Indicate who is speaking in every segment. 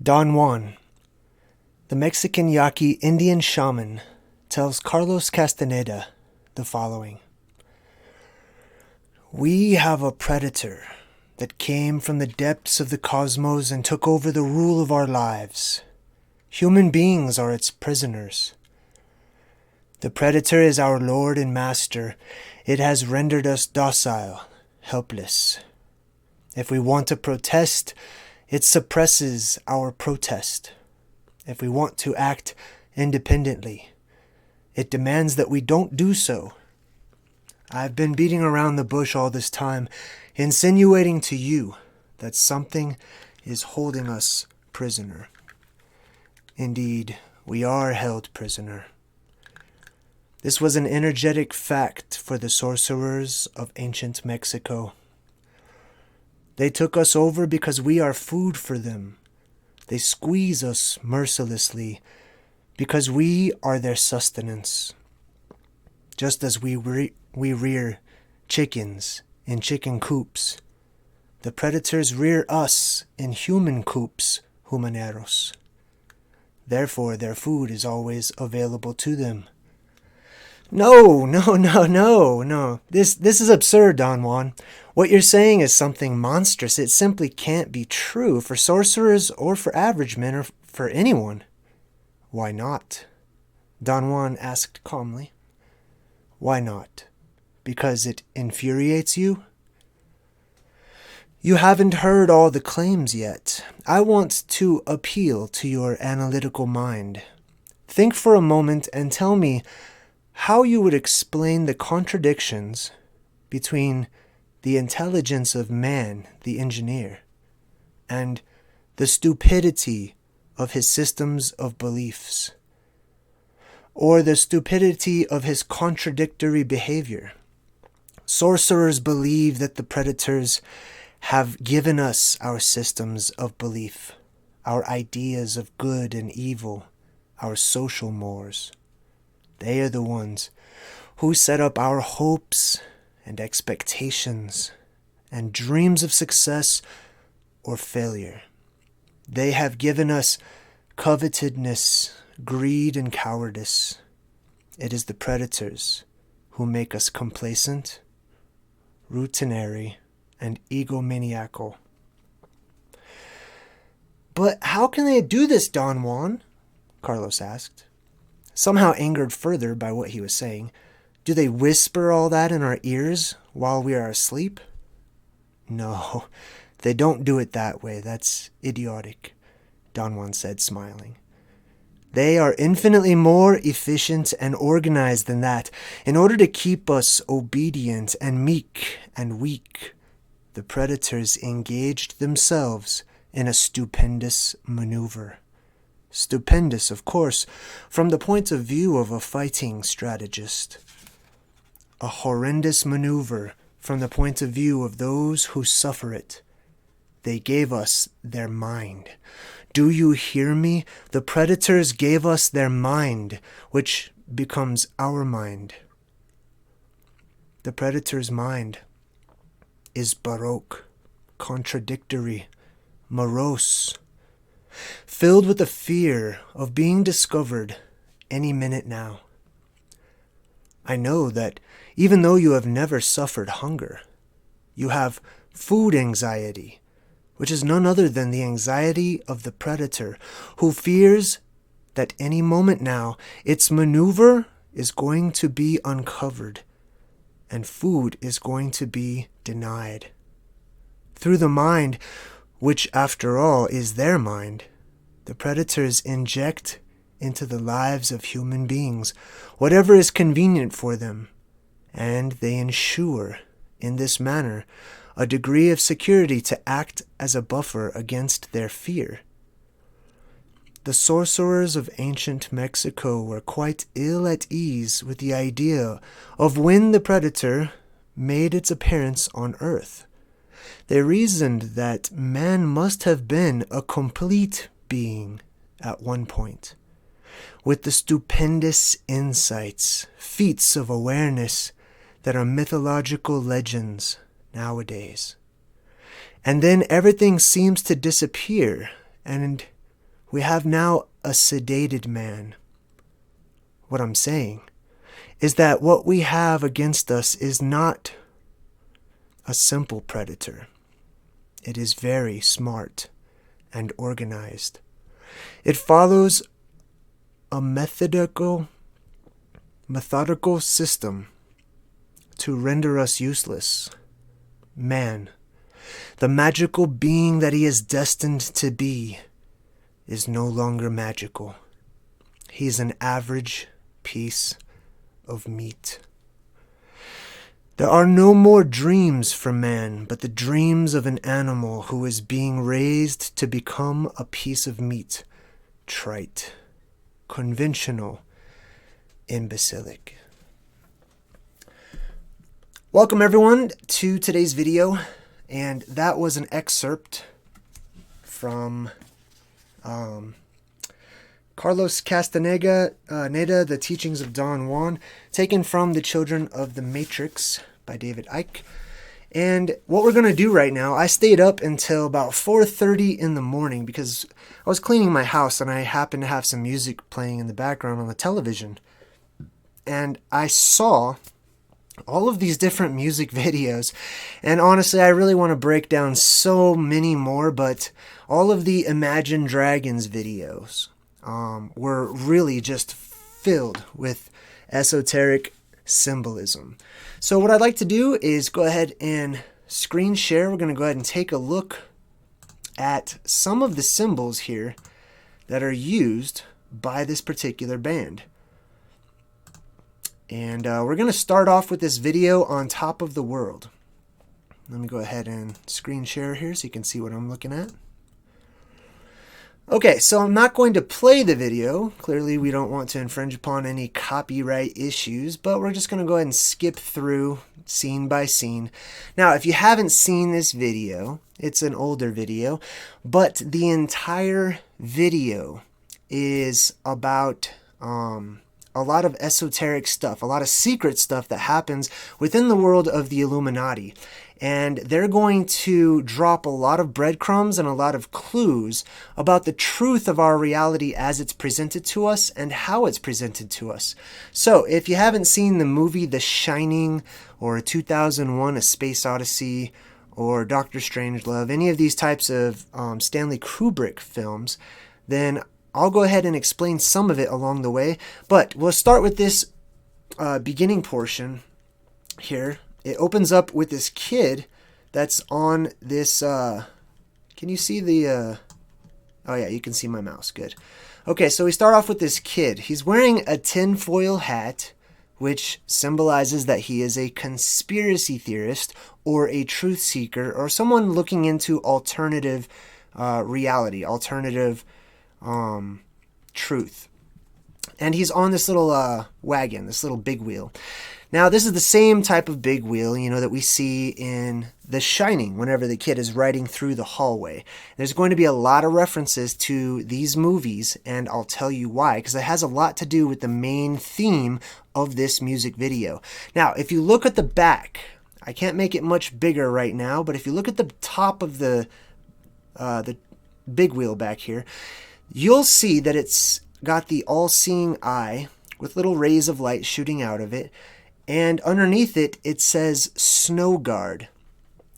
Speaker 1: Don Juan, the Mexican Yaqui Indian shaman, tells Carlos Casteneda the following. We have a predator that came from the depths of the cosmos and took over the rule of our lives. Human beings are its prisoners. The predator is our lord and master. It has rendered us docile, helpless. If we want to protest, it suppresses our protest. If we want to act independently, it demands that we don't do so. I've been beating around the bush all this time, insinuating to you that something is holding us prisoner. Indeed, we are held prisoner. This was an energetic fact for the sorcerers of ancient Mexico. They took us over because we are food for them. They squeeze us mercilessly because we are their sustenance. Just as we rear chickens in chicken coops, the predators rear us in human coops, humaneros. Therefore, their food is always available to them. No. This is absurd, Don Juan. What you're saying is something monstrous. It simply can't be true for sorcerers or for average men or for anyone. Why not? Don Juan asked calmly. Why not? Because it infuriates you? You haven't heard all the claims yet. I want to appeal to your analytical mind. Think for a moment and tell me how you would explain the contradictions between the intelligence of man, the engineer, and the stupidity of his systems of beliefs, or the stupidity of his contradictory behavior. Sorcerers believe that the predators have given us our systems of belief, our ideas of good and evil, our social mores. They are the ones who set up our hopes and expectations and dreams of success or failure. They have given us covetousness, greed, and cowardice. It is the predators who make us complacent, routinary, and egomaniacal. But how can they do this, Don Juan? Carlos asked, somehow angered further by what he was saying. Do they whisper all that in our ears while we are asleep? No, they don't do it that way. That's idiotic, Don Juan said, smiling. They are infinitely more efficient and organized than that. In order to keep us obedient and meek and weak, the predators engaged themselves in a stupendous maneuver. Stupendous, of course, from the point of view of a fighting strategist. A horrendous maneuver from the point of view of those who suffer it. They gave us their mind. Do you hear me? The predators gave us their mind, which becomes our mind. The predator's mind is baroque, contradictory, morose, filled with the fear of being discovered any minute now. I know that even though you have never suffered hunger, you have food anxiety, which is none other than the anxiety of the predator, who fears that any moment now its maneuver is going to be uncovered and food is going to be denied. Through the mind, which after all is their mind, the predators inject into the lives of human beings whatever is convenient for them, and they ensure, in this manner, a degree of security to act as a buffer against their fear. The sorcerers of ancient Mexico were quite ill at ease with the idea of when the predator made its appearance on earth. They reasoned that man must have been a complete being at one point, with the stupendous insights, feats of awareness that are mythological legends nowadays. And then everything seems to disappear, and We have now a sedated man. What I'm saying is that what we have against us is not a simple predator. It is very smart and organized. It follows a methodical system to render us useless. Man, the magical being that he is destined to be, is no longer magical. He is an average piece of meat. There are no more dreams for man, but the dreams of an animal who is being raised to become a piece of meat. Trite, conventional, imbecilic. Welcome everyone to today's video, and that was an excerpt from Carlos Casteneda, The Teachings of Don Juan, taken from The Children of the Matrix by David Icke. And what we're going to do right now, I stayed up until about 4:30 in the morning because I was cleaning my house and I happened to have some music playing in the background on the television. And I saw all of these different music videos, and honestly I really want to break down so many more, but all of the Imagine Dragons videos were really just filled with esoteric symbolism. So what I'd like to do is go ahead and screen share. We're going to go ahead and take a look at some of the symbols here that are used by this particular band. And we're going to start off with this video on top of the world. Let me go ahead and screen share here so you can see what I'm looking at. Okay, so I'm not going to play the video. Clearly we don't want to infringe upon any copyright issues, but we're just going to go ahead and skip through scene by scene. Now, if you haven't seen this video, it's an older video, but the entire video is about a lot of esoteric stuff, a lot of secret stuff that happens within the world of the Illuminati. And they're going to drop a lot of breadcrumbs and a lot of clues about the truth of our reality as it's presented to us and how it's presented to us. So if you haven't seen the movie The Shining or 2001 A Space Odyssey or Doctor Strangelove, any of these types of Stanley Kubrick films, then I'll go ahead and explain some of it along the way. But we'll start with this beginning portion here. It opens up with this kid that's on this, can you see the, oh yeah, you can see my mouse, good. Okay, so we start off with this kid. He's wearing a tinfoil hat, which symbolizes that he is a conspiracy theorist or a truth seeker or someone looking into alternative reality, alternative truth. And he's on this little wagon, this little big wheel. Now, this is the same type of big wheel, you know, that we see in The Shining whenever the kid is riding through the hallway. There's going to be a lot of references to these movies, and I'll tell you why, because it has a lot to do with the main theme of this music video. Now, if you look at the back, I can't make it much bigger right now, but if you look at the top of the big wheel back here, you'll see that it's got the all-seeing eye with little rays of light shooting out of it. And underneath it, it says Snow Guard,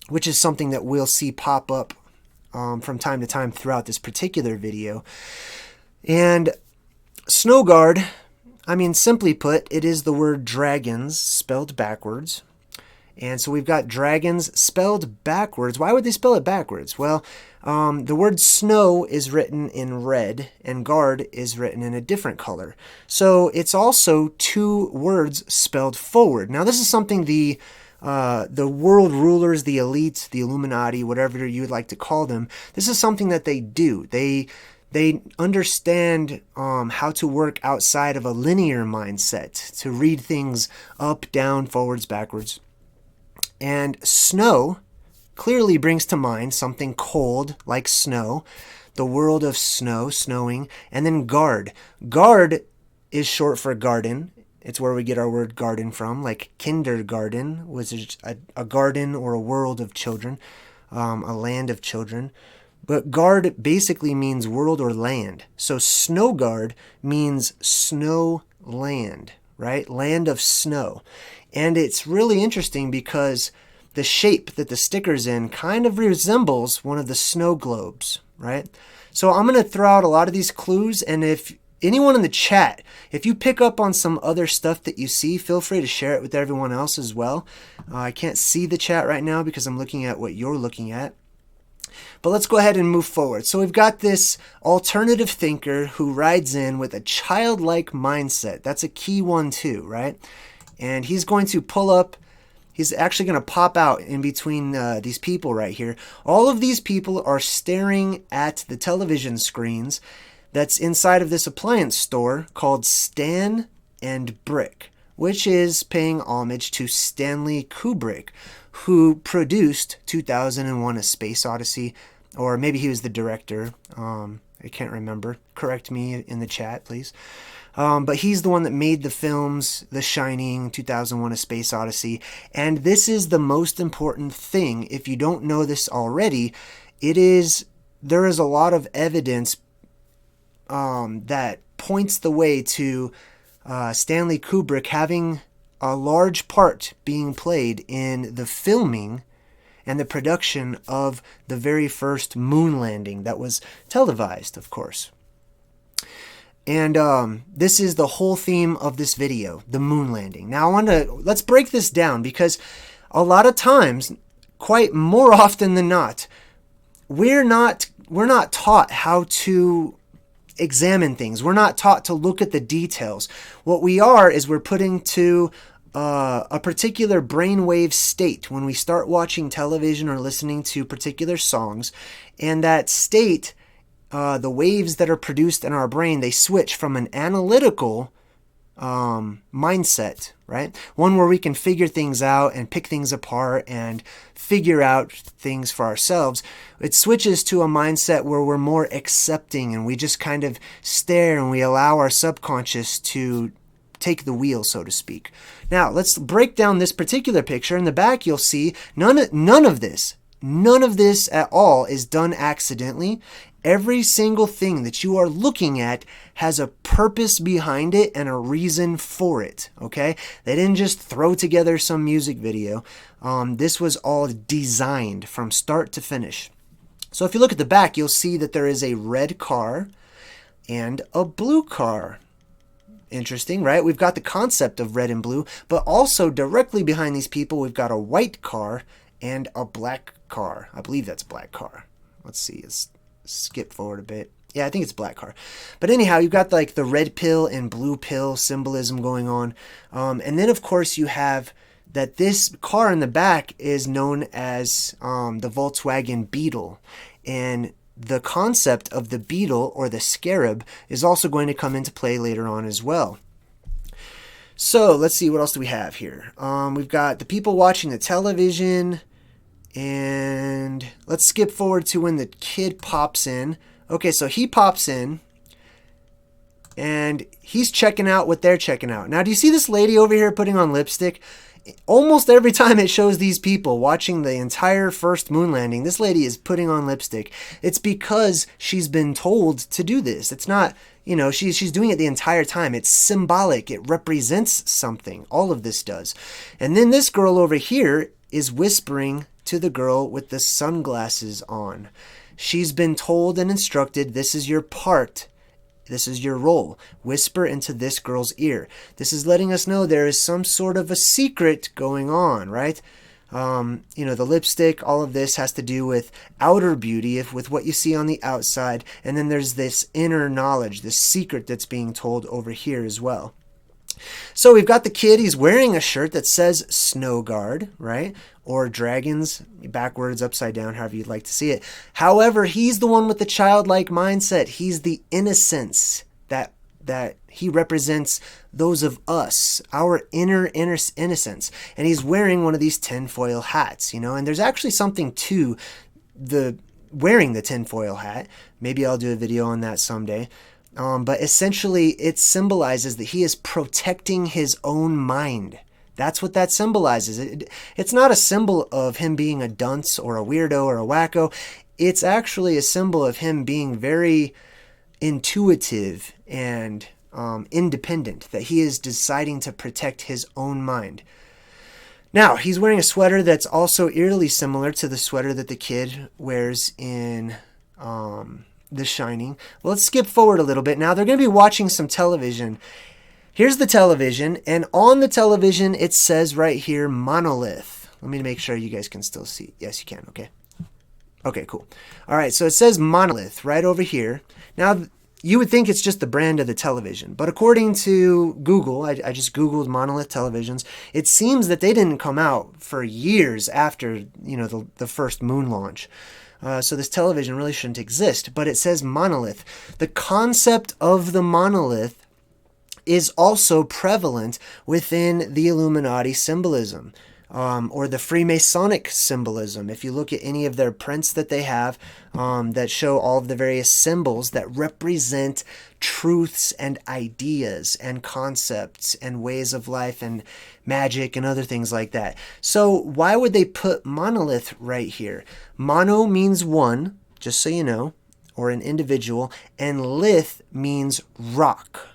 Speaker 1: which is something that we'll see pop up from time to time throughout this particular video. And Snow Guard, I mean, simply put, it is the word dragons spelled backwards. And so we've got dragons spelled backwards. Why would they spell it backwards? Well, the word snow is written in red and guard is written in a different color. So it's also two words spelled forward. Now this is something the world rulers, the elites, the Illuminati, whatever you would like to call them, this is something that they do. They understand how to work outside of a linear mindset, to read things up, down, forwards, backwards. And snow clearly brings to mind something cold like snow, the world of snow, snowing, and then guard. Guard is short for garden. It's where we get our word garden from, like kindergarten, which is a garden or a world of children, a land of children. But guard basically means world or land. So snow guard means snow land, right? Land of snow. And it's really interesting because the shape that the sticker's in kind of resembles one of the snow globes, right? So I'm going to throw out a lot of these clues, and if anyone in the chat, if you pick up on some other stuff that you see, feel free to share it with everyone else as well. I can't see the chat right now because I'm looking at what you're looking at. But let's go ahead and move forward. So we've got this alternative thinker who rides in with a childlike mindset. That's a key one too, right? And he's going to pull up, he's actually going to pop out in between these people right here. All of these people are staring at the television screens that's inside of this appliance store called Stan and Brick, which is paying homage to Stanley Kubrick, who produced 2001: A Space Odyssey, or maybe he was the director. I can't remember. Correct me in the chat, please. But he's the one that made the films The Shining, 2001: A Space Odyssey. And this is the most important thing. If you don't know this already, there is a lot of evidence that points the way to Stanley Kubrick having a large part being played in the filming and the production of the very first moon landing that was televised, of course. And this is the whole theme of this video, the moon landing. Now let's break this down, because a lot of times, quite more often than not, we're not taught how to examine things. We're not taught to look at the details. What we are is we're putting to a particular brainwave state when we start watching television or listening to particular songs, and that state, the waves that are produced in our brain, they switch from an analytical mindset, right? One where we can figure things out and pick things apart and figure out things for ourselves. It switches to a mindset where we're more accepting and we just kind of stare and we allow our subconscious to take the wheel, so to speak. Now, let's break down this particular picture. In the back, you'll see none of this at all is done accidentally. Every single thing that you are looking at has a purpose behind it and a reason for it, okay? They didn't just throw together some music video. This was all designed from start to finish. So if you look at the back, you'll see that there is a red car and a blue car. Interesting, right? We've got the concept of red and blue, but also directly behind these people, we've got a white car and a black car. I believe that's a black car. Let's see. Let's skip forward a bit. Yeah, I think it's a black car. But anyhow, you've got like the red pill and blue pill symbolism going on. And then, of course, you have that this car in the back is known as the Volkswagen Beetle. And the concept of the beetle or the scarab is also going to come into play later on as well. So let's see, what else do we have here? We've got the people watching the television, and let's skip forward to when the kid pops in. Okay, so he pops in and he's checking out what they're checking out. Now, do you see this lady over here putting on lipstick? Almost every time it shows these people watching the entire first moon landing, this lady is putting on lipstick. It's because she's been told to do this. It's not, she's doing it the entire time. It's symbolic. It represents something. All of this does. And then this girl over here is whispering to the girl with the sunglasses on. She's been told and instructed, this is your part. This is your role. Whisper into this girl's ear. This is letting us know there is some sort of a secret going on, right? The lipstick, all of this has to do with outer beauty, with what you see on the outside. And then there's this inner knowledge, this secret that's being told over here as well. So we've got the kid. He's wearing a shirt that says Snow Guard, right? Or dragons, backwards, upside down, however you'd like to see it. However, he's the one with the childlike mindset. He's the innocence that he represents, those of us, our inner innocence. And he's wearing one of these tinfoil hats, and there's actually something to the wearing the tinfoil hat. Maybe I'll do a video on that someday. But essentially, it symbolizes that he is protecting his own mind. That's what that symbolizes. It's not a symbol of him being a dunce or a weirdo or a wacko. it's actually a symbol of him being very intuitive and independent, that he is deciding to protect his own mind. Now, he's wearing a sweater that's also eerily similar to the sweater that the kid wears in The Shining. Well, let's skip forward a little bit. Now, they're going to be watching some television. Here's the television, and on the television, it says right here, monolith. Let me make sure you guys can still see. Yes, you can. Okay. Okay, cool. All right, so it says monolith right over here. Now, you would think it's just the brand of the television, but according to Google, I just Googled monolith televisions, it seems that they didn't come out for years after, the first moon launch. So this television really shouldn't exist, but it says monolith. The concept of the monolith is also prevalent within the Illuminati symbolism, or the Freemasonic symbolism. If you look at any of their prints that they have that show all of the various symbols that represent truths and ideas and concepts and ways of life and magic and other things like that. So why would they put monolith right here? Mono means one, just so you know, or an individual, and lith means rock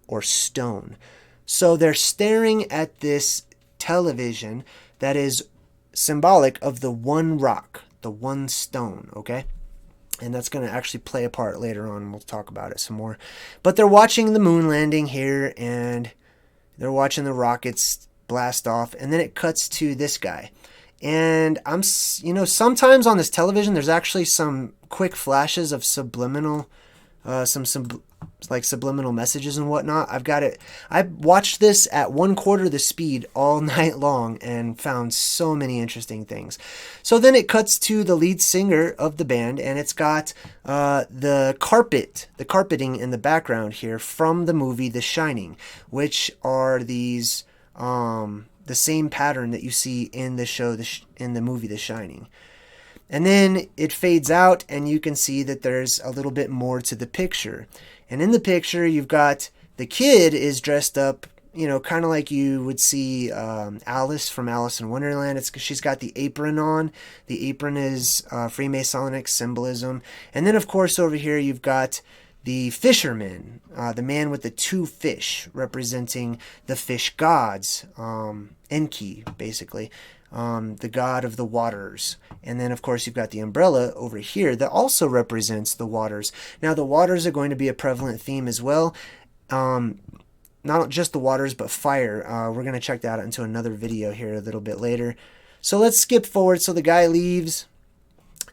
Speaker 1: or stone. So they're staring at this television that is symbolic of the one rock, the one stone, okay? And that's going to actually play a part later on. We'll talk about it some more. But they're watching the moon landing here, and they're watching the rockets blast off, and then it cuts to this guy. And sometimes on this television, there's actually some quick flashes of subliminal subliminal messages and whatnot. I watched this at 1/4 the speed all night long and found so many interesting things. So then it cuts to the lead singer of the band, and it's got the carpeting in the background here from the movie The Shining, which are these the same pattern that you see in the show in the movie The Shining. And then it fades out, and you can see that there's a little bit more to the picture. And in the picture, you've got the kid is dressed up, kind of like you would see Alice from Alice in Wonderland. She's got the apron on. The apron is Freemasonic symbolism. And then, of course, over here, you've got the fisherman, the man with the 2 fish, representing the fish gods, Enki, basically. The god of the waters. And then, of course, you've got the umbrella over here that also represents the waters. Now, the waters are going to be a prevalent theme as well. Not just the waters, but fire. We're going to check that out into another video here a little bit later. So let's skip forward. So the guy leaves,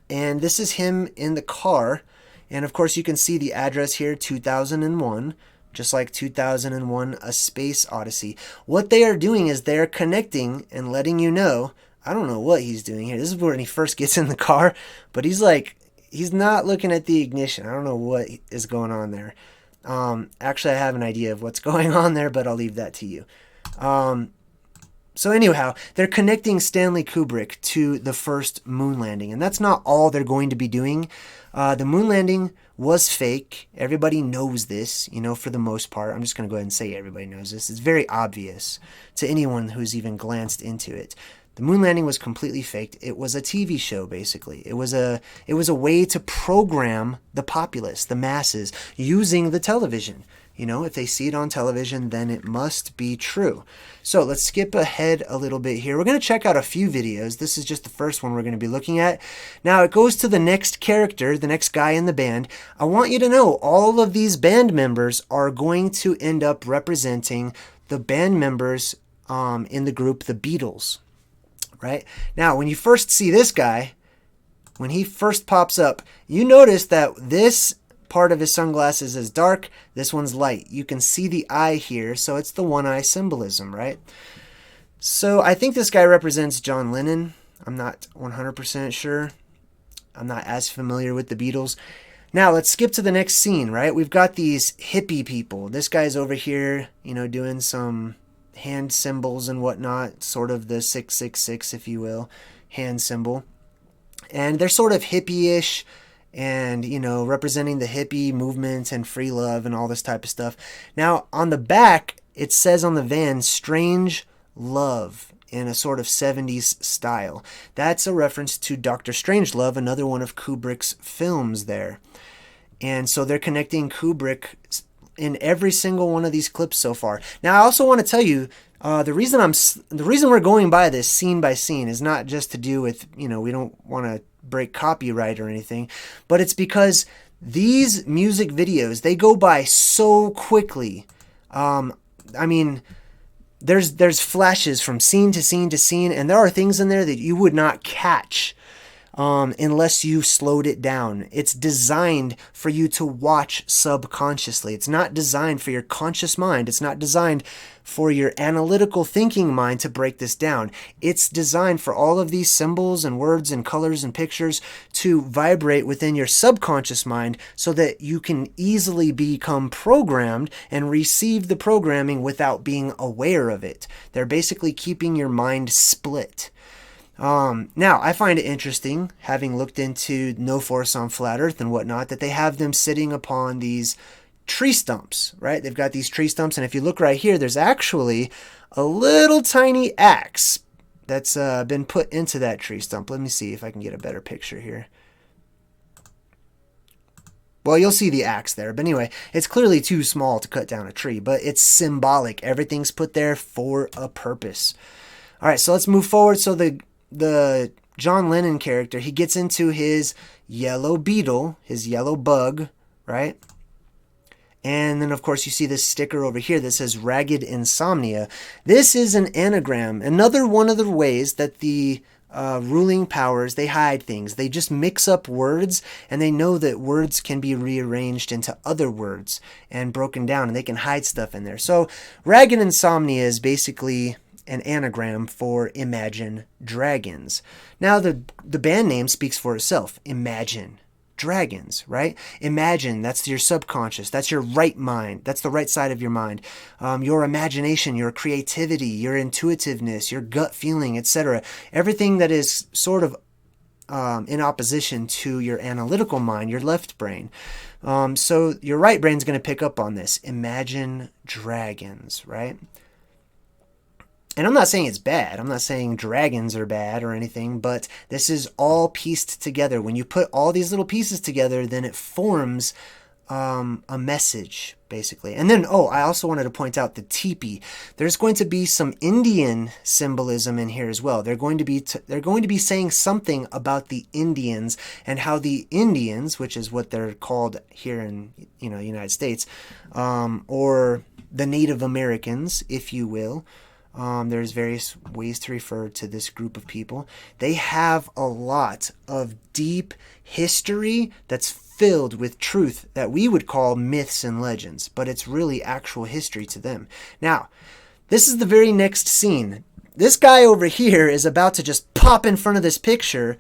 Speaker 1: and this is him in the car. And, of course, you can see the address here, 2001. Just like 2001, A Space Odyssey. What they are doing is they're connecting and letting you know. I don't know what he's doing here. This is when he first gets in the car, but he's not looking at the ignition. I don't know what is going on there. Actually, I have an idea of what's going on there, but I'll leave that to you. So anyhow, they're connecting Stanley Kubrick to the first moon landing, and that's not all they're going to be doing. The moon landing was fake. Everybody knows this, for the most part. I'm just going to go ahead and say everybody knows this. It's very obvious to anyone who's even glanced into it. The moon landing was completely faked. It was a TV show, basically. It was a way to program the populace, the masses, using the television. If they see it on television, then it must be true. So let's skip ahead a little bit here. We're going to check out a few videos. This is just the first one we're going to be looking at. Now it goes to the next character, the next guy in the band. I want you to know all of these band members are going to end up representing the band members in the group The Beatles. Right? Now, when you first see this guy, when he first pops up, you notice that this part of his sunglasses is dark, this one's light. You can see the eye here, so it's the one eye symbolism, right? So I think this guy represents John Lennon. I'm not 100% sure. I'm not as familiar with the Beatles. Now let's skip to the next scene, right? We've got these hippie people. This guy's over here, doing some hand symbols and whatnot, sort of the 666, if you will, hand symbol. And they're sort of hippie-ish, and, representing the hippie movement and free love and all this type of stuff. Now, on the back, it says on the van, Strange Love. in a sort of 70s style. That's a reference to Dr. Strangelove, another one of Kubrick's films there. And so they're connecting Kubrick in every single one of these clips so far. Now, I also want to tell you, the reason we're going by this scene by scene is not just to do with, we don't want to break copyright or anything, but it's because these music videos, they go by so quickly. There's flashes from scene to scene to scene, and there are things in there that you would not catch unless you slowed it down. It's designed for you to watch subconsciously. It's not designed for your conscious mind. It's not designed for your analytical thinking mind to break this down. It's designed for all of these symbols and words and colors and pictures to vibrate within your subconscious mind so that you can easily become programmed and receive the programming without being aware of it. They're basically keeping your mind split. Now, I find it interesting, having looked into No Force on Flat Earth and whatnot, that they have them sitting upon these tree stumps, right? They've got these tree stumps, and if you look right here, there's actually a little tiny axe that's been put into that tree stump. Let me see if I can get a better picture here. Well, you'll see the axe there. But anyway, it's clearly too small to cut down a tree, but it's symbolic. Everything's put there for a purpose. All right, so let's move forward. So the John Lennon character, he gets into his yellow beetle, his yellow bug, right? And then, of course, you see this sticker over here that says Ragged Insomnia. This is an anagram. Another one of the ways that the ruling powers, they hide things. They just mix up words, and they know that words can be rearranged into other words and broken down, and they can hide stuff in there. So Ragged Insomnia is basically an anagram for Imagine Dragons. Now, the band name speaks for itself. Imagine Dragons, right? Imagine, that's your subconscious. That's your right mind. That's the right side of your mind. Your imagination, your creativity, your intuitiveness, your gut feeling, etc. Everything that is sort of in opposition to your analytical mind, your left brain. So your right brain's going to pick up on this. Imagine Dragons, right? And I'm not saying it's bad. I'm not saying dragons are bad or anything, but this is all pieced together. When you put all these little pieces together, then it forms a message, basically. And then, I also wanted to point out the teepee. There's going to be some Indian symbolism in here as well. They're going to be saying something about the Indians and how the Indians, which is what they're called here in United States, or the Native Americans, if you will. There's various ways to refer to this group of people. They have a lot of deep history that's filled with truth that we would call myths and legends, but it's really actual history to them. Now, this is the very next scene. This guy over here is about to just pop in front of this picture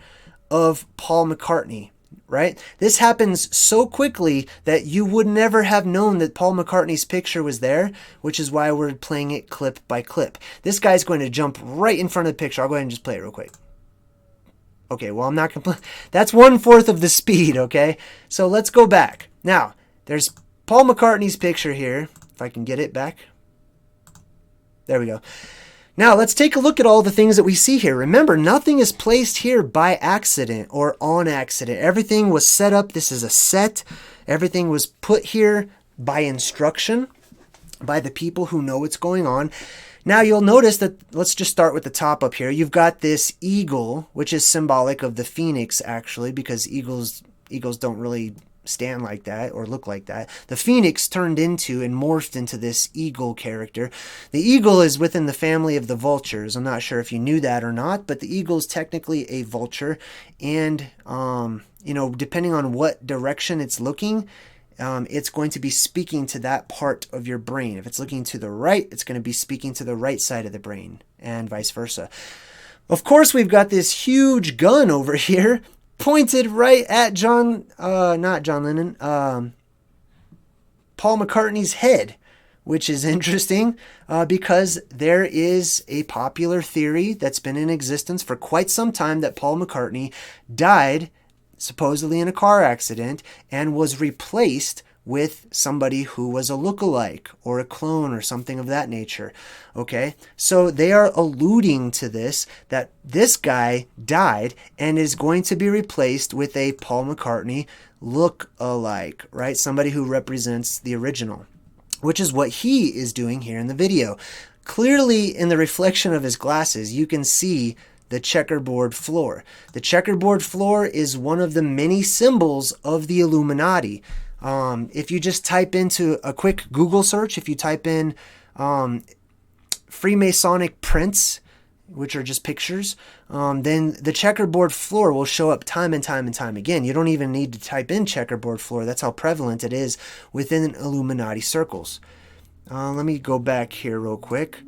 Speaker 1: of Paul McCartney. Right? This happens so quickly that you would never have known that Paul McCartney's picture was there, which is why we're playing it clip by clip. This guy's going to jump right in front of the picture. I'll go ahead and just play it real quick. Okay, well, I'm not going to play. That's 1/4 of the speed, okay? So let's go back. Now, there's Paul McCartney's picture here. If I can get it back. There we go. Now, let's take a look at all the things that we see here. Remember, nothing is placed here by accident or on accident. Everything was set up. This is a set. Everything was put here by instruction, by the people who know what's going on. Now, you'll notice that, let's just start with the top up here. You've got this eagle, which is symbolic of the phoenix, actually, because eagles don't really stand like that or look like that. The phoenix turned into and morphed into this eagle character. The eagle is within the family of the vultures. I'm not sure if you knew that or not, but the eagle is technically a vulture, and depending on what direction it's looking, it's going to be speaking to that part of your brain. If it's looking to the right, it's going to be speaking to the right side of the brain, and vice versa. Of course, we've got this huge gun over here pointed right at not John Lennon, Paul McCartney's head, which is interesting because there is a popular theory that's been in existence for quite some time that Paul McCartney died supposedly in a car accident and was replaced with somebody who was a lookalike or a clone or something of that nature. Okay, so they are alluding to this, that this guy died and is going to be replaced with a Paul McCartney look-alike, right? Somebody who represents the original, which is what he is doing here in the video. Clearly, in the reflection of his glasses, you can see the checkerboard floor. The checkerboard floor is one of the many symbols of the Illuminati. If you just type into a quick Google search, if you type in Freemasonic prints, which are just pictures, then the checkerboard floor will show up time and time and time again. You don't even need to type in checkerboard floor. That's how prevalent it is within Illuminati circles. Let me go back here real quick.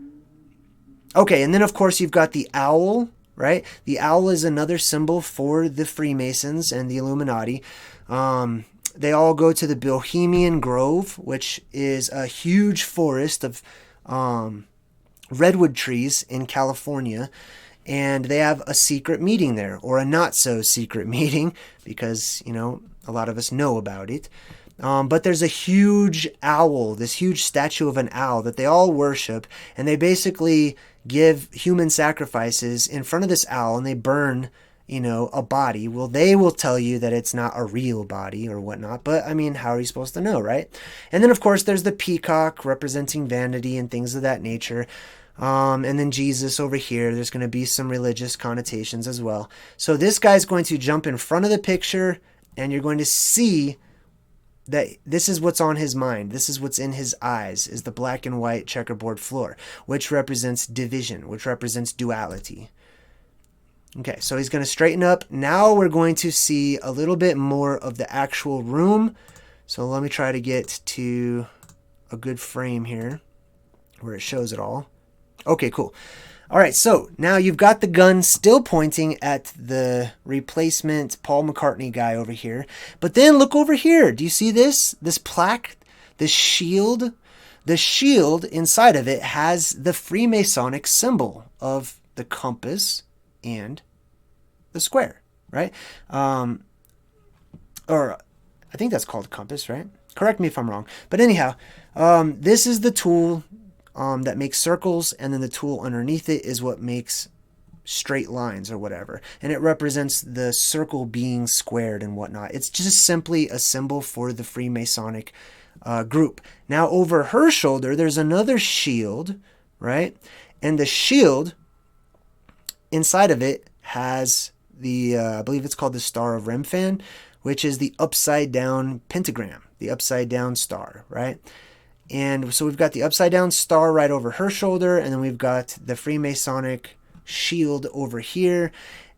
Speaker 1: Okay, and then of course you've got the owl, right? The owl is another symbol for the Freemasons and the Illuminati. They all go to the Bohemian Grove, which is a huge forest of redwood trees in California, and they have a secret meeting there, or a not so secret meeting, because, you know, a lot of us know about it. But there's a huge owl, this huge statue of an owl that they all worship, and they basically give human sacrifices in front of this owl, and they burn, you know, a body. Well, they will tell you that it's not a real body or whatnot, but I mean, how are you supposed to know, right? And then of course there's the peacock representing vanity and things of that nature. And then Jesus over here, there's going to be some religious connotations as well. So this guy's going to jump in front of the picture, and you're going to see that this is what's on his mind. This is what's in his eyes, is the black and white checkerboard floor, which represents division, which represents duality. Okay, so he's going to straighten up. Now we're going to see a little bit more of the actual room. So let me try to get to a good frame here where it shows it all. Okay, cool. All right, so now you've got the gun still pointing at the replacement Paul McCartney guy over here. But then look over here. Do you see this? This plaque, this shield? The shield inside of it has the Freemasonic symbol of the compass and the square, right? Or I think that's called compass, right? Correct me if I'm wrong. But anyhow, this is the tool that makes circles, and then the tool underneath it is what makes straight lines or whatever. And it represents the circle being squared and whatnot. It's just simply a symbol for the Freemasonic group. Now over her shoulder, there's another shield, right? And the shield, inside of it, has the, I believe it's called the Star of Remphan, which is the upside down pentagram, the upside down star, right? And so we've got the upside down star right over her shoulder, and then we've got the Freemasonic shield over here.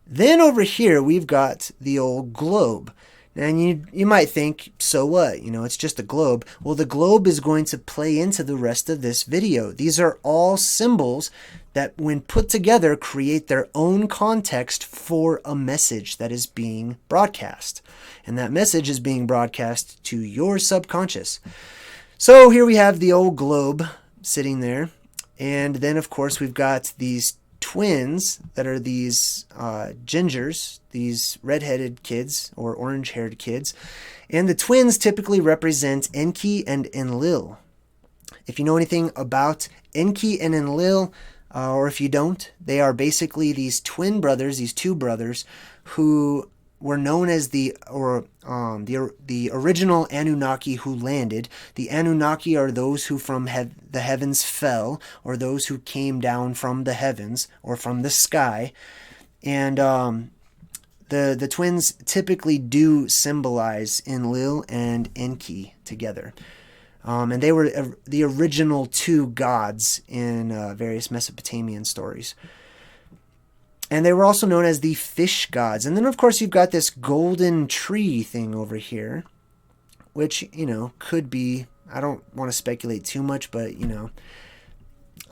Speaker 1: Then over here, we've got the old globe. And you might think, so what? You know, it's just a globe. Well, the globe is going to play into the rest of this video. These are all symbols that, when put together, create their own context for a message that is being broadcast. And that message is being broadcast to your subconscious. So here we have the old globe sitting there. And then, of course, we've got these twins that are these gingers, these redheaded kids or orange-haired kids. And the twins typically represent Enki and Enlil. If you know anything about Enki and Enlil, or if you don't, they are basically these twin brothers, these two brothers, who were known as the original Anunnaki who landed. The Anunnaki are those who from the heavens fell, or those who came down from the heavens or from the sky. And the twins typically do symbolize Enlil and Enki together. And they were the original two gods in various Mesopotamian stories. And they were also known as the fish gods. And then, of course, you've got this golden tree thing over here, which, you know, could be, I don't want to speculate too much, but, you know,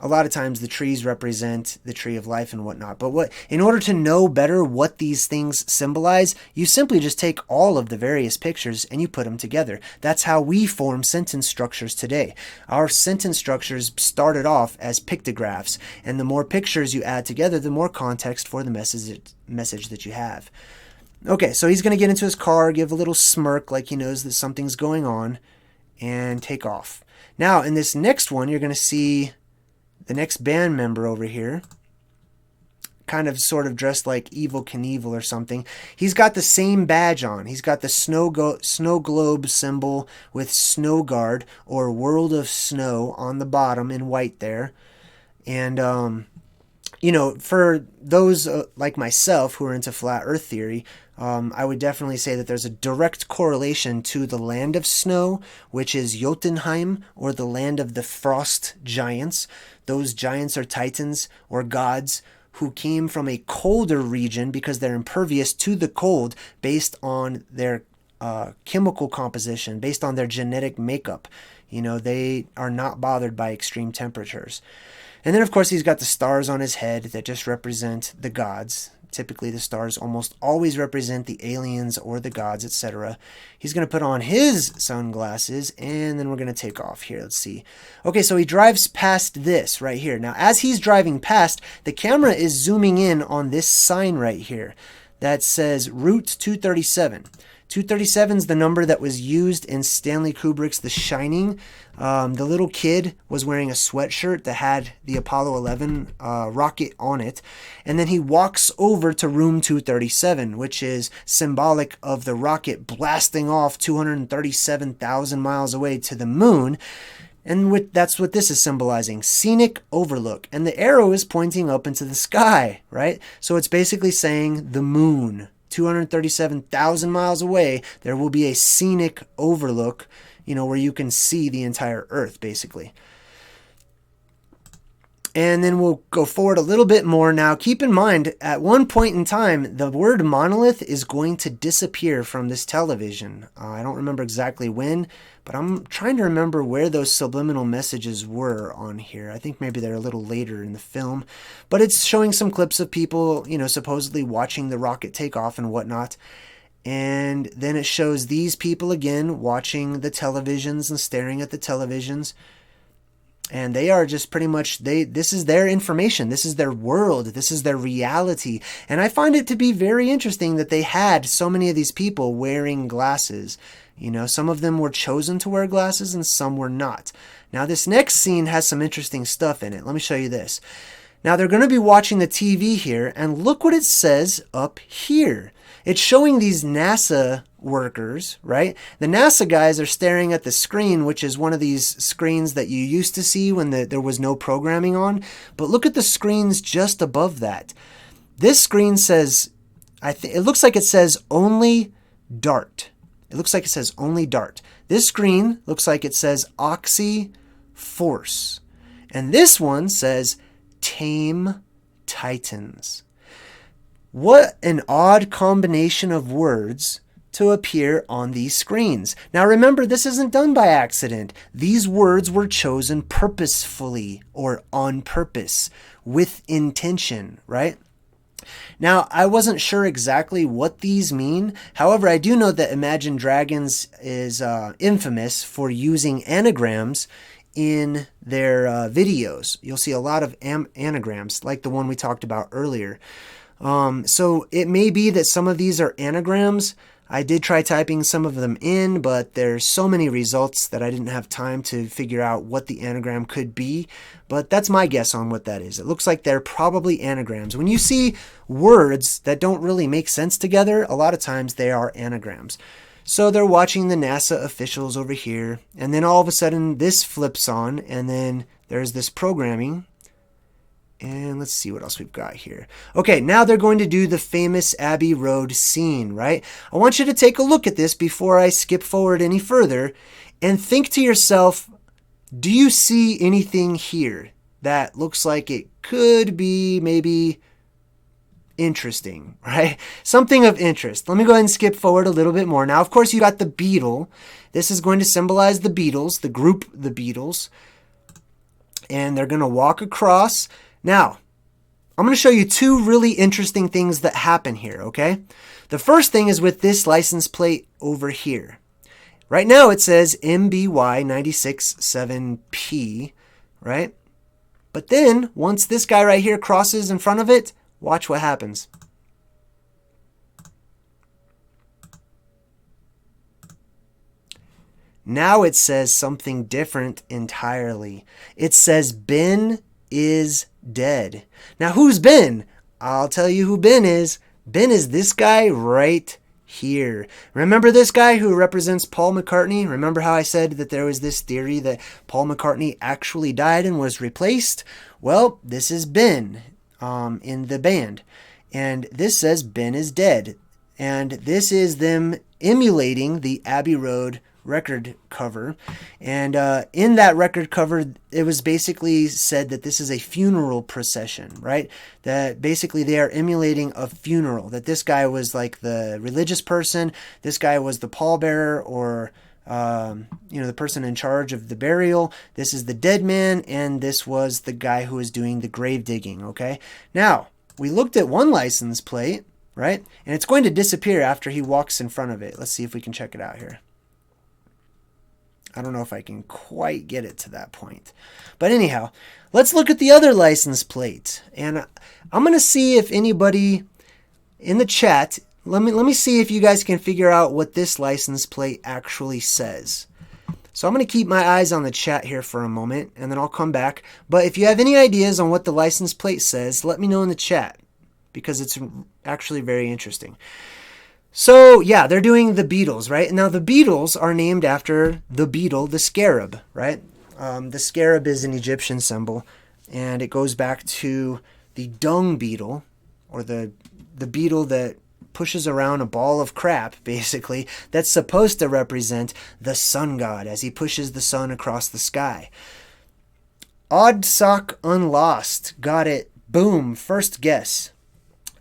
Speaker 1: a lot of times the trees represent the tree of life and whatnot. But in order to know better what these things symbolize, you simply just take all of the various pictures and you put them together. That's how we form sentence structures today. Our sentence structures started off as pictographs, and the more pictures you add together, the more context for the message that you have. Okay, so he's going to get into his car, give a little smirk like he knows that something's going on, and take off. Now, in this next one, you're going to see the next band member over here, kind of sort of dressed like Evel Knievel or something. He's got the same badge on. He's got the snow globe symbol with Snow Guard or World of Snow on the bottom in white there. And, you know, for those like myself who are into flat earth theory, I would definitely say that there's a direct correlation to the land of snow, which is Jotunheim, or the land of the frost giants. Those giants are titans or gods who came from a colder region because they're impervious to the cold based on their chemical composition, based on their genetic makeup. You know, they are not bothered by extreme temperatures. And then, of course, he's got the stars on his head that just represent the gods. Typically, the stars almost always represent the aliens or the gods, etc. He's going to put on his sunglasses, and then we're going to take off here. Let's see. Okay, so he drives past this right here. Now, as he's driving past, the camera is zooming in on this sign right here that says Route 237. 237 is the number that was used in Stanley Kubrick's The Shining. The little kid was wearing a sweatshirt that had the Apollo 11 rocket on it. And then he walks over to room 237, which is symbolic of the rocket blasting off 237,000 miles away to the moon. And that's what this is symbolizing, scenic overlook. And the arrow is pointing up into the sky, right? So it's basically saying the moon. 237,000 miles away, there will be a scenic overlook, you know, where you can see the entire Earth, basically. And then we'll go forward a little bit more. Now, keep in mind, at one point in time, the word monolith is going to disappear from this television. I don't remember exactly when, but I'm trying to remember where those subliminal messages were on here. I think maybe they're a little later in the film. But it's showing some clips of people, you know, supposedly watching the rocket take off and whatnot. And then it shows these people again watching the televisions and staring at the televisions. And they are just pretty much, this is their information. This is their world. This is their reality. And I find it to be very interesting that they had so many of these people wearing glasses. You know, some of them were chosen to wear glasses and some were not. Now, this next scene has some interesting stuff in it. Let me show you this. Now, they're going to be watching the TV here, and look what it says up here. It's showing these NASA workers, right? The NASA guys are staring at the screen, which is one of these screens that you used to see when there was no programming on. But look at the screens just above that. This screen says, it looks like it says only Dart. It looks like it says only Dart. This screen looks like it says Oxy Force. And this one says Tame Titans. What an odd combination of words to appear on these screens. Now remember, this isn't done by accident. These words were chosen purposefully or on purpose, with intention, right? Now, I wasn't sure exactly what these mean. However, I do know that Imagine Dragons is infamous for using anagrams in their videos. You'll see a lot of anagrams, like the one we talked about earlier. So it may be that some of these are anagrams. I did try typing some of them in, but there's so many results that I didn't have time to figure out what the anagram could be. But that's my guess on what that is. It looks like they're probably anagrams. When you see words that don't really make sense together, a lot of times they are anagrams. So they're watching the NASA officials over here, and then all of a sudden this flips on, and then there's this programming. And let's see what else we've got here. Okay, now they're going to do the famous Abbey Road scene, right? I want you to take a look at this before I skip forward any further and think to yourself, do you see anything here that looks like it could be maybe interesting, right? Something of interest. Let me go ahead and skip forward a little bit more. Now, of course, you got the beetle. This is going to symbolize the Beatles, the group The Beatles. And they're going to walk across. Now, I'm going to show you two really interesting things that happen here, okay? The first thing is with this license plate over here. Right now it says MBY 967P, right? But then, once this guy right here crosses in front of it, watch what happens. Now it says something different entirely. It says Ben is dead. Now who's Ben? I'll tell you who Ben is. Ben is this guy right here. Remember this guy who represents Paul McCartney? Remember how I said that there was this theory that Paul McCartney actually died and was replaced? Well, this is Ben in the band. And this says Ben is dead. And this is them emulating the Abbey Road record cover. And in that record cover, it was basically said that this is a funeral procession, right? That basically they are emulating a funeral, that this guy was like the religious person, this guy was the pallbearer, or the person in charge of the burial. This is the dead man, and this was the guy who was doing the grave digging, okay? Now, we looked at one license plate, right? And it's going to disappear after he walks in front of it. Let's see if we can check it out here. I don't know if I can quite get it to that point. But anyhow, let's look at the other license plate. And I'm going to see if anybody in the chat, let me see if you guys can figure out what this license plate actually says. So I'm going to keep my eyes on the chat here for a moment, and then I'll come back. But if you have any ideas on what the license plate says, let me know in the chat, because it's actually very interesting. So, yeah, they're doing the Beatles, right? Now, the Beatles are named after the beetle, the scarab, right? The scarab is an Egyptian symbol, and it goes back to the dung beetle, or the beetle that pushes around a ball of crap, basically, that's supposed to represent the sun god as he pushes the sun across the sky. Odd Sock Unlost. Got it. Boom. First guess.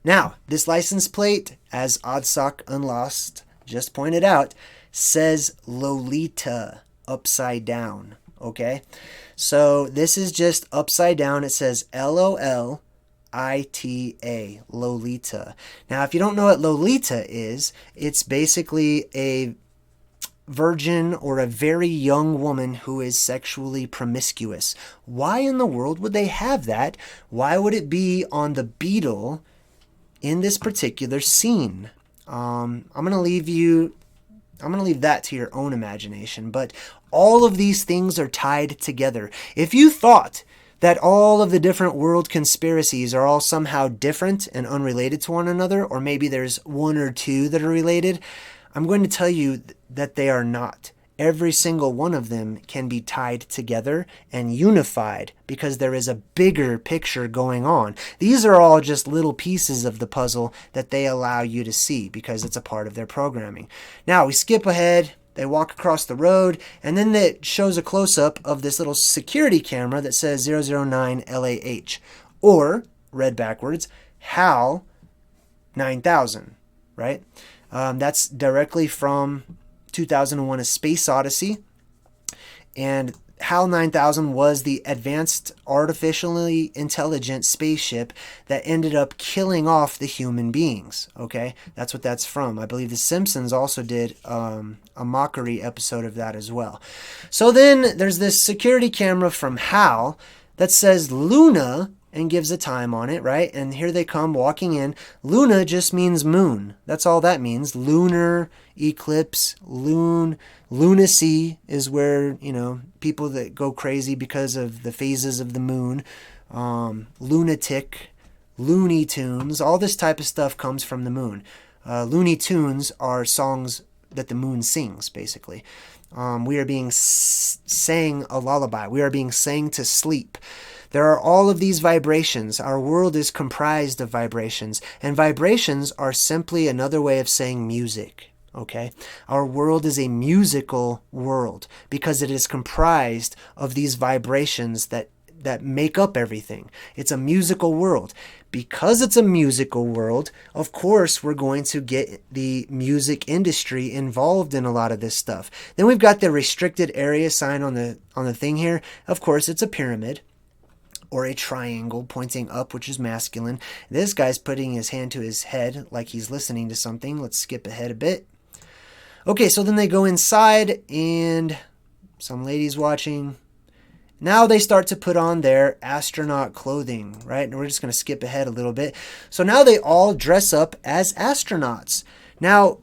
Speaker 1: Now, this license plate, as Odd Sock Unlost just pointed out, says Lolita upside down, okay? So this is just upside down. It says Lolita, Lolita. Now, if you don't know what Lolita is, it's basically a virgin or a very young woman who is sexually promiscuous. Why in the world would they have that? Why would it be on the beetle in this particular scene? I'm going to leave that to your own imagination, but all of these things are tied together. If you thought that all of the different world conspiracies are all somehow different and unrelated to one another, or maybe there's one or two that are related, I'm going to tell you that they are not. Every single one of them can be tied together and unified because there is a bigger picture going on. These are all just little pieces of the puzzle that they allow you to see because it's a part of their programming. Now we skip ahead. They walk across the road, and then it shows a close-up of this little security camera that says 009 LAH, or, read backwards, HAL 9000, right? That's directly from 2001: A Space Odyssey, and HAL 9000 was the advanced artificially intelligent spaceship that ended up killing off the human beings, okay? That's what that's from. I believe The Simpsons also did a mockery episode of that as well. So then there's this security camera from HAL that says Luna and gives a time on it, right? And here they come walking in. Luna just means moon. That's all that means. Lunar eclipse, lunacy is where, people that go crazy because of the phases of the moon, lunatic, Looney Tunes, all this type of stuff comes from the moon. Looney Tunes are songs that the moon sings, basically. We are being sang a lullaby. We are being sang to sleep. There are all of these vibrations. Our world is comprised of vibrations, and vibrations are simply another way of saying music, okay? Our world is a musical world because it is comprised of these vibrations that make up everything. It's a musical world. Because it's a musical world, of course, we're going to get the music industry involved in a lot of this stuff. Then we've got the restricted area sign on the thing here. Of course, it's a pyramid, or a triangle pointing up, which is masculine. This guy's putting his hand to his head like he's listening to something. Let's skip ahead a bit. Okay, so then they go inside, and some ladies watching. Now they start to put on their astronaut clothing, right? And we're just going to skip ahead a little bit. So now they all dress up as astronauts. Now,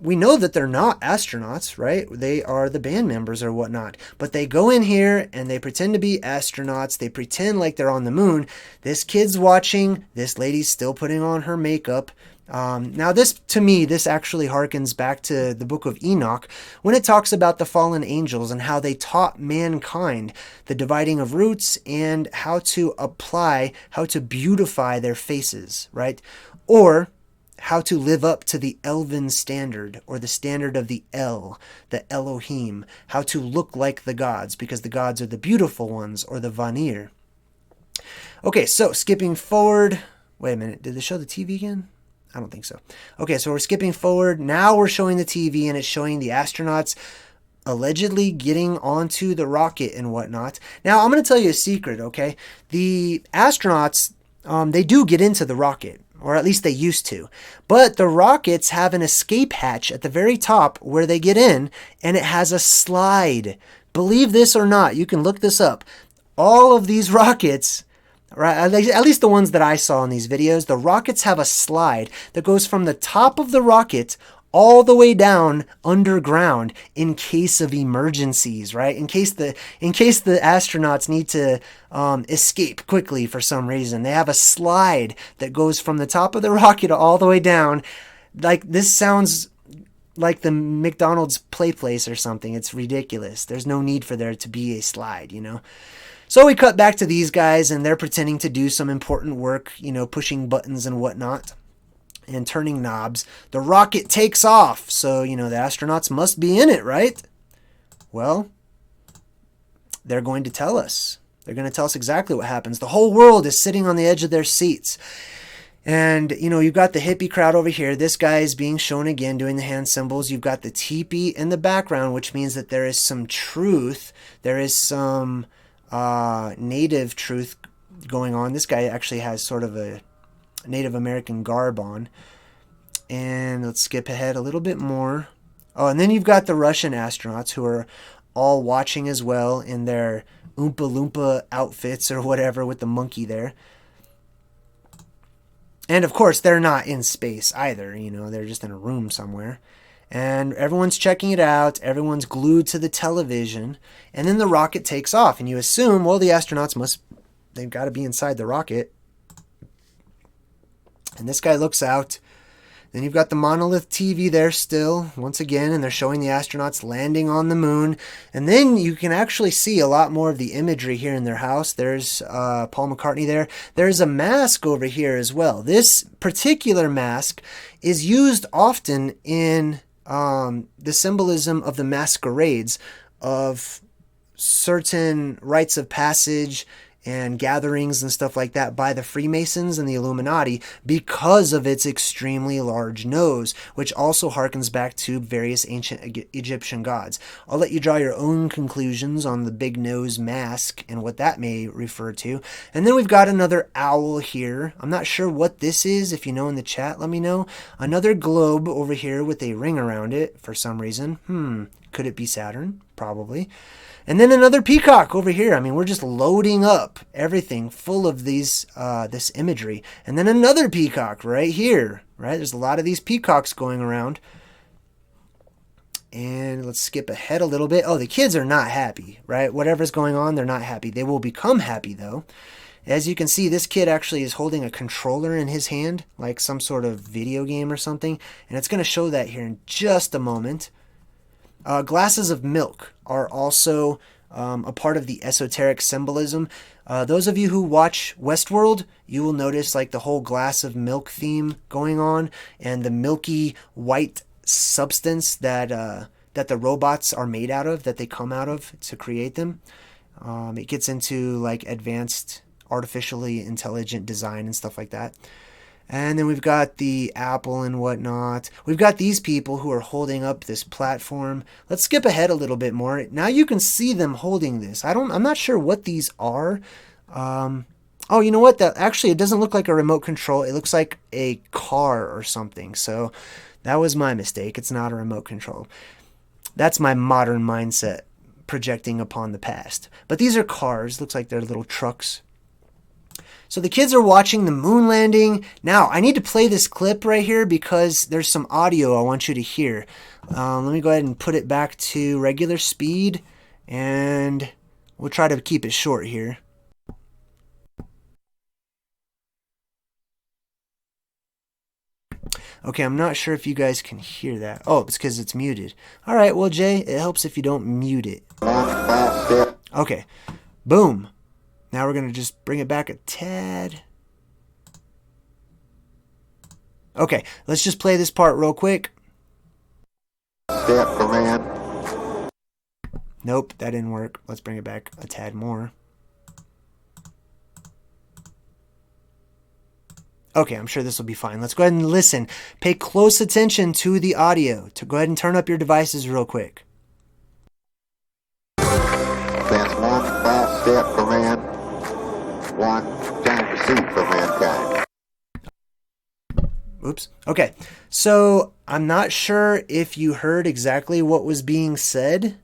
Speaker 1: we know that they're not astronauts, right? They are the band members or whatnot. But they go in here and they pretend to be astronauts. They pretend like they're on the moon. This kid's watching. This lady's still putting on her makeup. Now this, to me, this actually harkens back to the book of Enoch when it talks about the fallen angels and how they taught mankind the dividing of roots and how to apply, how to beautify their faces, right? Or how to live up to the elven standard or the standard of the El, the Elohim, how to look like the gods because the gods are the beautiful ones or the Vanir. Okay, so skipping forward. Wait a minute, did they show the TV again? I don't think so. Okay, so we're skipping forward. Now we're showing the TV and it's showing the astronauts allegedly getting onto the rocket and whatnot. Now, I'm going to tell you a secret, okay? The astronauts, they do get into the rocket, or at least they used to. But the rockets have an escape hatch at the very top where they get in, and it has a slide. Believe this or not, you can look this up. All of these rockets, right, at least the ones that I saw in these videos, the rockets have a slide that goes from the top of the rocket all the way down underground in case of emergencies, right? In case the astronauts need to escape quickly for some reason. They have a slide that goes from the top of the rocket all the way down. Like, this sounds like the McDonald's play place or something. It's ridiculous. There's no need for there to be a slide, you know? So we cut back to these guys, and they're pretending to do some important work, you know, pushing buttons and whatnot, and turning knobs. The rocket takes off, so, you know, the astronauts must be in it, right? Well, they're going to tell us. They're going to tell us exactly what happens. The whole world is sitting on the edge of their seats. And, you know, you've got the hippie crowd over here. This guy is being shown again doing the hand symbols. You've got the teepee in the background, which means that there is some truth. There is some native truth going on. This guy actually has sort of a Native American garb on. And let's skip ahead a little bit more. Oh, and then you've got the Russian astronauts who are all watching as well in their Oompa Loompa outfits or whatever with the monkey there. And of course, they're not in space either. You know, they're just in a room somewhere. And everyone's checking it out. Everyone's glued to the television. And then the rocket takes off. And you assume, well, the astronauts they've got to be inside the rocket. And this guy looks out. Then you've got the monolith TV there still, once again, and they're showing the astronauts landing on the moon. And then you can actually see a lot more of the imagery here in their house. There's Paul McCartney there. There's a mask over here as well. This particular mask is used often in the symbolism of the masquerades of certain rites of passage and gatherings and stuff like that by the Freemasons and the Illuminati because of its extremely large nose, which also harkens back to various ancient Egyptian gods. I'll let you draw your own conclusions on the big nose mask and what that may refer to. And then we've got another owl here. I'm not sure what this is. If you know in the chat, let me know. Another globe over here with a ring around it for some reason. Could it be Saturn? Probably. And then another peacock over here. I mean, we're just loading up everything full of these this imagery. And then another peacock right here, right? There's a lot of these peacocks going around. And let's skip ahead a little bit. Oh, the kids are not happy, right? Whatever's going on, they're not happy. They will become happy, though. As you can see, this kid actually is holding a controller in his hand, like some sort of video game or something. And it's going to show that here in just a moment. Glasses of milk are also a part of the esoteric symbolism. Those of you who watch Westworld, you will notice like the whole glass of milk theme going on and the milky white substance that the robots are made out of, that they come out of to create them. It gets into like advanced artificially intelligent design and stuff like that. And then we've got the apple and whatnot. We've got these people who are holding up this platform. Let's skip ahead a little bit more. Now you can see them holding this. I'm not sure what these are. Oh, you know what? Actually, it doesn't look like a remote control. It looks like a car or something. So that was my mistake. It's not a remote control. That's my modern mindset projecting upon the past. But these are cars. Looks like they're little trucks. So the kids are watching the moon landing. Now, I need to play this clip right here because there's some audio I want you to hear. Let me go ahead and put it back to regular speed, and we'll try to keep it short here. Okay, I'm not sure if you guys can hear that. Oh, it's because it's muted. All right, well, Jay, it helps if you don't mute it. Okay, boom. Now we're going to just bring it back a tad. Okay, let's just play this part real quick.
Speaker 2: Step for man.
Speaker 1: Nope, that didn't work. Let's bring it back a tad more. Okay, I'm sure this will be fine. Let's go ahead and listen. Pay close attention to the audio. Go ahead and turn up your devices real quick.
Speaker 2: That's one false step for man, one giant deceit for mankind.
Speaker 1: Oops. Okay, so I'm not sure if you heard exactly what was being said.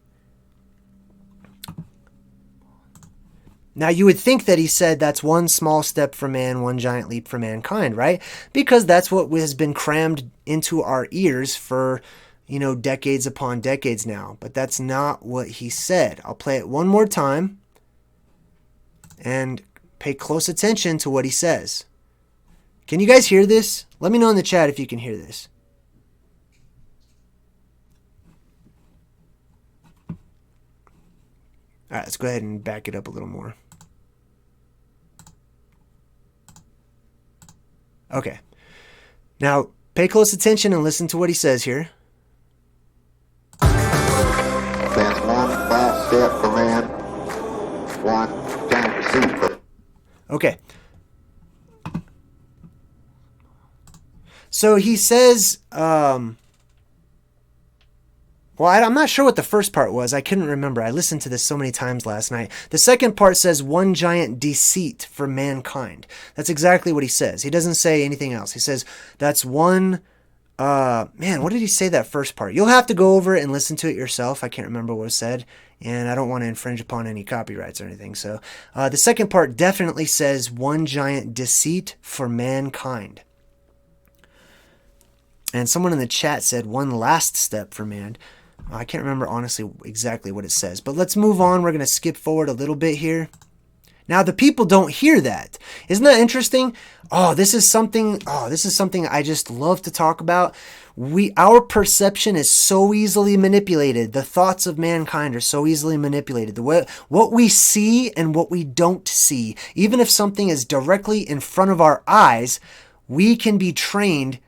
Speaker 1: Now, you would think that he said that's one small step for man, one giant leap for mankind, right? Because that's what has been crammed into our ears for, decades upon decades now. But that's not what he said. I'll play it one more time and pay close attention to what he says. Can you guys hear this? Let me know in the chat if you can hear this. All right, let's go ahead and back it up a little more. Okay. Now, pay close attention and listen to what he says here.
Speaker 2: That's one false step for man, one giant deceit for...
Speaker 1: Okay. So he says, well, I'm not sure what the first part was. I couldn't remember. I listened to this so many times last night. The second part says one giant deceit for mankind. That's exactly what he says. He doesn't say anything else. He says that's one, man, what did he say that first part? You'll have to go over it and listen to it yourself. I can't remember what was said, and I don't want to infringe upon any copyrights or anything. So the second part definitely says one giant deceit for mankind. And someone in the chat said one last step for man. I can't remember honestly exactly what it says, but let's move on. We're going to skip forward a little bit here. Now the people don't hear that. Isn't that interesting? This is something I just love to talk about. Our perception is so easily manipulated. The thoughts of mankind are so easily manipulated. What we see and what we don't see, even if something is directly in front of our eyes, we can be trained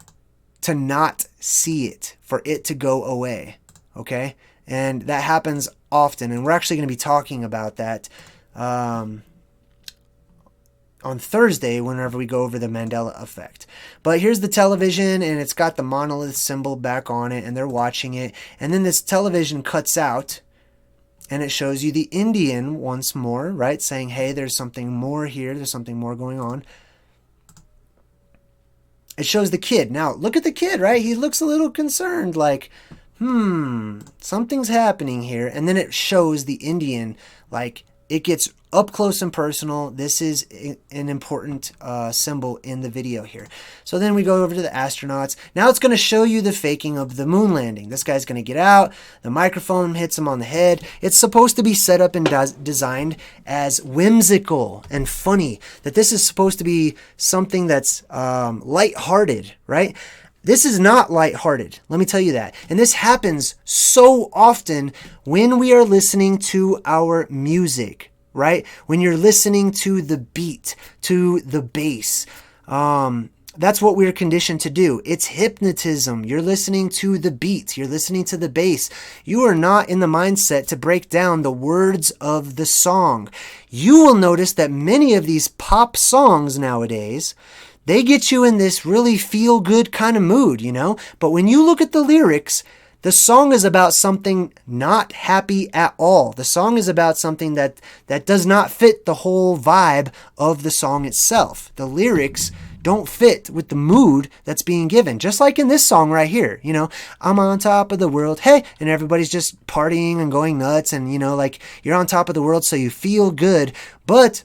Speaker 1: to not see it, for it to go away. Okay? And that happens often. And we're actually going to be talking about that on Thursday whenever we go over the Mandela effect. But here's the television, and it's got the monolith symbol back on it, and they're watching it. And then this television cuts out, and it shows you the Indian once more, right? Saying, hey, there's something more here. There's something more going on. It shows the kid. Now, look at the kid, right? He looks a little concerned, like, something's happening here. And then it shows the Indian, like, it gets up close and personal. This is an important symbol in the video here. So then we go over to the astronauts. Now it's going to show you the faking of the moon landing. This guy's going to get out. The microphone hits him on the head. It's supposed to be set up and designed as whimsical and funny. That this is supposed to be something that's lighthearted, right? This is not lighthearted, let me tell you that. And this happens so often when we are listening to our music, right? When you're listening to the beat, to the bass. That's what we're conditioned to do. It's hypnotism. You're listening to the beat. You're listening to the bass. You are not in the mindset to break down the words of the song. You will notice that many of these pop songs nowadays, they get you in this really feel-good kind of mood, you know? But when you look at the lyrics, the song is about something not happy at all. The song is about something that does not fit the whole vibe of the song itself. The lyrics don't fit with the mood that's being given. Just like in this song right here, you know, I'm on top of the world, hey, and everybody's just partying and going nuts, and, you know, like, you're on top of the world, so you feel good. But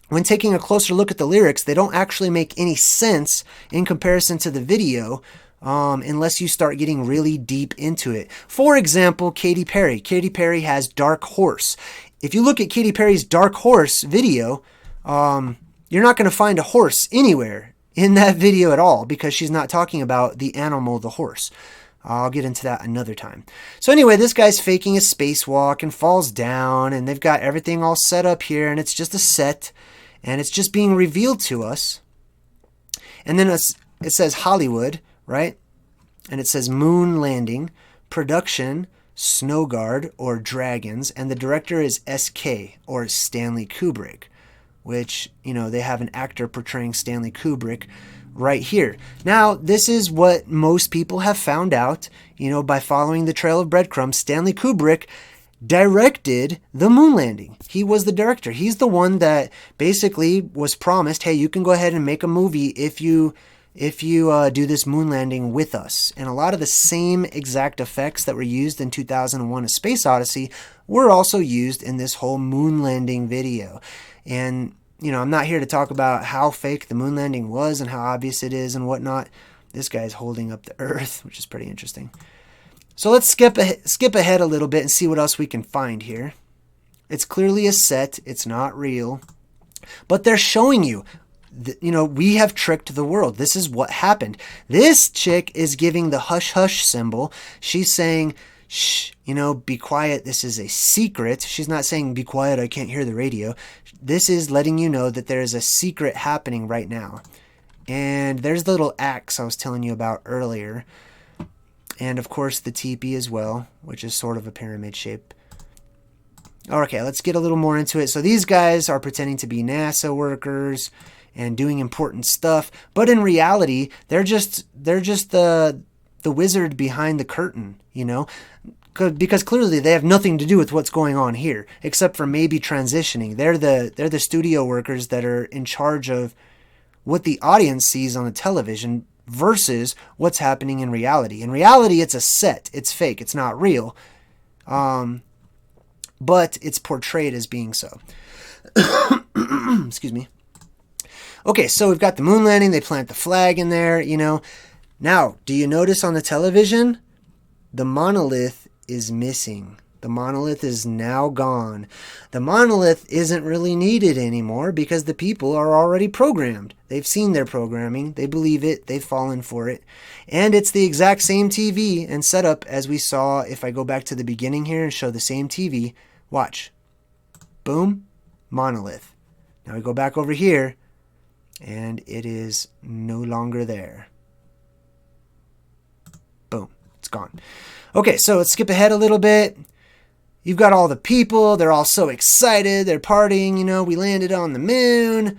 Speaker 1: when taking a closer look at the lyrics, they don't actually make any sense in comparison to the video, unless you start getting really deep into it. For example, Katy Perry. Katy Perry has Dark Horse. If you look at Katy Perry's Dark Horse video, you're not going to find a horse anywhere in that video at all, because she's not talking about the animal, the horse. I'll get into that another time. So anyway, this guy's faking a spacewalk and falls down, and they've got everything all set up here, and it's just a set, and it's just being revealed to us. And then it says Hollywood, right? And it says moon landing, production, Snow Guard or Dragons, and the director is SK or Stanley Kubrick, which, you know, they have an actor portraying Stanley Kubrick right here. Now, this is what most people have found out, you know, by following the trail of breadcrumbs. Stanley Kubrick directed the moon landing. He was the director. He's the one that basically was promised, hey, you can go ahead and make a movie if you do this moon landing with us. And a lot of the same exact effects that were used in 2001: A Space Odyssey were also used in this whole moon landing video. And, you know, I'm not here to talk about how fake the moon landing was and how obvious it is and whatnot. This guy's holding up the Earth, which is pretty interesting. So let's skip ahead a little bit and see what else we can find here. It's clearly a set. It's not real. But they're showing you, you know, we have tricked the world. This is what happened. This chick is giving the hush hush symbol. She's saying, shh, you know, be quiet. This is a secret. She's not saying, be quiet, I can't hear the radio. This is letting you know that there is a secret happening right now. And there's the little axe I was telling you about earlier. And of course the teepee as well, which is sort of a pyramid shape. Okay, let's get a little more into it. So these guys are pretending to be NASA workers and doing important stuff, but in reality, they're just the wizard behind the curtain, you know, because clearly they have nothing to do with what's going on here, except for maybe transitioning. They're the studio workers that are in charge of what the audience sees on the television versus what's happening in reality. In reality, it's a set, it's fake, it's not real, but it's portrayed as being so. Excuse me. Okay, so we've got the moon landing. They plant the flag in there, you know. Now, do you notice on the television? The monolith is missing. The monolith is now gone. The monolith isn't really needed anymore because the people are already programmed. They've seen their programming. They believe it. They've fallen for it. And it's the exact same TV and setup as we saw. If I go back to the beginning here and show the same TV, watch. Boom, monolith. Now we go back over here. And it is no longer there. Boom. It's gone. Okay, so let's skip ahead a little bit. You've got all the people. They're all so excited. They're partying. You know, we landed on the moon,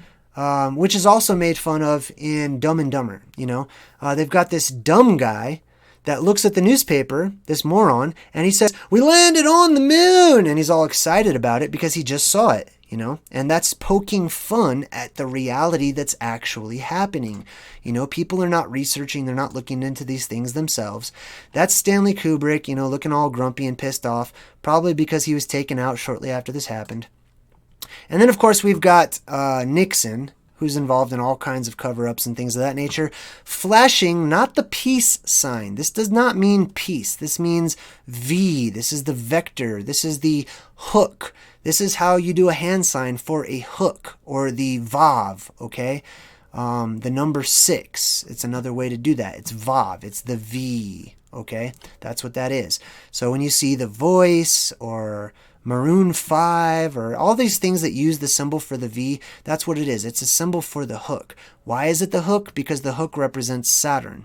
Speaker 1: which is also made fun of in Dumb and Dumber. You know, they've got this dumb guy that looks at the newspaper, this moron, and he says, we landed on the moon. And he's all excited about it because he just saw it. You know, and that's poking fun at the reality that's actually happening. You know, people are not researching. They're not looking into these things themselves. That's Stanley Kubrick, you know, looking all grumpy and pissed off, probably because he was taken out shortly after this happened. And then, of course, we've got Nixon, who's involved in all kinds of cover-ups and things of that nature, flashing not the peace sign. This does not mean peace. This means V. This is the vector. This is the hook. This is how you do a hand sign for a hook, or the Vav, okay? The number 6, it's another way to do that. It's Vav, it's the V, okay? That's what that is. So when you see the voice, or Maroon 5, or all these things that use the symbol for the V, that's what it is. It's a symbol for the hook. Why is it the hook? Because the hook represents Saturn,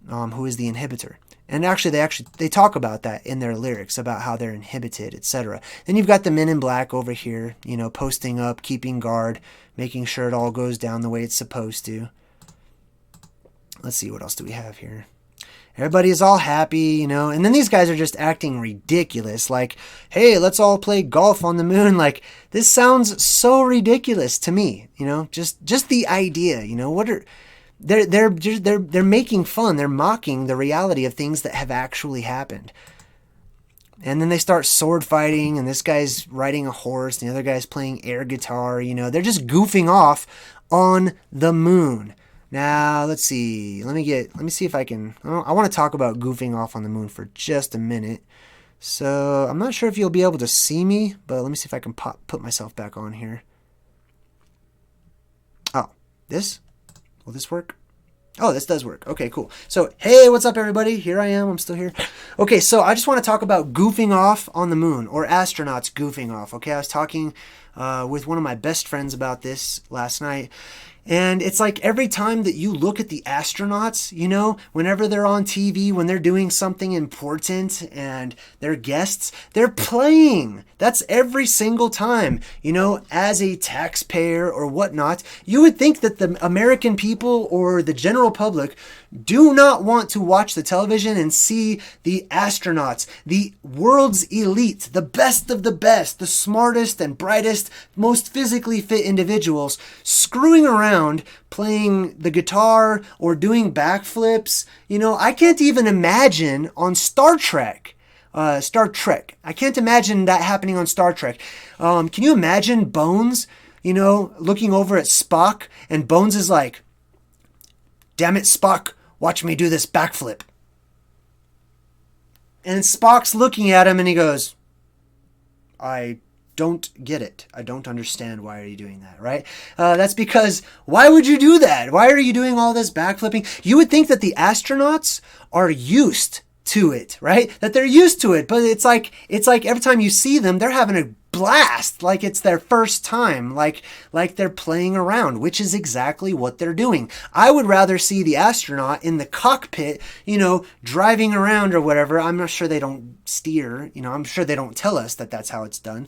Speaker 1: who is the inhibitor. And actually, they talk about that in their lyrics, about how they're inhibited, etc. Then you've got the men in black over here, you know, posting up, keeping guard, making sure it all goes down the way it's supposed to. Let's see, what else do we have here? Everybody is all happy, you know, and then these guys are just acting ridiculous, like, hey, let's all play golf on the moon. Like, this sounds so ridiculous to me, you know, just the idea, you know, what are... They're making fun. They're mocking the reality of things that have actually happened. And then they start sword fighting, and this guy's riding a horse, and the other guy's playing air guitar. They're just goofing off on the moon. Now, let's see. Let me see if I can. I want to talk about goofing off on the moon for just a minute. So, I'm not sure if you'll be able to see me, but let me see if I can put myself back on here. Oh, this? Will this work? Oh, this does work. Okay, cool. So, hey, what's up, everybody? Here I am. I'm still here. Okay, so I just want to talk about goofing off on the moon, or astronauts goofing off. Okay, I was talking with one of my best friends about this last night. And it's like every time that you look at the astronauts, whenever they're on TV, when they're doing something important and they're guests, they're playing. That's every single time. As a taxpayer or whatnot, you would think that the American people or the general public do not want to watch the television and see the astronauts, the world's elite, the best of the best, the smartest and brightest, most physically fit individuals screwing around playing the guitar or doing backflips. I can't even imagine on Star Trek. I can't imagine that happening on Star Trek. Can you imagine Bones, looking over at Spock, and Bones is like, "Damn it, Spock, watch me do this backflip." And Spock's looking at him and he goes, "I don't get it. I don't understand. Why are you doing that?" Right? That's because, why would you do that? Why are you doing all this backflipping? You would think that the astronauts are used to it, right? That they're used to it, but it's like every time you see them, they're having a blast, like it's their first time, like they're playing around, which is exactly what they're doing. I would rather see the astronaut in the cockpit, driving around or whatever. I'm not sure they don't steer, I'm sure they don't tell us that that's how it's done,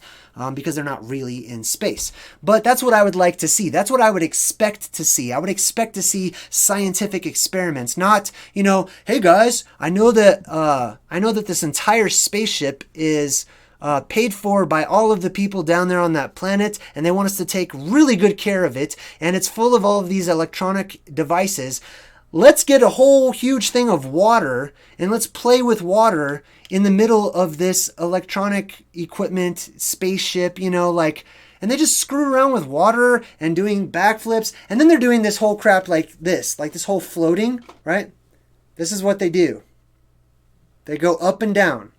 Speaker 1: because they're not really in space. But that's what I would like to see. That's what I would expect to see. I would expect to see scientific experiments, not, hey guys, I know that this entire spaceship is paid for by all of the people down there on that planet, and they want us to take really good care of it, and it's full of all of these electronic devices. Let's get a whole huge thing of water, and let's play with water in the middle of this electronic equipment spaceship, and they just screw around with water and doing backflips, and then they're doing this whole crap like this whole floating, right? This is what they do. They go up and down.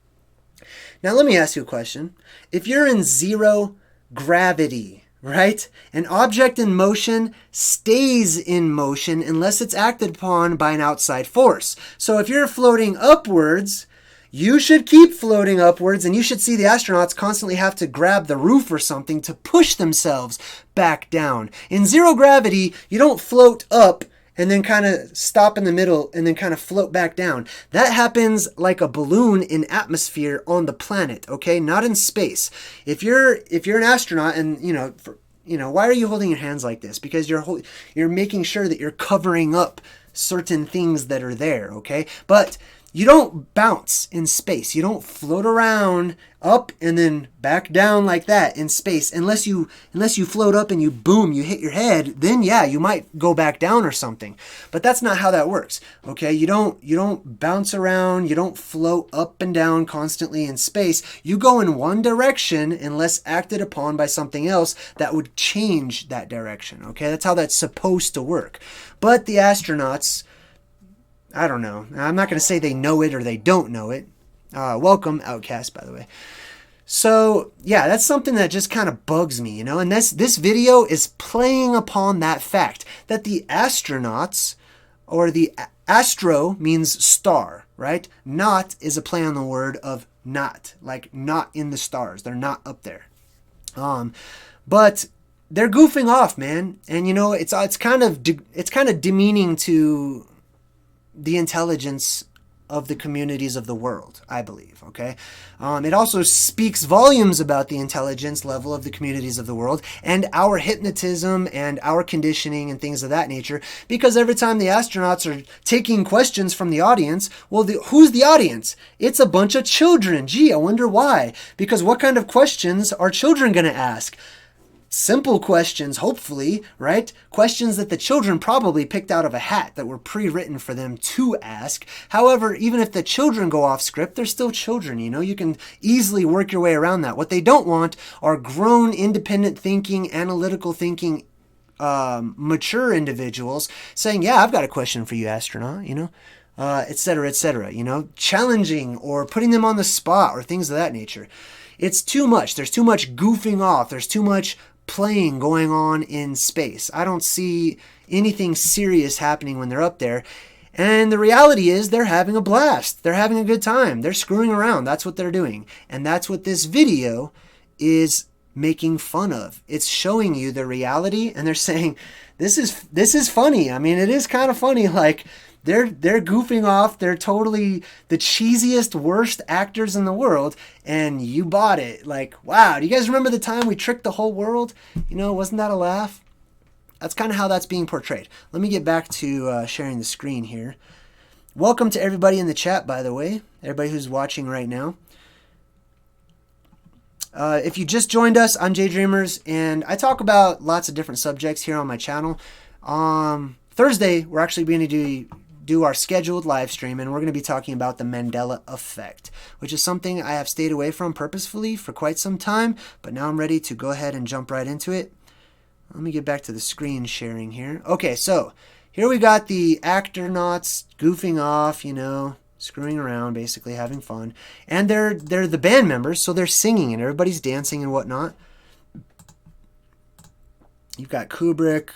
Speaker 1: Now, let me ask you a question. If you're in zero gravity, right? An object in motion stays in motion unless it's acted upon by an outside force. So if you're floating upwards, you should keep floating upwards, and you should see the astronauts constantly have to grab the roof or something to push themselves back down. In zero gravity, you don't float up and then kind of stop in the middle and then kind of float back down. That happens like a balloon in atmosphere on the planet, okay? Not in space. If you're an astronaut and, why are you holding your hands like this? Because you're making sure that you're covering up certain things that are there, okay? But you don't bounce in space. You don't float around up and then back down like that in space unless you float up and you hit your head. Then yeah, you might go back down or something. But that's not how that works. Okay? You don't bounce around, you don't float up and down constantly in space. You go in one direction unless acted upon by something else that would change that direction. Okay? That's how that's supposed to work. But the astronauts, I don't know. I'm not going to say they know it or they don't know it. Welcome, Outcast, by the way. So, yeah, that's something that just kind of bugs me, And this video is playing upon that fact that the astronauts, or the astro means star, right? Not is a play on the word of not, like not in the stars. They're not up there. But they're goofing off, man. And, it's kind of demeaning to the intelligence of the communities of the world, I believe, okay? It also speaks volumes about the intelligence level of the communities of the world and our hypnotism and our conditioning and things of that nature, because every time the astronauts are taking questions from the audience, well, who's the audience? It's a bunch of children. Gee, I wonder why. Because what kind of questions are children going to ask? simple questions, hopefully, right? Questions that the children probably picked out of a hat that were pre-written for them to ask. However, even if the children go off script, they're still children, you know? You can easily work your way around that. What they don't want are grown, independent thinking, analytical thinking, mature individuals saying, yeah, I've got a question for you, astronaut, you know? Et cetera, you know? Challenging or putting them on the spot or things of that nature. It's too much. There's too much goofing off. There's too much playing going on in space. I don't see anything serious happening when they're up there. And the reality is they're having a blast. They're having a good time. They're screwing around. That's what they're doing. And that's what this video is making fun of. It's showing you the reality, and they're saying, this is funny. I mean, it is kind of funny. Like, they're goofing off. They're totally the cheesiest, worst actors in the world, and you bought it. Like, wow, do you guys remember the time we tricked the whole world? You know, wasn't that a laugh? That's kind of how that's being portrayed. Let me get back to sharing the screen here. Welcome to everybody in the chat, by the way. Everybody who's watching right now. If you just joined us, I'm JayDreamerZ, and I talk about lots of different subjects here on my channel. Thursday, we're actually going to do our scheduled live stream, and we're going to be talking about the Mandela effect, which is something I have stayed away from purposefully for quite some time, but now I'm ready to go ahead and jump right into it. Let me get back to the screen sharing here. Okay, so here we got the actronauts goofing off, you know, screwing around, basically having fun. And they're the band members, so they're singing and everybody's dancing and whatnot. You've got Kubrick,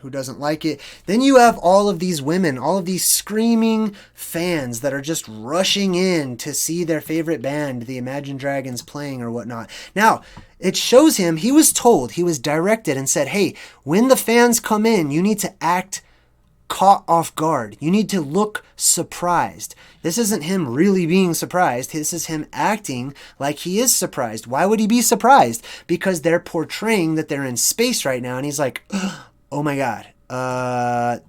Speaker 1: who doesn't like it. Then you have all of these women, all of these screaming fans that are just rushing in to see their favorite band, the Imagine Dragons, playing or whatnot. Now, it shows him, he was told, he was directed and said, hey, when the fans come in, you need to act caught off guard. You need to look surprised. This isn't him really being surprised. This is him acting like he is surprised. Why would he be surprised? Because they're portraying that they're in space right now, and he's like, oh my God.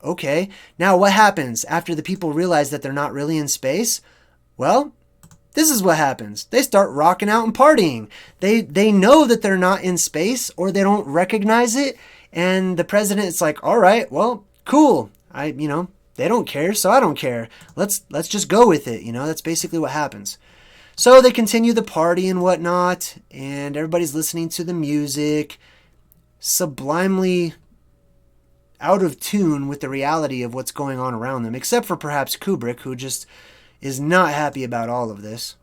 Speaker 1: Okay. Now what happens after the people realize that they're not really in space? Well, this is what happens. They start rocking out and partying. They know that they're not in space, or they don't recognize it. And the president is like, all right, well, cool. They don't care, so I don't care. Let's just go with it. You know, that's basically what happens. So they continue the party and whatnot, and everybody's listening to the music, sublimely out of tune with the reality of what's going on around them, except for perhaps Kubrick, who just is not happy about all of this.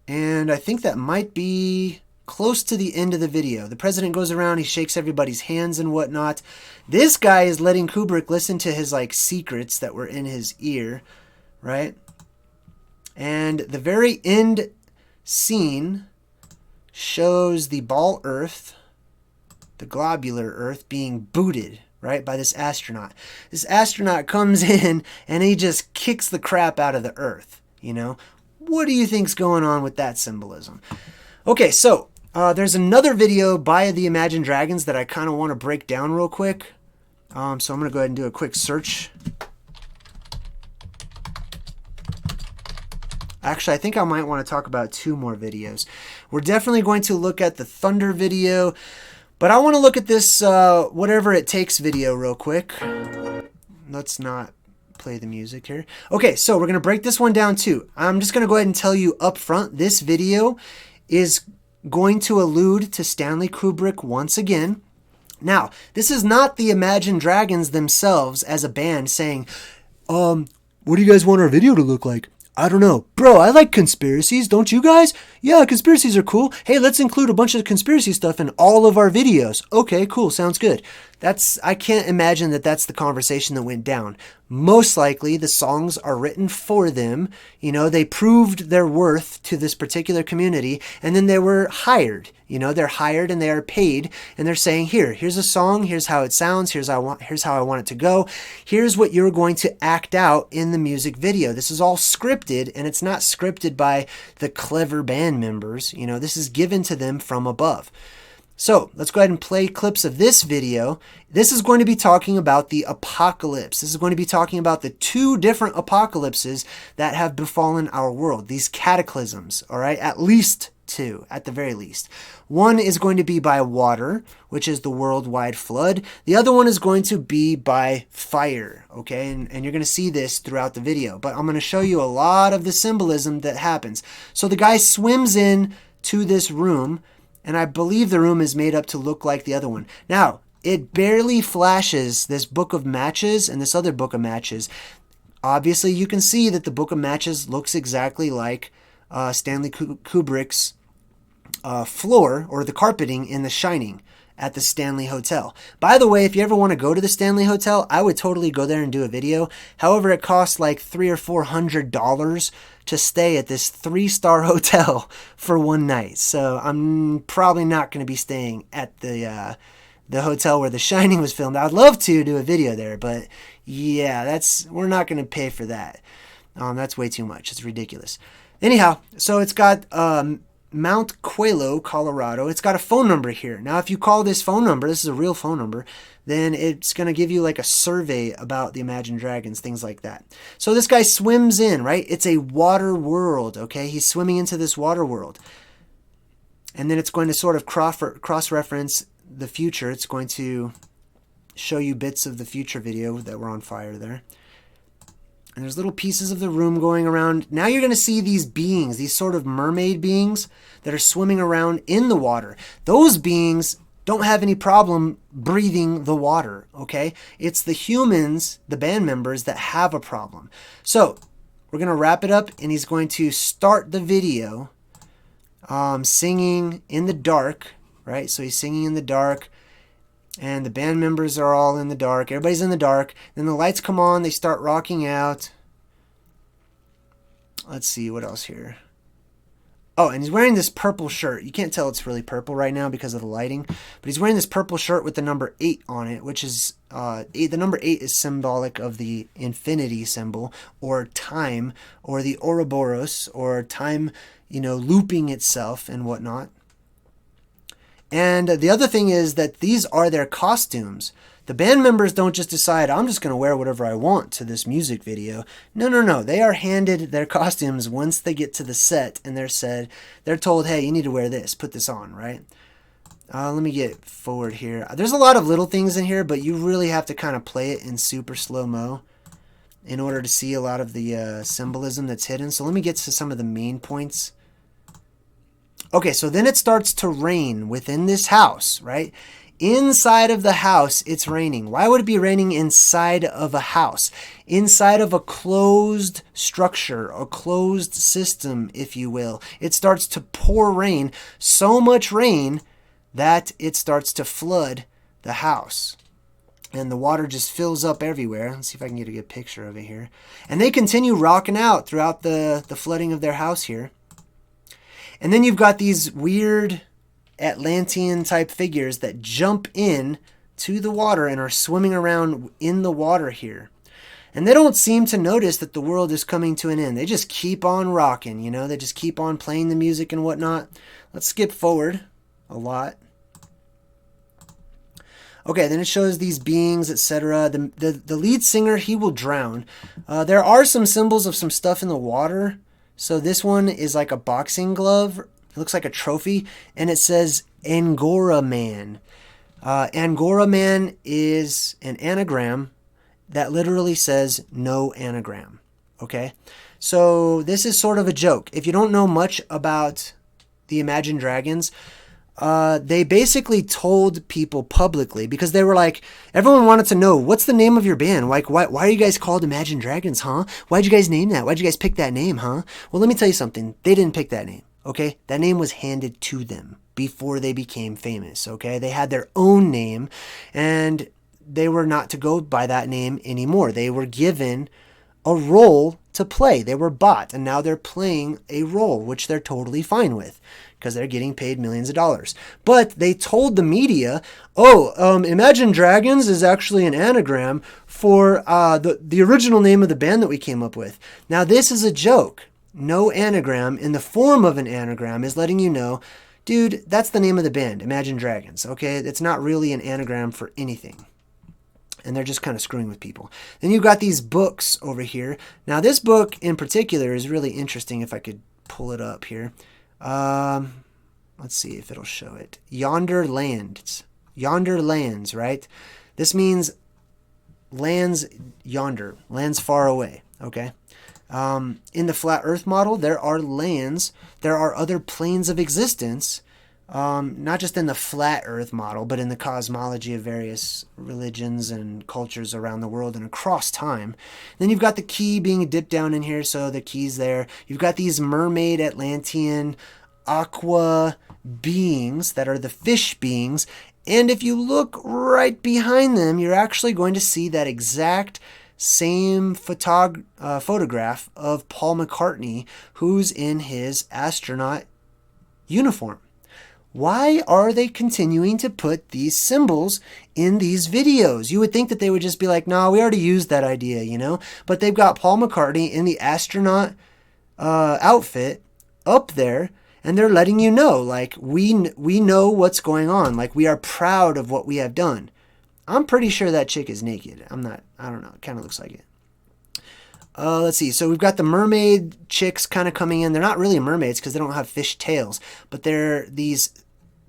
Speaker 1: And I think that might be close to the end of the video. The president goes around, he shakes everybody's hands and whatnot. This guy is letting Kubrick listen to his secrets that were in his ear, right? And the very end scene shows the ball Earth, the globular Earth, being booted, right, by this astronaut. This astronaut comes in and he just kicks the crap out of the Earth, you know? What do you think's going on with that symbolism? Okay, so there's another video by the Imagine Dragons that I kind of want to break down real quick. So I'm going to go ahead and do a quick search. Actually, I think I might want to talk about two more videos. We're definitely going to look at the Thunder video, but I want to look at this Whatever It Takes video real quick. Let's not play the music here. Okay, so we're going to break this one down too. I'm just going to go ahead and tell you up front, this video is going to allude to Stanley Kubrick once again. Now, this is not the Imagine Dragons themselves as a band saying, what do you guys want our video to look like? I don't know. Bro, I like conspiracies, don't you guys? Yeah, conspiracies are cool. Hey, let's include a bunch of conspiracy stuff in all of our videos. Okay, cool, sounds good. I can't imagine that that's the conversation that went down. Most likely, the songs are written for them. You know, they proved their worth to this particular community, and then they were hired. You know, they're hired and they are paid, and they're saying, here's a song, here's how it sounds, here's how I want it to go. Here's what you're going to act out in the music video. This is all scripted, and it's not scripted by the clever band members. You know, this is given to them from above. So let's go ahead and play clips of this video. This is going to be talking about the apocalypse. This is going to be talking about the 2 different apocalypses that have befallen our world. These cataclysms, all right? At least 2, at the very least. One is going to be by water, which is the worldwide flood. The other one is going to be by fire, okay? And you're going to see this throughout the video. But I'm going to show you a lot of the symbolism that happens. So the guy swims in to this room, and I believe the room is made up to look like the other one. Now, it barely flashes this book of matches and this other book of matches. Obviously, you can see that the book of matches looks exactly like Stanley Kubrick's floor or the carpeting in The Shining at the Stanley Hotel. By the way, if you ever want to go to the Stanley Hotel, I would totally go there and do a video. However, it costs like $300 or $400 to stay at this 3-star hotel for one night. So I'm probably not going to be staying at the hotel where The Shining was filmed. I'd love to do a video there, but yeah, we're not going to pay for that. That's way too much. It's ridiculous. Anyhow, so it's got Mount Coelho, Colorado. It's got a phone number here. Now, if you call this phone number, this is a real phone number, then it's going to give you like a survey about the Imagine Dragons, things like that. So this guy swims in, right? It's a water world, okay? He's swimming into this water world. And then it's going to sort of cross-reference the future. It's going to show you bits of the future video that were on fire there. And there's little pieces of the room going around. Now you're going to see these beings, these sort of mermaid beings that are swimming around in the water. Those beings don't have any problem breathing the water, okay? It's the humans, the band members, that have a problem. So we're going to wrap it up, and he's going to start the video singing in the dark, right? So he's singing in the dark. And the band members are all in the dark. Everybody's in the dark. Then the lights come on. They start rocking out. Let's see, what else here? Oh, and he's wearing this purple shirt. You can't tell it's really purple right now because of the lighting. But he's wearing this purple shirt with the number 8 on it, which is... the number 8 is symbolic of the infinity symbol, or time, or the Ouroboros, or time, looping itself and whatnot. And the other thing is that these are their costumes. The band members don't just decide, I'm just going to wear whatever I want to this music video. No. They are handed their costumes once they get to the set, and they're told, hey, you need to wear this, put this on, right? Let me get forward here. There's a lot of little things in here, but you really have to kind of play it in super slow-mo in order to see a lot of the symbolism that's hidden. So let me get to some of the main points. Okay, so then it starts to rain within this house, right? Inside of the house, it's raining. Why would it be raining inside of a house? Inside of a closed structure, a closed system, if you will. It starts to pour rain, so much rain that it starts to flood the house. And the water just fills up everywhere. Let's see if I can get a good picture of it here. And they continue rocking out throughout the flooding of their house here. And then you've got these weird Atlantean type figures that jump in to the water and are swimming around in the water here. And they don't seem to notice that the world is coming to an end. They just keep on rocking, They just keep on playing the music and whatnot. Let's skip forward a lot. Okay, then it shows these beings, etc. The lead singer, he will drown. There are some symbols of some stuff in the water. So this one is like a boxing glove. It looks like a trophy. And it says Angora Man. Angora Man is an anagram that literally says no anagram. Okay? So this is sort of a joke. If you don't know much about the Imagine Dragons, they basically told people publicly, because they were like, everyone wanted to know, what's the name of your band? Like, why are you guys called Imagine Dragons, huh? Why'd you guys name that? Why'd you guys pick that name, huh? Well, let me tell you something. They didn't pick that name, okay? That name was handed to them before they became famous, okay? They had their own name, and they were not to go by that name anymore. They were given a role to play. They were bought, and now they're playing a role, which they're totally fine with, because they're getting paid millions of dollars. But they told the media, Imagine Dragons is actually an anagram for the original name of the band that we came up with. Now, this is a joke. No anagram in the form of an anagram is letting you know, Dude, that's the name of the band, Imagine Dragons, okay? It's not really an anagram for anything. And they're just kind of screwing with people. Then you've got these books over here. Now, this book in particular is really interesting if I could pull it up here. Let's see if it'll show it. Yonder Lands. Yonder Lands, right? This means lands yonder, lands far away, okay? In the flat earth model, there are lands, there are other planes of existence, not just in the flat earth model, but in the cosmology of various religions and cultures around the world and across time. Then you've got the key being dipped down in here, so the key's there. You've got these mermaid Atlantean aqua beings that are the fish beings. And if you look right behind them, you're actually going to see that exact same photograph of Paul McCartney, who's in his astronaut uniform. Why are they continuing to put these symbols in these videos? You would think that they would just be like, no, we already used that idea, you know? But they've got Paul McCartney in the astronaut outfit up there, and they're letting you know, like, we know what's going on. Like, we are proud of what we have done. I'm pretty sure that chick is naked. I don't know. It kind of looks like it. Let's see. So we've got the mermaid chicks kind of coming in. They're not really mermaids because they don't have fish tails, but they're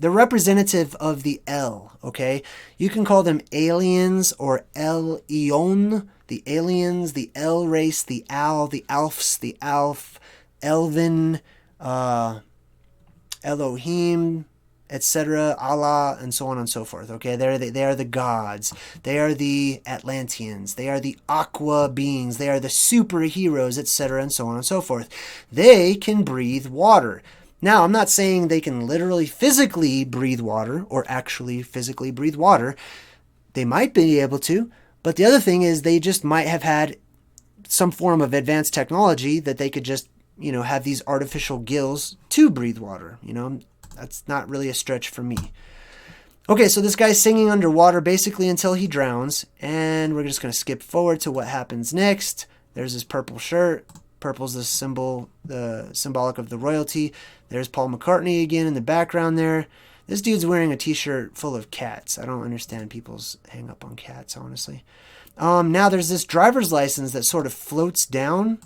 Speaker 1: representative of the El, okay? You can call them aliens or El Eon, the aliens, the El race, the Al, the Alfs, the Alf, Elvin, Elohim, etc., Allah, and so on and so forth. Okay, they are the gods. They are the Atlanteans. They are the aqua beings. They are the superheroes, etc., and so on and so forth. They can breathe water. Now, I'm not saying they can literally physically breathe water or actually physically breathe water. They might be able to, but the other thing is they just might have had some form of advanced technology that they could just, have these artificial gills to breathe water. That's not really a stretch for me. Okay, so this guy's singing underwater basically until he drowns, and we're just going to skip forward to what happens next. There's his purple shirt. Purple's the symbolic of the royalty. There's Paul McCartney again in the background there. This dude's wearing a t-shirt full of cats. I don't understand people's hang up on cats, honestly. Now there's this driver's license that sort of floats down.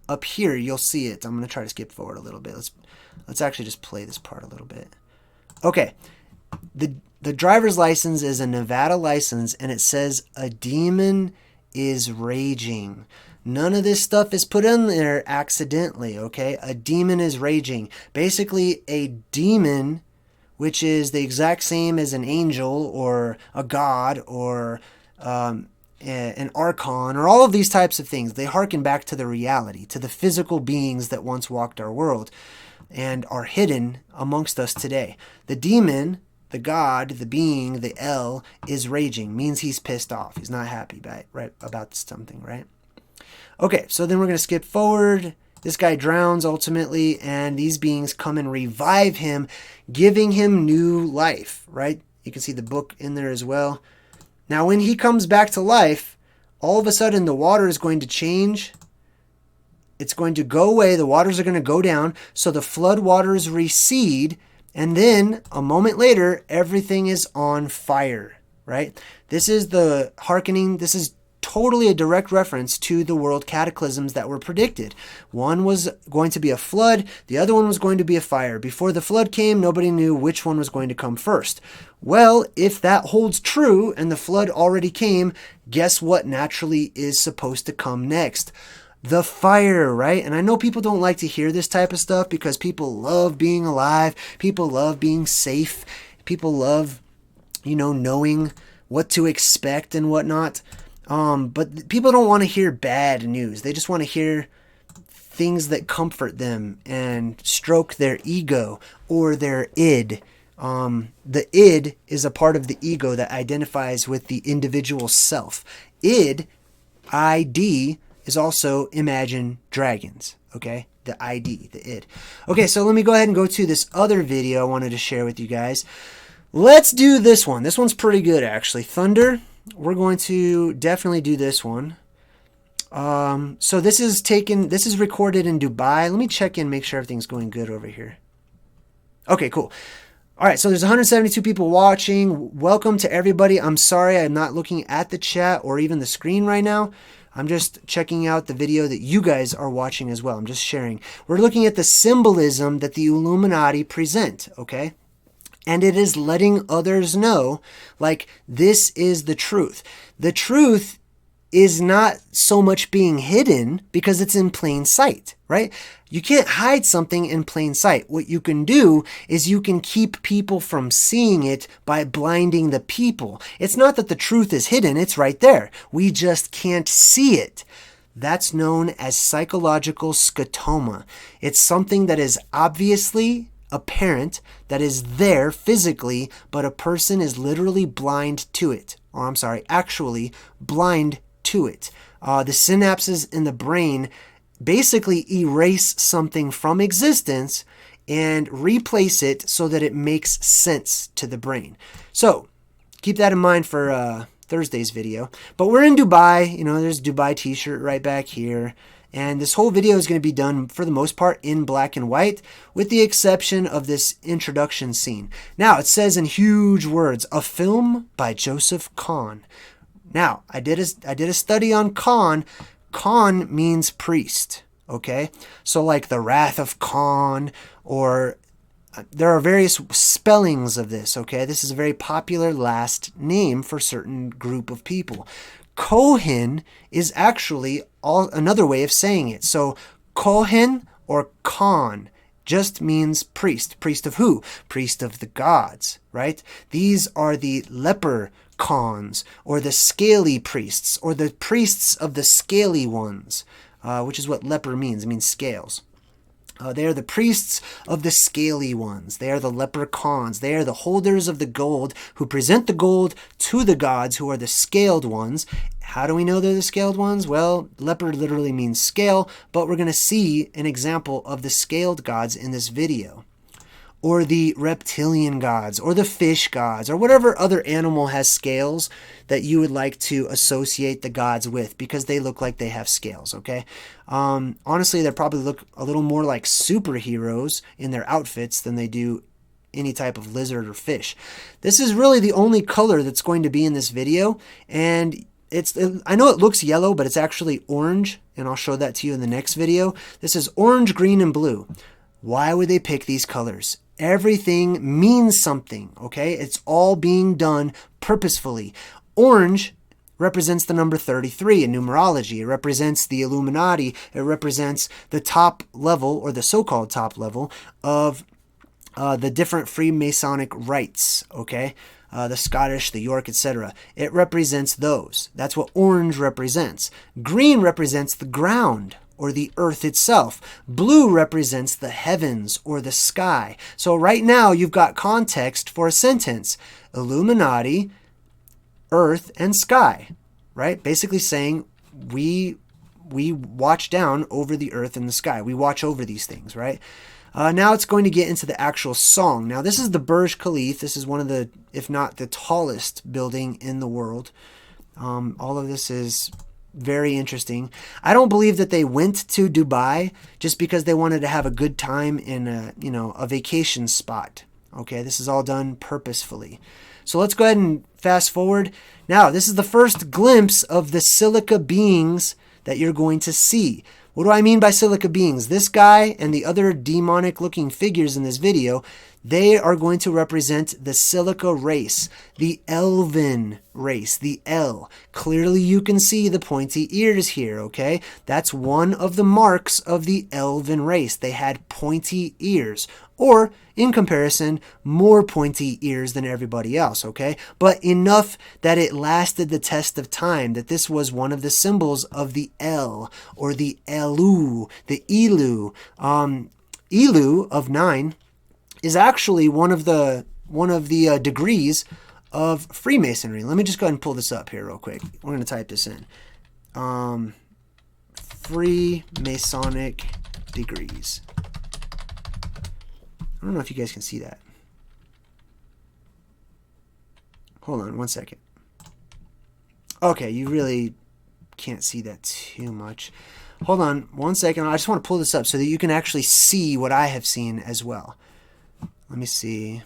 Speaker 1: Up here, you'll see it. I'm going to try to skip forward a little bit. Let's actually just play this part a little bit. Okay. The driver's license is a Nevada license, and it says a demon is raging. None of this stuff is put in there accidentally, okay? A demon is raging. Basically, a demon, which is the exact same as an angel or a god or an archon or all of these types of things. They harken back to the reality, to the physical beings that once walked our world and are hidden amongst us today. The demon, the god, the being, the El, is raging. Means he's pissed off. He's not happy about something, right? Okay, so then we're going to skip forward. This guy drowns ultimately, and these beings come and revive him, giving him new life, right? You can see the book in there as well. Now, when he comes back to life, all of a sudden the water is going to change. It's going to go away. The waters are going to go down. So the flood waters recede. And then a moment later, everything is on fire, right? This is the hearkening. This is totally a direct reference to the world cataclysms that were predicted. One was going to be a flood. The other one was going to be a fire. Before the flood came, nobody knew which one was going to come first. Well, if that holds true and the flood already came, guess what naturally is supposed to come next? The fire, right? And I know people don't like to hear this type of stuff because people love being alive. People love being safe. People love, knowing what to expect and whatnot. But people don't want to hear bad news. They just want to hear things that comfort them and stroke their ego or their id. The id is a part of the ego that identifies with the individual self. Id, ID, is also Imagine Dragons, okay? The ID, the id. Okay, so let me go ahead and go to this other video I wanted to share with you guys. Let's do this one. This one's pretty good, actually. Thunder. We're going to definitely do this one. So this is recorded in Dubai. Let me check in, make sure everything's going good over here. Okay, cool. All right, so there's 172 people watching. Welcome to everybody. I'm sorry I'm not looking at the chat or even the screen right now. I'm just checking out the video that you guys are watching as well. I'm just sharing. We're looking at the symbolism that the Illuminati present, okay? And it is letting others know, like, this is the truth. The truth is not so much being hidden because it's in plain sight, right? You can't hide something in plain sight. What you can do is you can keep people from seeing it by blinding the people. It's not that the truth is hidden, it's right there. We just can't see it. That's known as psychological scotoma. It's something that is obviously apparent, that is there physically, but a person is literally blind to it. Or I'm sorry, actually blind to it. The synapses in the brain basically erase something from existence and replace it so that it makes sense to the brain. So keep that in mind for Thursday's video. But we're in Dubai. You know, there's a Dubai t-shirt right back here. And this whole video is going to be done, for the most part, in black and white, with the exception of this introduction scene. Now, it says in huge words, a film by Joseph Kahn. Now, I did a study on Kahn. Kahn means priest, okay? So like the Wrath of Kahn, or there are various spellings of this, okay? This is a very popular last name for a certain group of people. Kohen is actually another way of saying it. So Kohen or Khan just means priest. Priest of who? Priest of the gods, right? These are the leper Khans, or the scaly priests, or the priests of the scaly ones, which is what leper means. It means scales. They are the priests of the scaly ones. They are the leprechauns. They are the holders of the gold who present the gold to the gods, who are the scaled ones. How do we know they're the scaled ones? Well, leper literally means scale, but we're going to see an example of the scaled gods in this video. Or the reptilian gods, or the fish gods, or whatever other animal has scales that you would like to associate the gods with, because they look like they have scales, okay? Honestly, they probably look a little more like superheroes in their outfits than they do any type of lizard or fish. This is really the only color that's going to be in this video, and I know it looks yellow, but it's actually orange, and I'll show that to you in the next video. This is orange, green, and blue. Why would they pick these colors? Everything means something, okay? It's all being done purposefully. Orange represents the number 33 in numerology. It represents the Illuminati. It represents the top level, or the so-called top level, of the different Freemasonic rites, okay? The Scottish, the York, etc. It represents those. That's what orange represents. Green represents the ground, or the earth itself. Blue represents the heavens, or the sky. So right now you've got context for a sentence. Illuminati, earth, and sky, right? Basically saying we watch down over the earth and the sky. We watch over these things, right? Now it's going to get into the actual song. Now this is the Burj Khalifa. This is one of the, if not the tallest building in the world. All of this is very interesting. I don't believe that they went to Dubai just because they wanted to have a good time in a vacation spot. Okay, this is all done purposefully. So let's go ahead and fast forward. Now, this is the first glimpse of the silica beings that you're going to see. What do I mean by silica beings? This guy and the other demonic looking figures in this video, they are going to represent the silica race, the elven race, the L. Clearly you can see the pointy ears here, okay? That's one of the marks of the elven race. They had pointy ears, or in comparison, more pointy ears than everybody else, okay? But enough that it lasted the test of time, that this was one of the symbols of the L, or the Elu, the Elu. Elu of 9 is actually one of the degrees of Freemasonry. Let me just go ahead and pull this up here real quick. We're going to type this in. Freemasonic degrees. I don't know if you guys can see that. Hold on one second. Okay, you really can't see that too much. Hold on one second. I just want to pull this up so that you can actually see what I have seen as well. Let me see.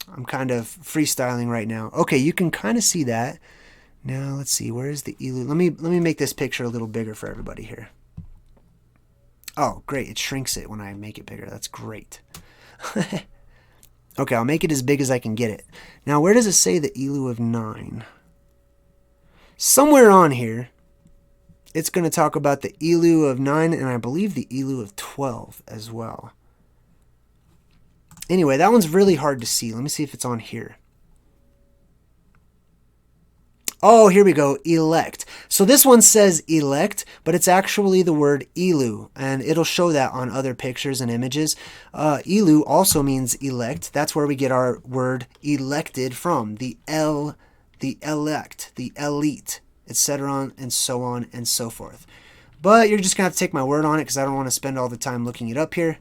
Speaker 1: I'm kind of freestyling right now. Okay, you can kind of see that. Now, let's see. Where is the Elu? Let me make this picture a little bigger for everybody here. Oh, great. It shrinks it when I make it bigger. That's great. Okay, I'll make it as big as I can get it. Now, where does it say the Elu of 9? Somewhere on here, it's going to talk about the Elu of 9, and I believe the Elu of 12 as well. Anyway, that one's really hard to see. Let me see if it's on here. Oh, here we go. Elect. So this one says elect, but it's actually the word Elu, and it'll show that on other pictures and images. Elu also means elect. That's where we get our word elected from. The elect, the elite, etc., and so on and so forth. But you're just going to have to take my word on it because I don't want to spend all the time looking it up here.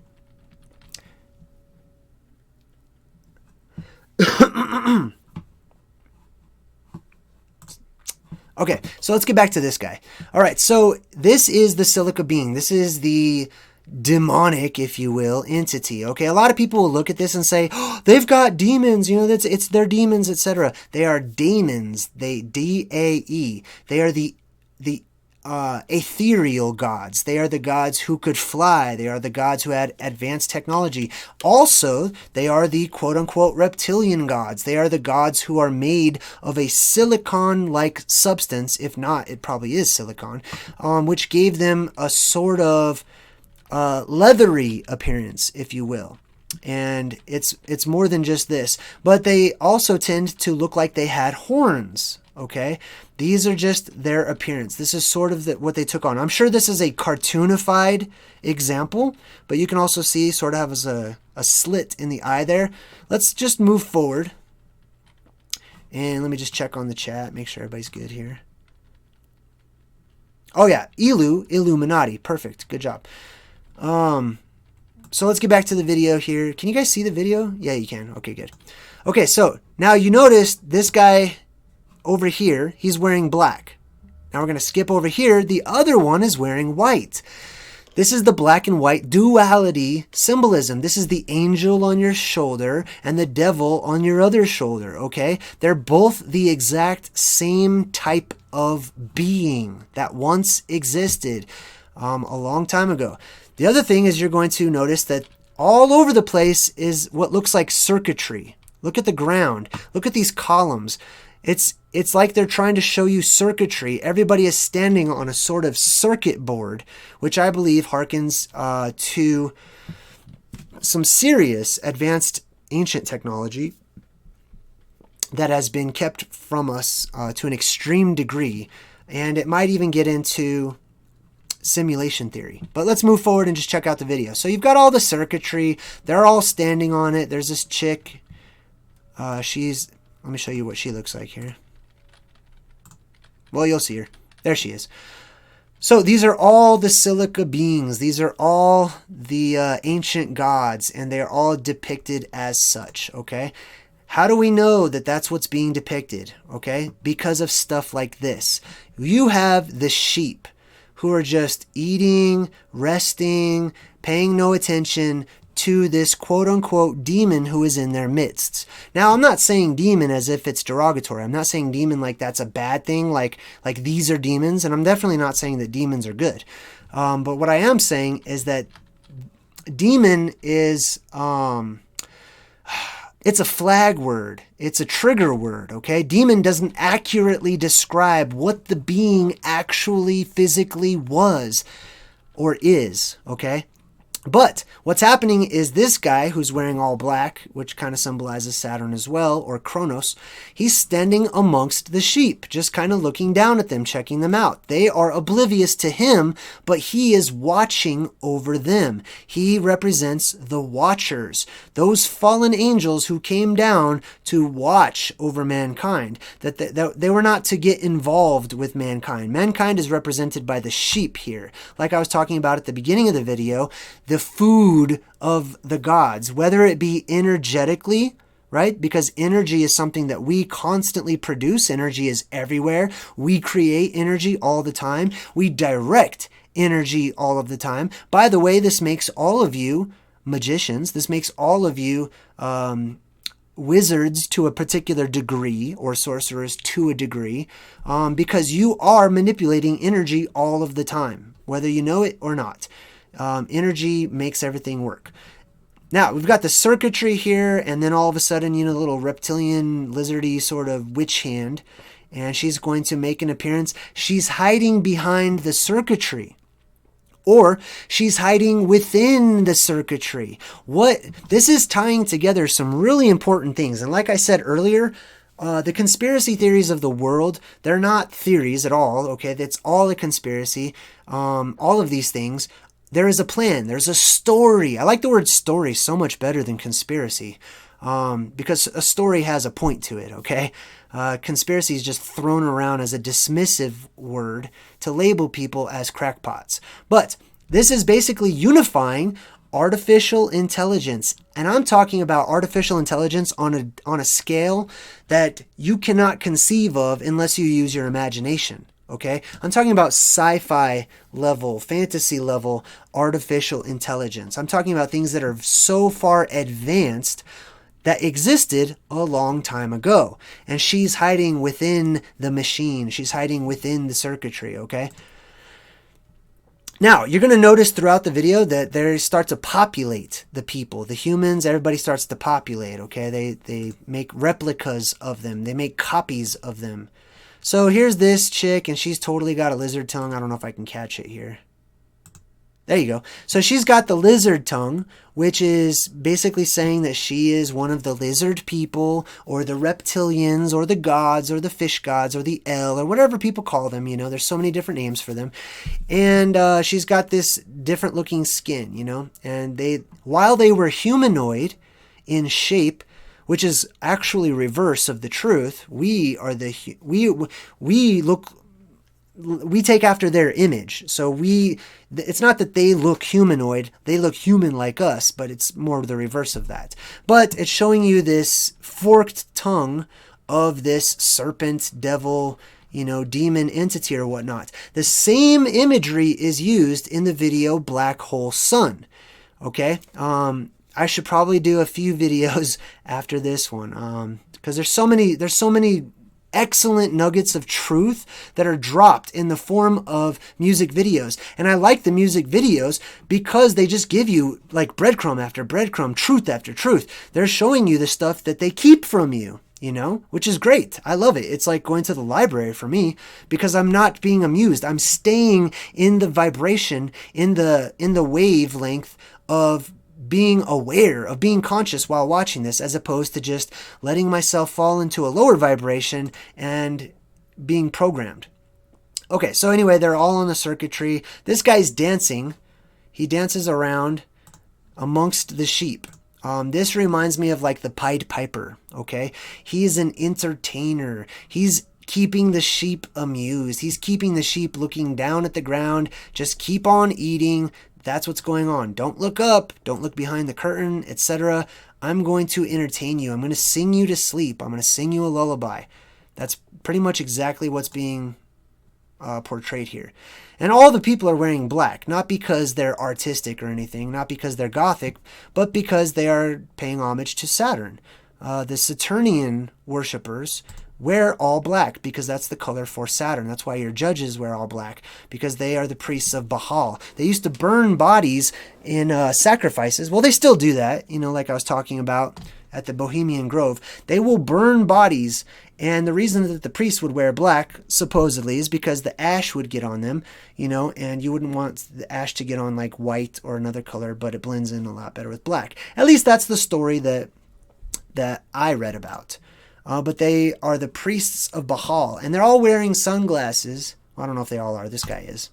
Speaker 1: Okay, so let's get back to this guy. All right, so this is the silica being. This is the demonic, if you will, entity. Okay, a lot of people will look at this and say, oh, they've got demons, you know, it's their demons, etc. They are daemons. They D-A-E. They are the ethereal gods. They are the gods who could fly. They are the gods who had advanced technology. Also, they are the quote-unquote reptilian gods. They are the gods who are made of a silicon-like substance. If not, it probably is silicon, which gave them a sort of leathery appearance, if you will. And it's more than just this. But they also tend to look like they had horns. Okay, these are just their appearance. This is sort of what they took on. I'm sure this is a cartoonified example, but you can also see sort of has a slit in the eye there. Let's just move forward. And let me just check on the chat, make sure everybody's good here. Oh yeah, Illuminati. Perfect. Good job. So let's get back to the video here. Can you guys see the video? Yeah, you can. Okay, good. Okay, so now you notice this guy over here, he's wearing black. Now we're going to skip over here. The other one is wearing white. This is the black and white duality symbolism. This is the angel on your shoulder and the devil on your other shoulder, okay? They're both the exact same type of being that once existed a long time ago. The other thing is you're going to notice that all over the place is what looks like circuitry. Look at the ground. Look at these columns. It's like they're trying to show you circuitry. Everybody is standing on a sort of circuit board, which I believe harkens to some serious advanced ancient technology that has been kept from us to an extreme degree. And it might even get into simulation theory. But let's move forward and just check out the video. So you've got all the circuitry. They're all standing on it. There's this chick. Let me show you what she looks like here. Well, you'll see her. There she is. So these are all the silica beings. These are all the ancient gods, and they are all depicted as such, okay? How do we know that that's what's being depicted, okay? Because of stuff like this. You have the sheep who are just eating, resting, paying no attention to this quote-unquote demon who is in their midst. Now, I'm not saying demon as if it's derogatory. I'm not saying demon like that's a bad thing, like these are demons, and I'm definitely not saying that demons are good. But what I am saying is that demon is, it's a flag word. It's a trigger word, okay? Demon doesn't accurately describe what the being actually physically was or is, okay? But what's happening is this guy who's wearing all black, which kind of symbolizes Saturn as well, or Kronos, he's standing amongst the sheep, just kind of looking down at them, checking them out. They are oblivious to him, but he is watching over them. He represents the watchers, those fallen angels who came down to watch over mankind, that they were not to get involved with mankind. Mankind is represented by the sheep here. Like I was talking about at the beginning of the video, the food of the gods, whether it be energetically, right? Because energy is something that we constantly produce. Energy is everywhere. We create energy all the time. We direct energy all of the time. By the way, this makes all of you magicians. This makes all of you wizards to a particular degree, or sorcerers to a degree, because you are manipulating energy all of the time, whether you know it or not. Energy makes everything work. Now, we've got the circuitry here, and then all of a sudden, the little reptilian, lizardy sort of witch hand, and she's going to make an appearance. She's hiding behind the circuitry, or she's hiding within the circuitry. This is tying together some really important things. And like I said earlier, the conspiracy theories of the world, they're not theories at all, okay? That's all a conspiracy. All of these things, there is a plan. There's a story. I like the word story so much better than conspiracy, because a story has a point to it, okay? Conspiracy is just thrown around as a dismissive word to label people as crackpots. But this is basically unifying artificial intelligence. And I'm talking about artificial intelligence on a scale that you cannot conceive of unless you use your imagination. Okay, I'm talking about sci-fi level, fantasy level, artificial intelligence. I'm talking about things that are so far advanced that existed a long time ago. And she's hiding within the machine. She's hiding within the circuitry, okay? Now, you're going to notice throughout the video that they start to populate the people, the humans, everybody starts to populate, okay? They make replicas of them. They make copies of them. So here's this chick, and she's totally got a lizard tongue. I don't know if I can catch it here. There you go. So she's got the lizard tongue, which is basically saying that she is one of the lizard people, or the reptilians, or the gods, or the fish gods, or the El, or whatever people call them. There's so many different names for them. And she's got this different looking skin, and while they were humanoid in shape, which is actually reverse of the truth, we take after their image. So it's not that they look humanoid, they look human like us, but it's more the reverse of that. But it's showing you this forked tongue of this serpent, devil, demon entity or whatnot. The same imagery is used in the video Black Hole Sun. Okay? I should probably do a few videos after this one, because there's so many excellent nuggets of truth that are dropped in the form of music videos. And I like the music videos because they just give you like breadcrumb after breadcrumb, truth after truth. They're showing you the stuff that they keep from you, which is great. I love it. It's like going to the library for me, because I'm not being amused. I'm staying in the vibration, in the wavelength of being aware, of being conscious while watching this, as opposed to just letting myself fall into a lower vibration and being programmed. Okay, so anyway, they're all on the circuitry. This guy's dancing. He dances around amongst the sheep. This reminds me of like the Pied Piper, okay? He's an entertainer. He's keeping the sheep amused. He's keeping the sheep looking down at the ground. Just keep on eating. That's what's going on. Don't look up. Don't look behind the curtain, etc. I'm going to entertain you. I'm going to sing you to sleep. I'm going to sing you a lullaby. That's pretty much exactly what's being portrayed here. And all the people are wearing black, not because they're artistic or anything, not because they're gothic, but because they are paying homage to Saturn. The Saturnian worshippers wear all black because that's the color for Saturn. That's why your judges wear all black, because they are the priests of Baal. They used to burn bodies in sacrifices. Well, they still do that, like I was talking about at the Bohemian Grove. They will burn bodies, and the reason that the priests would wear black, supposedly, is because the ash would get on them, and you wouldn't want the ash to get on like white or another color, but it blends in a lot better with black. At least that's the story that I read about. But they are the priests of Baal, and they're all wearing sunglasses. Well, I don't know if they all are. This guy is.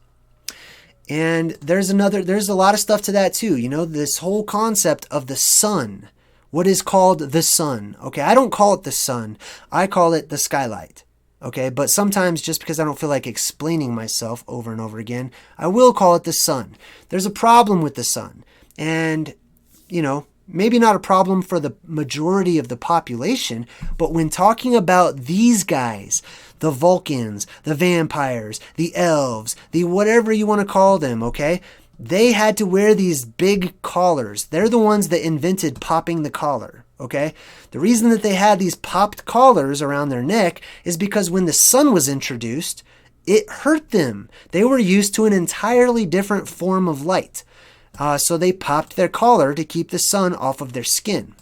Speaker 1: And there's a lot of stuff to that too. This whole concept of the sun. What is called the sun. Okay, I don't call it the sun. I call it the skylight. Okay, but sometimes just because I don't feel like explaining myself over and over again, I will call it the sun. There's a problem with the sun. And, maybe not a problem for the majority of the population, but when talking about these guys, the Vulcans, the vampires, the elves, the whatever you want to call them, okay? they had to wear these big collars. They're the ones that invented popping the collar, okay? The reason that they had these popped collars around their neck is because when the sun was introduced, it hurt them. They were used to an entirely different form of light. So they popped their collar to keep the sun off of their skin.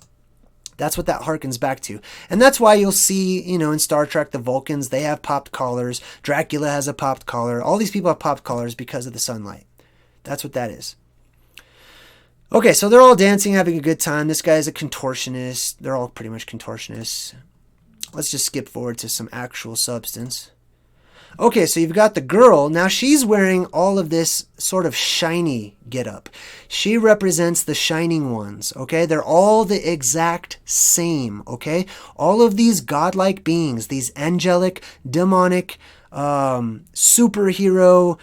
Speaker 1: That's what that harkens back to. And that's why you'll see, in Star Trek, the Vulcans, they have popped collars. Dracula has a popped collar. All these people have popped collars because of the sunlight. That's what that is. Okay, so they're all dancing, having a good time. This guy's a contortionist. They're all pretty much contortionists. Let's just skip forward to some actual substance. Okay, so you've got the girl. Now she's wearing all of this sort of shiny getup. She represents the shining ones, okay? They're all the exact same, okay? All of these godlike beings, these angelic, demonic, superhero,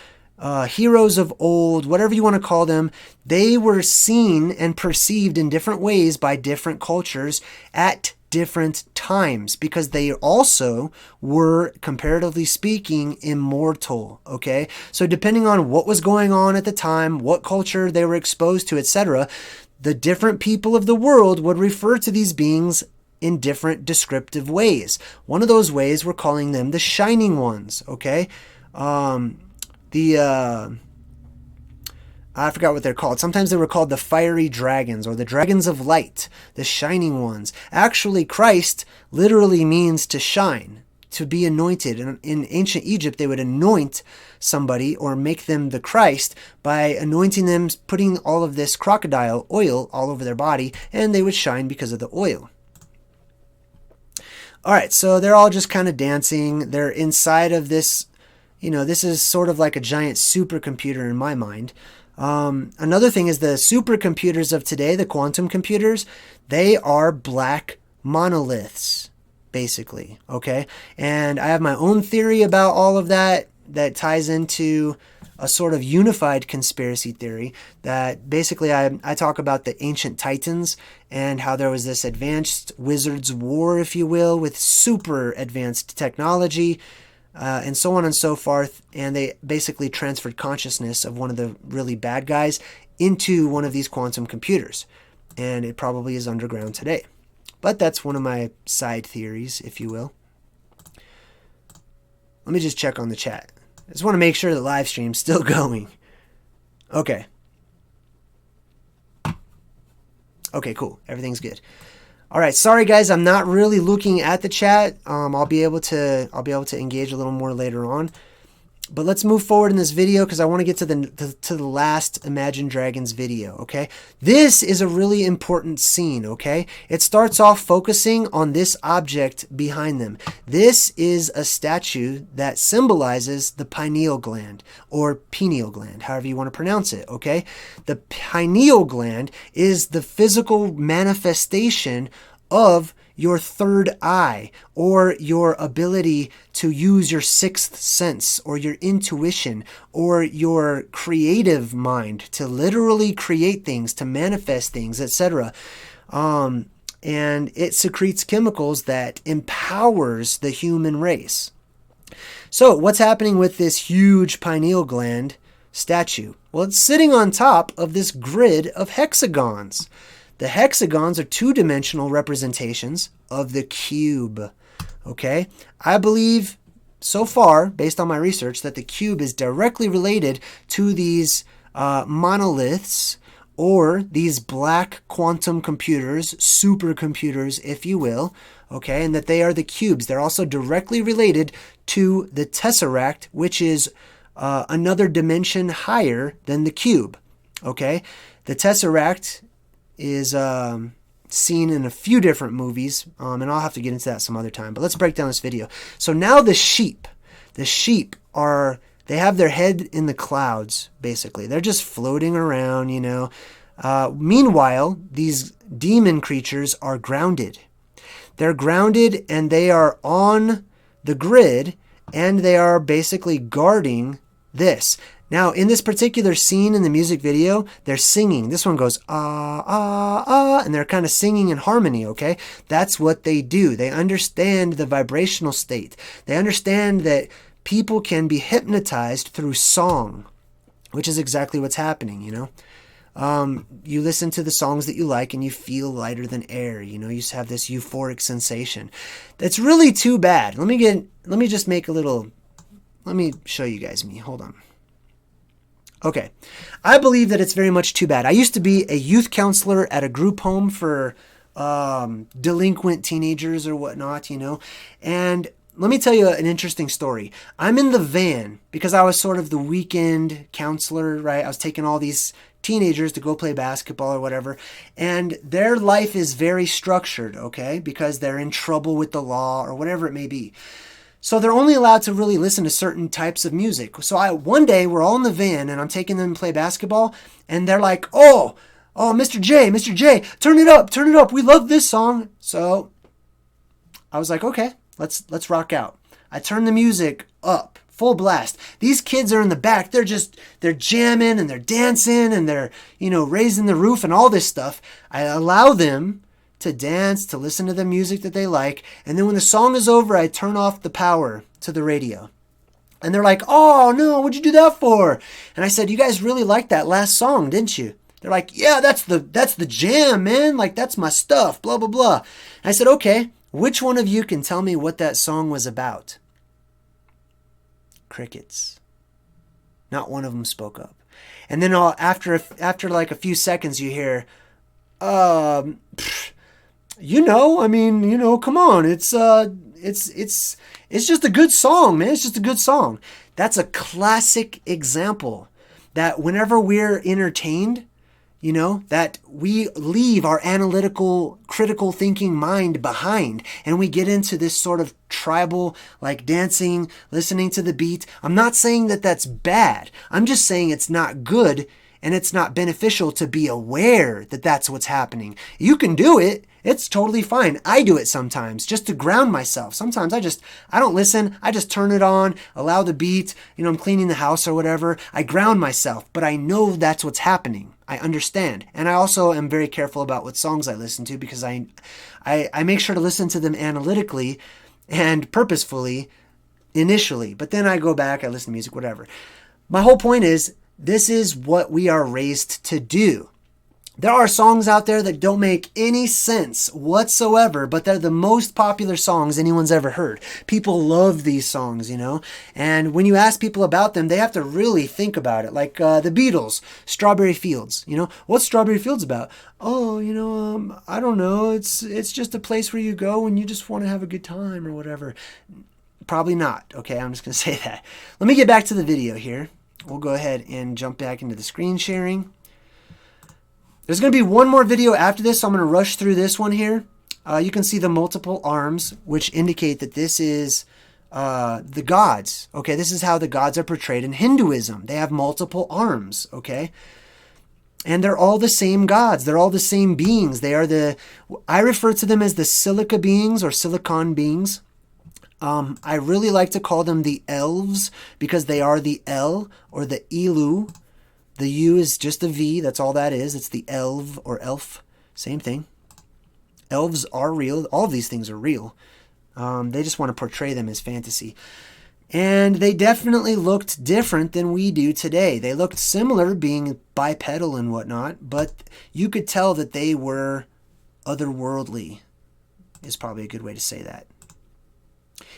Speaker 1: heroes of old, whatever you want to call them, they were seen and perceived in different ways by different cultures at different times, because they also were, comparatively speaking, immortal, okay? So depending on what was going on at the time, what culture they were exposed to, etc., the different people of the world would refer to these beings in different descriptive ways. One of those ways, we're calling them the shining ones, okay? I forgot what they're called. Sometimes they were called the fiery dragons or the dragons of light, the shining ones. Actually, Christ literally means to shine, to be anointed. And in ancient Egypt, they would anoint somebody or make them the Christ by anointing them, putting all of this crocodile oil all over their body, and they would shine because of the oil. All right, so they're all just kind of dancing. They're inside of this, this is sort of like a giant supercomputer in my mind. Another thing is the supercomputers of today, the quantum computers, they are black monoliths, basically, okay? And I have my own theory about all of that ties into a sort of unified conspiracy theory that basically I talk about the ancient titans and how there was this advanced wizards' war, if you will, with super advanced technology, and so on and so forth, and they basically transferred consciousness of one of the really bad guys into one of these quantum computers, and it probably is underground today. But that's one of my side theories, if you will. Let me just check on the chat. I just want to make sure the live stream's still going. Okay. Okay, cool. Everything's good. All right, sorry guys, I'm not really looking at the chat. I'll be able to engage a little more later on. But let's move forward in this video because I want to get to the last Imagine Dragons video, okay? This is a really important scene, okay? It starts off focusing on this object behind them. This is a statue that symbolizes the pineal gland or pineal gland, however you want to pronounce it, okay? The pineal gland is the physical manifestation of your third eye or your ability to use your sixth sense or your intuition or your creative mind to literally create things, to manifest things, etc. And it secretes chemicals that empowers the human race. So what's happening with this huge pineal gland statue? Well, it's sitting on top of this grid of hexagons. The hexagons are two-dimensional representations of the cube, okay? I believe so far, based on my research, that the cube is directly related to these monoliths or these black quantum computers, supercomputers, if you will, okay? And that they are the cubes. They're also directly related to the tesseract, which is another dimension higher than the cube, okay? The tesseract is seen in a few different movies, and I'll have to get into that some other time, but let's break down this video. So now the sheep are, they have their head in the clouds, basically. They're just floating around, meanwhile, these demon creatures are grounded. They're grounded and they are on the grid, and they are basically guarding this. Now, in this particular scene in the music video, they're singing. This one goes, ah, ah, ah, and they're kind of singing in harmony, okay? That's what they do. They understand the vibrational state. They understand that people can be hypnotized through song, which is exactly what's happening, you know. You listen to the songs that you like and you feel lighter than air. You know, you just have this euphoric sensation. That's really too bad. Let me just make a little, let me show you guys me. Hold on. Okay. I believe that it's very much too bad. I used to be a youth counselor at a group home for delinquent teenagers or whatnot, you know, and let me tell you an interesting story. I'm in the van because I was sort of the weekend counselor, right? I was taking all these teenagers to go play basketball or whatever, and their life is very structured, okay? Because they're in trouble with the law or whatever it may be. So they're only allowed to really listen to certain types of music. So one day we're all in the van and I'm taking them to play basketball, and they're like, oh, Mr. J, turn it up. We love this song. So I was like, okay, let's rock out. I turned the music up, full blast. These kids are in the back. They're jamming and they're dancing and they're, you know, raising the roof and all this stuff. I allow them to dance, to listen to the music that they like. And then when the song is over, I turn off the power to the radio. And they're like, oh no, what'd you do that for? And I said, you guys really liked that last song, didn't you? They're like, yeah, that's the jam, man. Like, that's my stuff, blah, blah, blah. And I said, okay, which one of you can tell me what that song was about? Crickets. Not one of them spoke up. And then after like a few seconds, you hear, you know, I mean, you know, come on. It's just a good song, man. It's just a good song. That's a classic example that whenever we're entertained, you know, that we leave our analytical, critical thinking mind behind and we get into this sort of tribal, like dancing, listening to the beat. I'm not saying that that's bad. I'm just saying it's not good and it's not beneficial to be aware that that's what's happening. You can do it. It's totally fine. I do it sometimes just to ground myself. Sometimes I don't listen. I just turn it on, allow the beat, you know, I'm cleaning the house or whatever. I ground myself, but I know that's what's happening. I understand. And I also am very careful about what songs I listen to because I make sure to listen to them analytically and purposefully initially. But then I go back, I listen to music, whatever. My whole point is, this is what we are raised to do. There are songs out there that don't make any sense whatsoever, but they're the most popular songs anyone's ever heard. People love these songs, you know, and when you ask people about them, they have to really think about it. Like the Beatles, Strawberry Fields, you know, what's Strawberry Fields about? Oh, you know, I don't know. It's just a place where you go when you just want to have a good time or whatever. Probably not. Okay, I'm just going to say that. Let me get back to the video here. We'll go ahead and jump back into the screen sharing. There's going to be one more video after this, so I'm going to rush through this one here. You can see the multiple arms, which indicate that this is the gods. Okay, this is how the gods are portrayed in Hinduism. They have multiple arms, okay? And they're all the same gods. They're all the same beings. I refer to them as the silica beings or silicon beings. I really like to call them the elves because they are the El or the Elu. The U is just a V. That's all that is. It's the elf or elf. Same thing. Elves are real. All of these things are real. They just want to portray them as fantasy. And they definitely looked different than we do today. They looked similar, being bipedal and whatnot, but you could tell that they were otherworldly, is probably a good way to say that.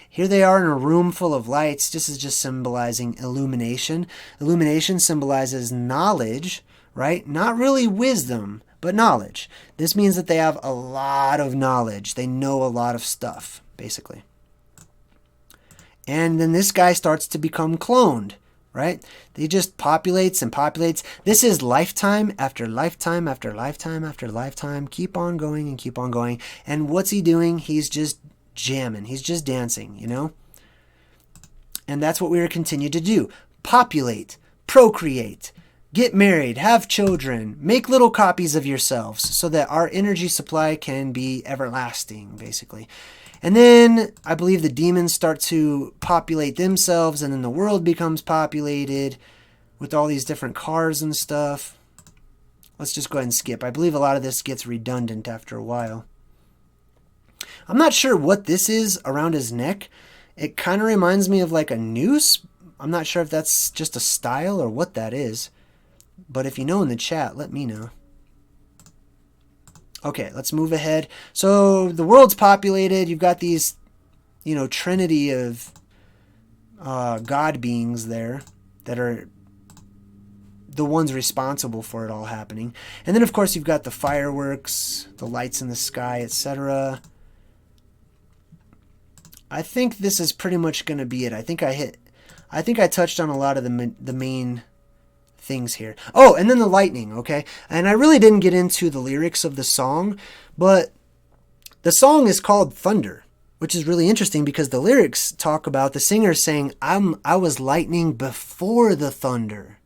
Speaker 1: Here they are in a room full of lights. This is just symbolizing illumination. Illumination symbolizes knowledge, right? Not really wisdom, but knowledge. This means that they have a lot of knowledge. They know a lot of stuff, basically. And then this guy starts to become cloned, right? He just populates and populates. This is lifetime after lifetime after lifetime after lifetime. Keep on going and keep on going. And what's he doing? He's just jamming. He's just dancing, you know? And that's what we're continue to do. Populate, procreate, get married, have children, make little copies of yourselves so that our energy supply can be everlasting, basically. And then I believe the demons start to populate themselves, and then the world becomes populated with all these different cars and stuff. Let's just go ahead and skip. I believe a lot of this gets redundant after a while. I'm not sure what this is around his neck. It kind of reminds me of like a noose, I'm not sure if that's just a style or what that is. But if you know in the chat, let me know. Okay, let's move ahead. So the world's populated. You've got these, you know, trinity of God beings there that are the ones responsible for it all happening. And then, of course, you've got the fireworks, the lights in the sky, etc. I think this is pretty much going to be it. I think I touched on a lot of the main things here. Oh, and then the lightning, okay? And I really didn't get into the lyrics of the song, but the song is called Thunder, which is really interesting because the lyrics talk about the singer saying, I was lightning before the thunder,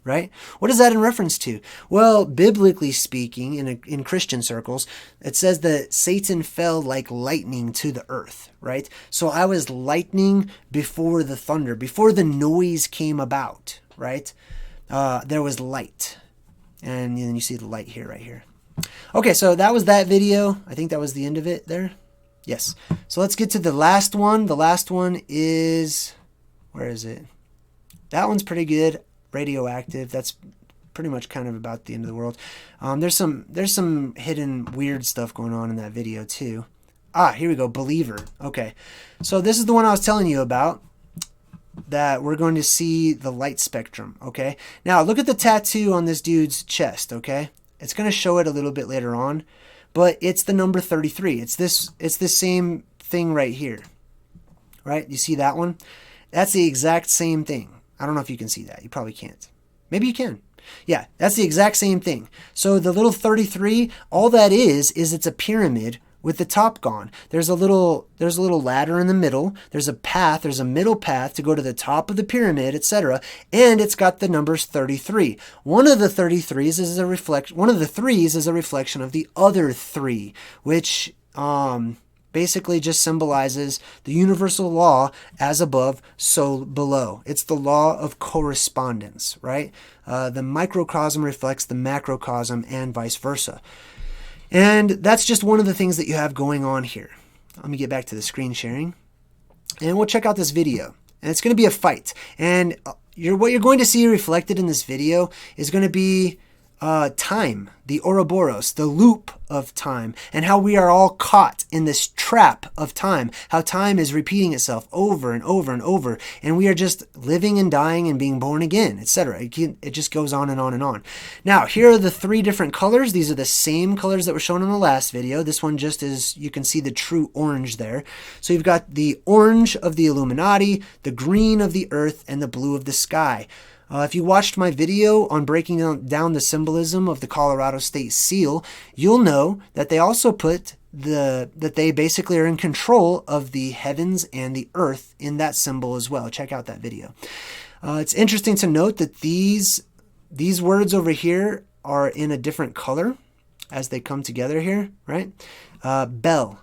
Speaker 1: right? What is that in reference to? Well, biblically speaking, in Christian circles, it says that Satan fell like lightning to the earth, right? So I was lightning before the thunder, before the noise came about, right? There was light. And then you see the light here, right here. Okay, so that was that video. I think that was the end of it there. Yes. So let's get to the last one. The last one is, where is it? That one's pretty good. Radioactive. That's pretty much kind of about the end of the world. There's some hidden weird stuff going on in that video too. Ah, here we go. Believer. Okay. So this is the one I was telling you about, that we're going to see the light spectrum, okay? Now, look at the tattoo on this dude's chest, okay? It's going to show it a little bit later on, but it's the number 33. It's the same thing right here, right? You see that one? That's the exact same thing. I don't know if you can see that. You probably can't. Maybe you can. Yeah, that's the exact same thing. So the little 33, all that is it's a pyramid with the top gone. There's a little ladder in the middle. There's a path. There's a middle path to go to the top of the pyramid, etc. And it's got the numbers 33. One of the 33s is a reflection. One of the threes is a reflection of the other three, which basically just symbolizes the universal law: as above, so below. It's the law of correspondence, right? The microcosm reflects the macrocosm and vice versa. And that's just one of the things that you have going on here. Let me get back to the screen sharing. And we'll check out this video. And it's going to be a fight. And what you're going to see reflected in this video is going to be time, the Ouroboros, the loop of time, and how we are all caught in this trap of time, how time is repeating itself over and over and over, and we are just living and dying and being born again, etc. It just goes on and on and on. Now, here are the three different colors. These are the same colors that were shown in the last video. This one just is, you can see the true orange there. So you've got the orange of the Illuminati, the green of the earth, and the blue of the sky. If you watched my video on breaking down the symbolism of the Colorado State Seal, you'll know that they also put that they basically are in control of the heavens and the earth in that symbol as well. Check out that video. It's interesting to note that these words over here are in a different color as they come together here, right? Bel.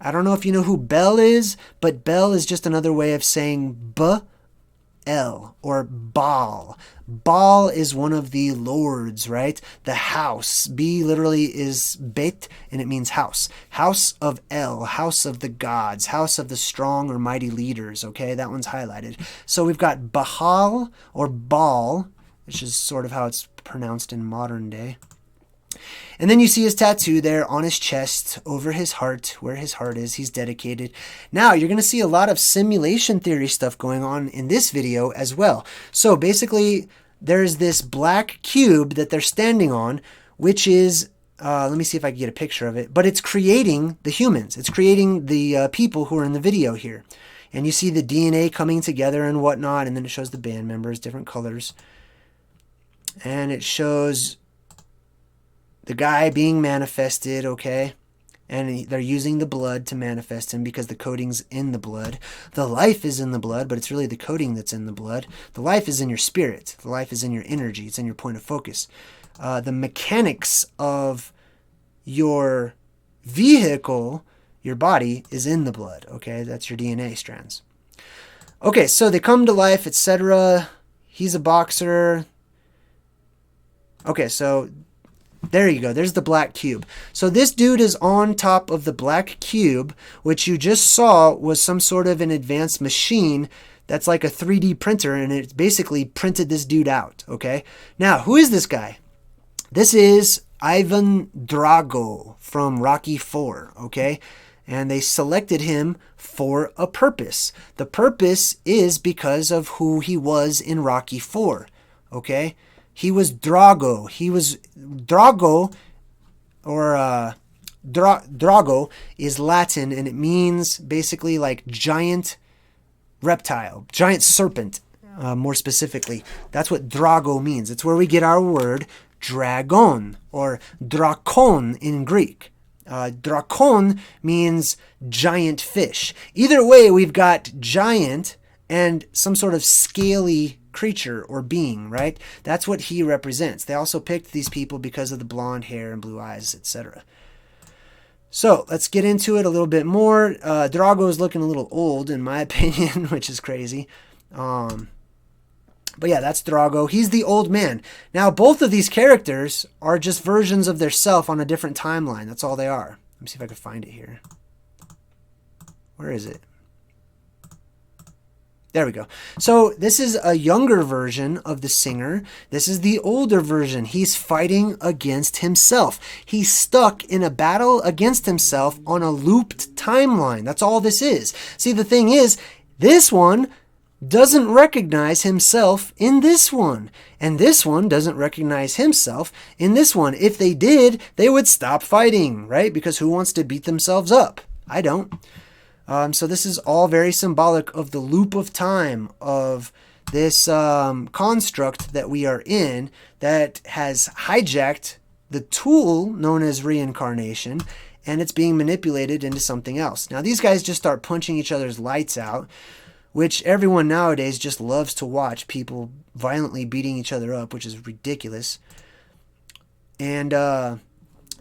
Speaker 1: I don't know if you know who Bel is, but Bel is just another way of saying El or Baal. Baal is one of the lords, right? The house. B literally is Bet, and it means house. House of El, house of the gods, house of the strong or mighty leaders, okay? That one's highlighted. So we've got Baal or Baal, which is sort of how it's pronounced in modern day. And then you see his tattoo there on his chest, over his heart, where his heart is. He's dedicated. Now, you're going to see a lot of simulation theory stuff going on in this video as well. So basically, there's this black cube that they're standing on, which is, let me see if I can get a picture of it, but it's creating the humans. It's creating the people who are in the video here. And you see the DNA coming together and whatnot, and then it shows the band members, different colors. And it shows the guy being manifested, okay? And they're using the blood to manifest him because the coding's in the blood. The life is in the blood, but it's really the coding that's in the blood. The life is in your spirit. The life is in your energy. It's in your point of focus. The mechanics of your vehicle, your body, is in the blood, okay? That's your DNA strands. Okay, so they come to life, etc. He's a boxer. Okay, so There you go. There's the black cube. So this dude is on top of the black cube, which you just saw was some sort of an advanced machine that's like a 3D printer, and it basically printed this dude out, okay? Now, who is this guy? This is Ivan Drago from Rocky IV, okay? And they selected him for a purpose. The purpose is because of who he was in Rocky IV, okay? He was Drago. He was Drago, or Drago is Latin, and it means basically like giant reptile, giant serpent, more specifically. That's what Drago means. It's where we get our word dragon, or drakon in Greek. Drakon means giant fish. Either way, we've got giant and some sort of scaly creature or being, right? That's what he represents. They also picked these people because of the blonde hair and blue eyes, etc. So let's get into it a little bit more. Drago is looking a little old, in my opinion, which is crazy. But yeah, that's Drago. He's the old man. Now, both of these characters are just versions of their self on a different timeline. That's all they are. Let me see if I can find it here. Where is it? There we go. So this is a younger version of the singer. This is the older version. He's fighting against himself. He's stuck in a battle against himself on a looped timeline. That's all this is. See, the thing is, this one doesn't recognize himself in this one. And this one doesn't recognize himself in this one. If they did, they would stop fighting, right? Because who wants to beat themselves up? I don't. So this is all very symbolic of the loop of time of this construct that we are in that has hijacked the tool known as reincarnation, and it's being manipulated into something else. Now, these guys just start punching each other's lights out, which everyone nowadays just loves to watch, people violently beating each other up, which is ridiculous. And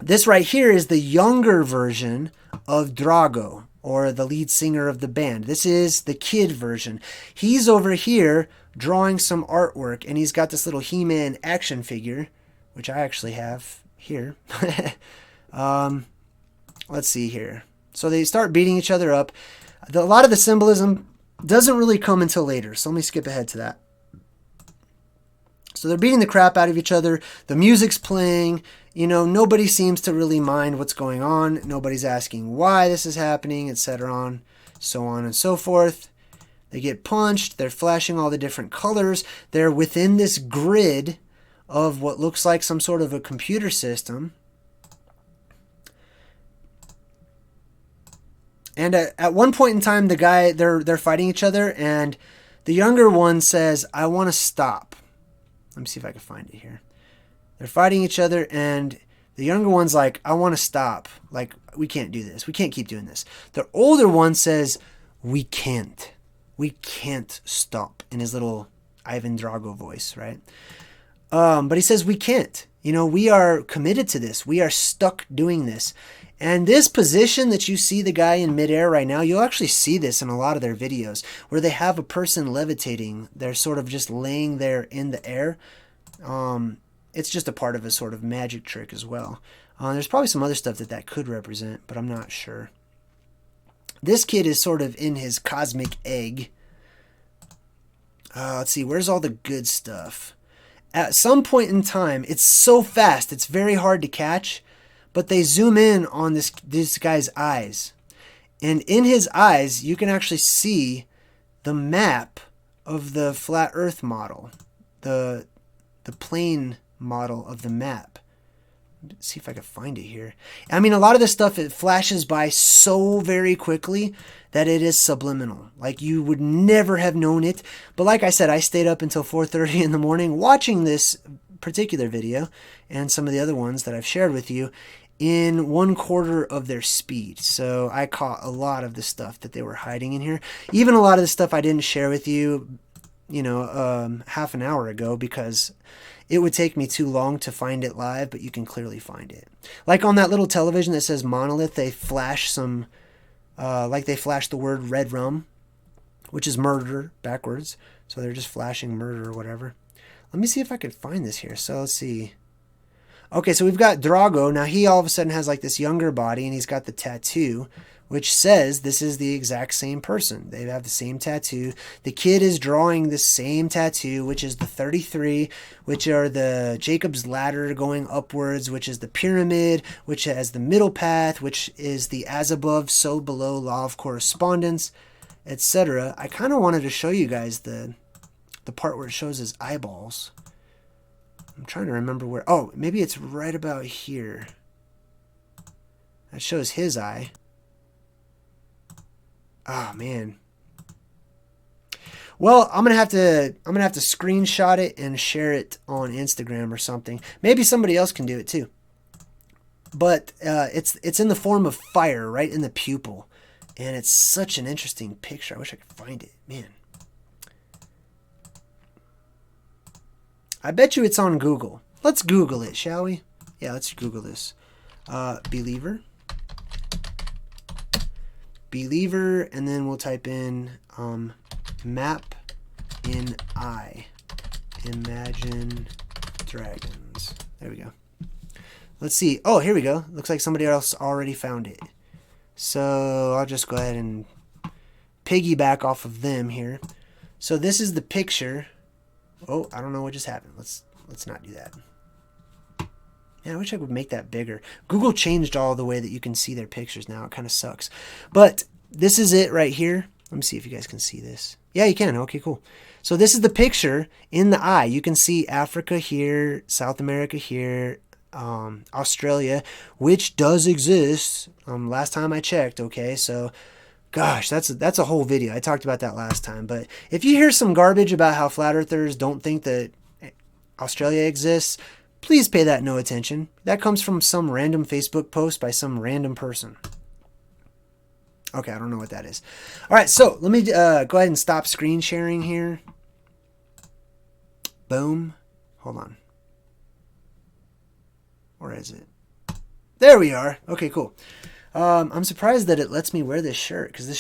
Speaker 1: this right here is the younger version of Drago, or the lead singer of the band. This is the kid version. He's over here drawing some artwork, and he's got this little He-Man action figure, which I actually have here. Let's see here. So they start beating each other up. A lot of the symbolism doesn't really come until later, so let me skip ahead to that. So they're beating the crap out of each other. The music's playing. You know, nobody seems to really mind what's going on. Nobody's asking why this is happening, etc. So on and so forth. They get punched. They're flashing all the different colors. They're within this grid of what looks like some sort of a computer system. And at one point in time, the guy, they're fighting each other, and the younger one says, "I want to stop." Let me see if I can find it here. They're fighting each other, and the younger one's like, "I want to stop. Like, we can't do this. We can't keep doing this." The older one says, "We can't. We can't stop," in his little Ivan Drago voice, right? But he says, "We can't. You know, we are committed to this. We are stuck doing this." And this position that you see the guy in midair right now, you'll actually see this in a lot of their videos where they have a person levitating. They're sort of just laying there in the air. It's just a part of a sort of magic trick as well. There's probably some other stuff that could represent, but I'm not sure. This kid is sort of in his cosmic egg. Let's see, where's all the good stuff? At some point in time, it's so fast, it's very hard to catch, but they zoom in on this guy's eyes. And in his eyes, you can actually see the map of the flat earth model, the plane model of the map. Let's see if I can find it here. I mean, a lot of this stuff, it flashes by so very quickly that it is subliminal. Like, you would never have known it. But like I said, I stayed up until 4:30 in the morning watching this particular video and some of the other ones that I've shared with you in 1/4 of their speed. So I caught a lot of the stuff that they were hiding in here. Even a lot of the stuff I didn't share with you, half an hour ago, because it would take me too long to find it live, but you can clearly find it. Like on that little television that says Monolith, they flash some, they flash the word red rum, which is murder backwards. So they're just flashing murder or whatever. Let me see if I can find this here. So let's see. Okay, so we've got Drago. Now he all of a sudden has like this younger body, and he's got the tattoo, which says this is the exact same person. They have the same tattoo. The kid is drawing the same tattoo, which is the 33, which are the Jacob's ladder going upwards, which is the pyramid, which has the middle path, which is the as above, so below law of correspondence, etc. I kind of wanted to show you guys the part where it shows his eyeballs. I'm trying to remember where. Oh, maybe it's right about here. That shows his eye. Oh man. Well, I'm gonna have to screenshot it and share it on Instagram or something. Maybe somebody else can do it too. But it's in the form of fire, right in the pupil, and it's such an interesting picture. I wish I could find it, man. I bet you it's on Google. Let's Google it, shall we? Yeah, let's Google this. Believer, and then we'll type in map in eye. Imagine dragons. There we go. Let's see. Oh, here we go. Looks like somebody else already found it. So I'll just go ahead and piggyback off of them here. So this is the picture. Oh, I don't know what just happened. Let's not do that. Man, I wish I could make that bigger. Google changed all the way that you can see their pictures now. It kind of sucks. But this is it right here. Let me see if you guys can see this. Yeah, you can. Okay, cool. So this is the picture in the eye. You can see Africa here, South America here, Australia, which does exist. Last time I checked, okay? So gosh, that's a whole video. I talked about that last time. But if you hear some garbage about how flat earthers don't think that Australia exists, please pay that no attention. That comes from some random Facebook post by some random person. Okay, I don't know what that is. All right, so let me go ahead and stop screen sharing here. Boom. Hold on. Where is it? There we are. Okay, cool. I'm surprised that it lets me wear this shirt, because this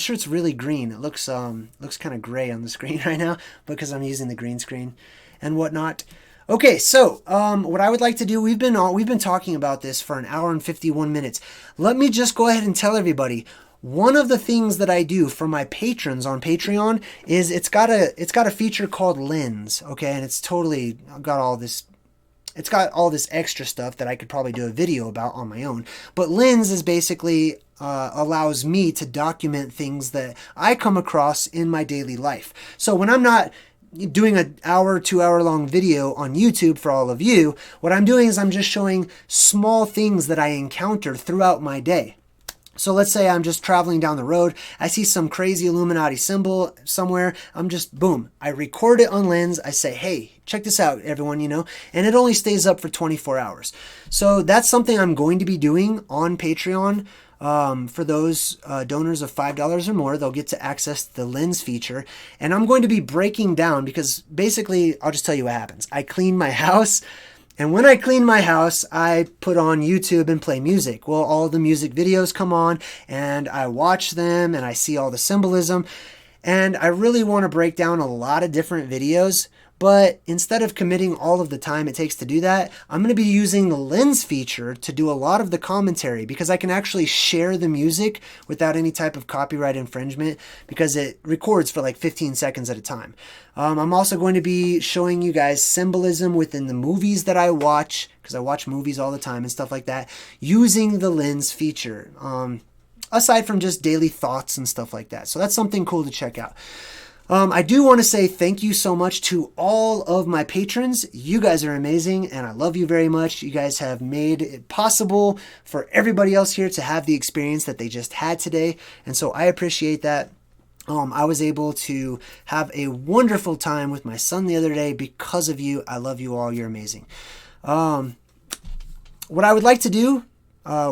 Speaker 1: shirt's really green. It looks kind of gray on the screen right now because I'm using the green screen and whatnot. Okay, so what I would like to do, we've been talking about this for an hour and 51 minutes. Let me just go ahead and tell everybody, one of the things that I do for my patrons on Patreon is it's got a feature called Lens, okay, and it's totally got all this. It's got all this extra stuff that I could probably do a video about on my own. But Lens is basically allows me to document things that I come across in my daily life. So when I'm not doing an hour, 2 hour long video on YouTube for all of you, what I'm doing is I'm just showing small things that I encounter throughout my day. So let's say I'm just traveling down the road. I see some crazy Illuminati symbol somewhere. I'm just, boom, I record it on Lens. I say, hey, check this out, everyone, and it only stays up for 24 hours. So that's something I'm going to be doing on Patreon. For those donors of $5 or more, they'll get to access the Lens feature. And I'm going to be breaking down, because basically, I'll just tell you what happens. I clean my house. And when I clean my house, I put on YouTube and play music. Well, all the music videos come on and I watch them and I see all the symbolism. And I really want to break down a lot of different videos. But instead of committing all of the time it takes to do that, I'm going to be using the Lens feature to do a lot of the commentary, because I can actually share the music without any type of copyright infringement, because it records for like 15 seconds at a time. I'm also going to be showing you guys symbolism within the movies that I watch, because I watch movies all the time and stuff like that, using the Lens feature, aside from just daily thoughts and stuff like that. So that's something cool to check out. I do want to say thank you so much to all of my patrons. You guys are amazing, and I love you very much. You guys have made it possible for everybody else here to have the experience that they just had today, and so I appreciate that. I was able to have a wonderful time with my son the other day because of you. I love you all. You're amazing. What I would like to do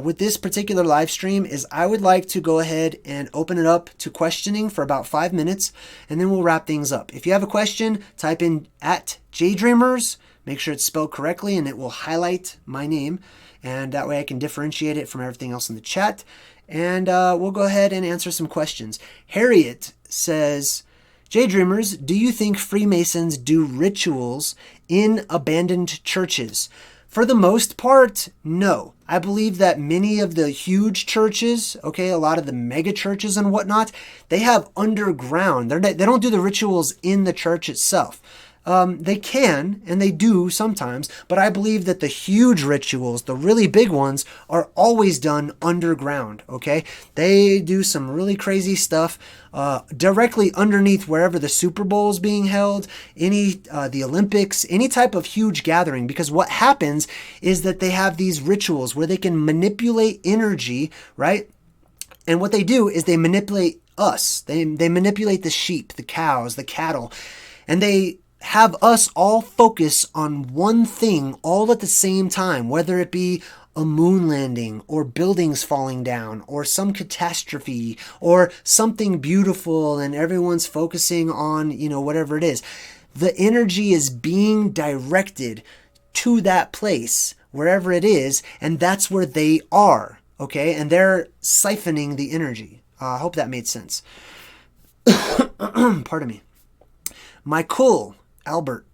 Speaker 1: with this particular live stream is I would like to go ahead and open it up to questioning for about 5 minutes, and then we'll wrap things up. If you have a question, type in at JayDreamerZ, make sure it's spelled correctly, and it will highlight my name, and that way I can differentiate it from everything else in the chat, and we'll go ahead and answer some questions. Harriet says, JayDreamerZ, do you think Freemasons do rituals in abandoned churches? For the most part, no. I believe that many of the huge churches, okay, a lot of the mega churches and whatnot, they have underground. They don't do the rituals in the church itself. They can, and they do sometimes, but I believe that the huge rituals, the really big ones, are always done underground, okay? They do some really crazy stuff directly underneath wherever the Super Bowl is being held, the Olympics, any type of huge gathering, because what happens is that they have these rituals where they can manipulate energy, right? And what they do is they manipulate us. They manipulate the sheep, the cows, the cattle, and they have us all focus on one thing all at the same time, whether it be a moon landing or buildings falling down or some catastrophe or something beautiful, and everyone's focusing on, whatever it is. The energy is being directed to that place, wherever it is, and that's where they are, okay? And they're siphoning the energy. I hope that made sense. Pardon me. Michael Albert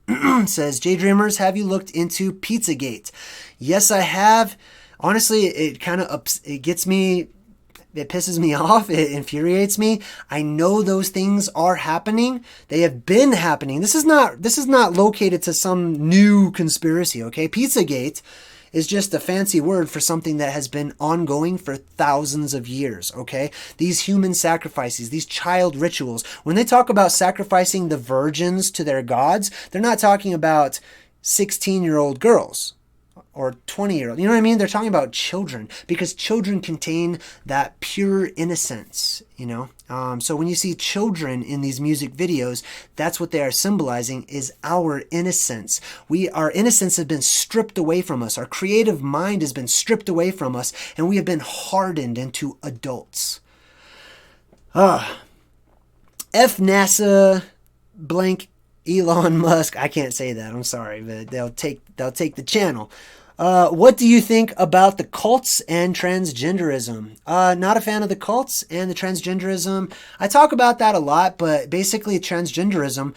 Speaker 1: says, JayDreamerZ, have you looked into Pizzagate? Yes, I have. Honestly, it kind of it gets me, it pisses me off. It infuriates me. I know those things are happening. They have been happening. This is not located to some new conspiracy, okay? Pizzagate is just a fancy word for something that has been ongoing for thousands of years, okay? These human sacrifices, these child rituals, when they talk about sacrificing the virgins to their gods, they're not talking about 16-year-old girls or 20-year-old. You know what I mean? They're talking about children, because children contain that pure innocence, So when you see children in these music videos, that's what they are symbolizing, is our innocence. Our innocence has been stripped away from us. Our creative mind has been stripped away from us, and we have been hardened into adults. F NASA blank Elon Musk. I can't say that. I'm sorry, but they'll take the channel. What do you think about the cults and transgenderism? Not a fan of the cults and the transgenderism. I talk about that a lot, but basically transgenderism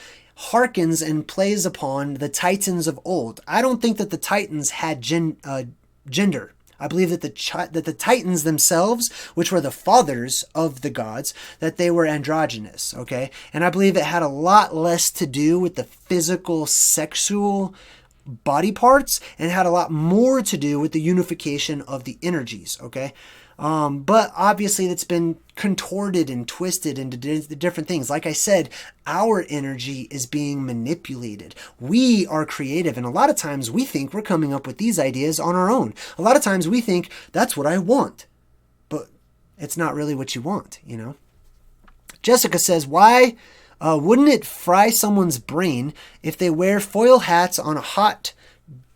Speaker 1: harkens and plays upon the Titans of old. I don't think that the Titans had gender. I believe that the Titans themselves, which were the fathers of the gods, that they were androgynous, okay? And I believe it had a lot less to do with the physical, sexual body parts, and had a lot more to do with the unification of the energies, okay? But obviously that's been contorted and twisted into different things. Like I said, our energy is being manipulated. We are creative, and a lot of times we think we're coming up with these ideas on our own. A lot of times we think, that's what I want. But it's not really what you want, Jessica says, why wouldn't it fry someone's brain if they wear foil hats on a hot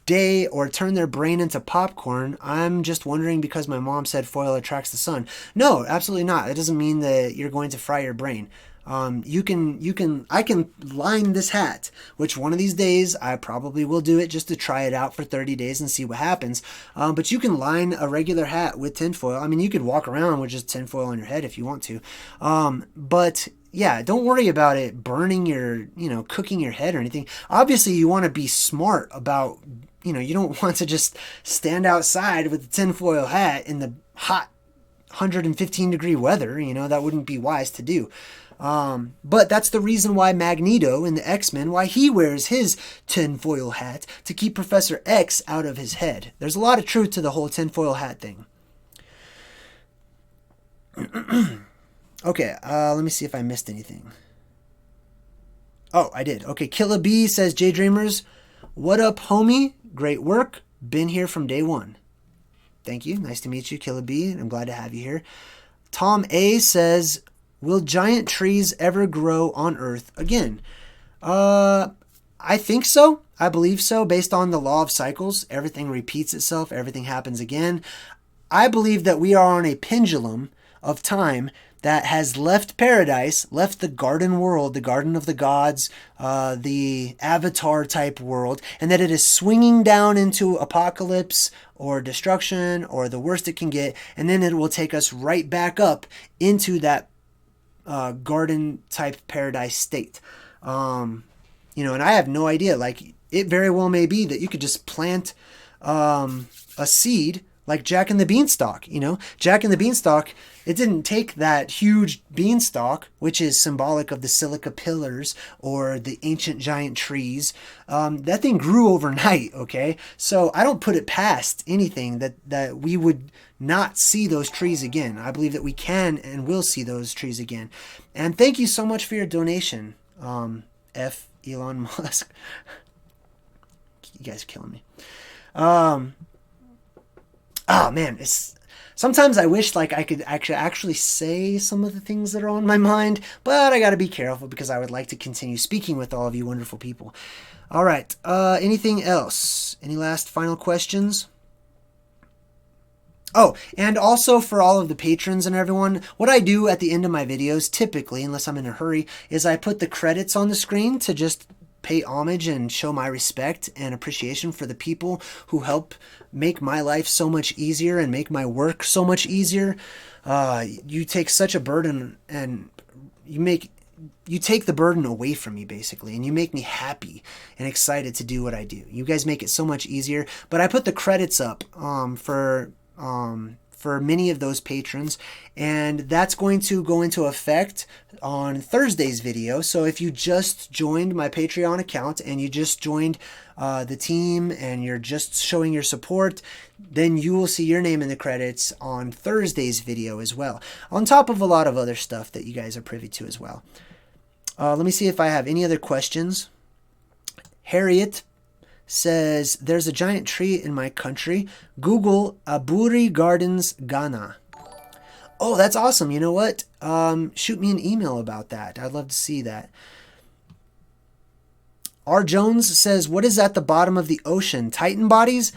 Speaker 1: day or turn their brain into popcorn? I'm just wondering because my mom said foil attracts the sun. No, absolutely not. That doesn't mean that you're going to fry your brain. I can line this hat, which one of these days I probably will do it just to try it out for 30 days and see what happens. But you can line a regular hat with tinfoil. I mean, you could walk around with just tinfoil on your head if you want to. But yeah, don't worry about it burning your, cooking your head or anything. Obviously, you want to be smart about, you don't want to just stand outside with a tinfoil hat in the hot 115 degree weather. That wouldn't be wise to do. But that's the reason why Magneto in the X-Men, why he wears his tinfoil hat, to keep Professor X out of his head. There's a lot of truth to the whole tinfoil hat thing. Okay, let me see if I missed anything. Oh, I did. Okay, Killa B says, JayDreamerZ, what up, homie? Great work. Been here from day one. Thank you. Nice to meet you, Killa B. I'm glad to have you here. Tom A says, will giant trees ever grow on Earth again? I think so. I believe so. Based on the law of cycles, everything repeats itself. Everything happens again. I believe that we are on a pendulum of time that has left paradise, left the garden world, the garden of the gods, the avatar type world, and that it is swinging down into apocalypse or destruction or the worst it can get, and then it will take us right back up into that garden type paradise state. And I have no idea. Like, it very well may be that you could just plant a seed like Jack and the Beanstalk. Jack and the Beanstalk, it didn't take that huge beanstalk, which is symbolic of the silica pillars or the ancient giant trees. That thing grew overnight, okay? So I don't put it past anything that we would not see those trees again. I believe that we can and will see those trees again. And thank you so much for your donation, F. Elon Musk. You guys are killing me. Oh man, sometimes I wish like I could actually say some of the things that are on my mind, but I got to be careful because I would like to continue speaking with all of you wonderful people. All right, anything else? Any last final questions? Oh, and also for all of the patrons and everyone, what I do at the end of my videos, typically, unless I'm in a hurry, is I put the credits on the screen to just pay homage and show my respect and appreciation for the people who help make my life so much easier and make my work so much easier. You take such a burden and you take the burden away from me, basically, and you make me happy and excited to do what I do. You guys make it so much easier. But I put the credits up for many of those patrons, and that's going to go into effect on Thursday's video. So if you just joined my Patreon account and you just joined the team and you're just showing your support, then you will see your name in the credits on Thursday's video as well, on top of a lot of other stuff that you guys are privy to as well. Let me see if I have any other questions. Harriet says, there's a giant tree in my country. Google Aburi Gardens, Ghana. Oh, that's awesome. You know what? Shoot me an email about that. I'd love to see that. R. Jones says, what is at the bottom of the ocean? Titan bodies?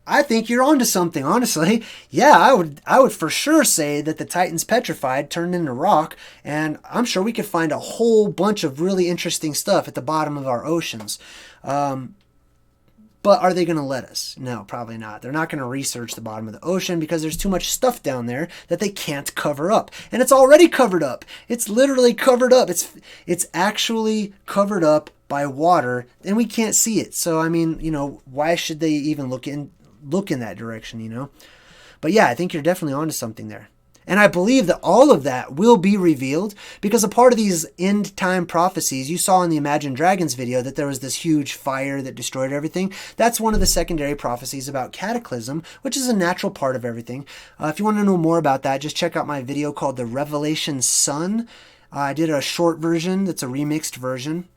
Speaker 1: I think you're onto something, honestly. Yeah, I would for sure say that the Titan's petrified, turned into rock, and I'm sure we could find a whole bunch of really interesting stuff at the bottom of our oceans. But are they going to let us? No, probably not. They're not going to research the bottom of the ocean because there's too much stuff down there that they can't cover up. And it's already covered up. It's literally covered up. It's actually covered up by water, and we can't see it. So, I mean, why should they even look in that direction, But yeah, I think you're definitely onto something there. And I believe that all of that will be revealed because a part of these end time prophecies, you saw in the Imagine Dragons video that there was this huge fire that destroyed everything. That's one of the secondary prophecies about cataclysm, which is a natural part of everything. If you want to know more about that, just check out my video called The Revelation Sun. I did a short version that's a remixed version.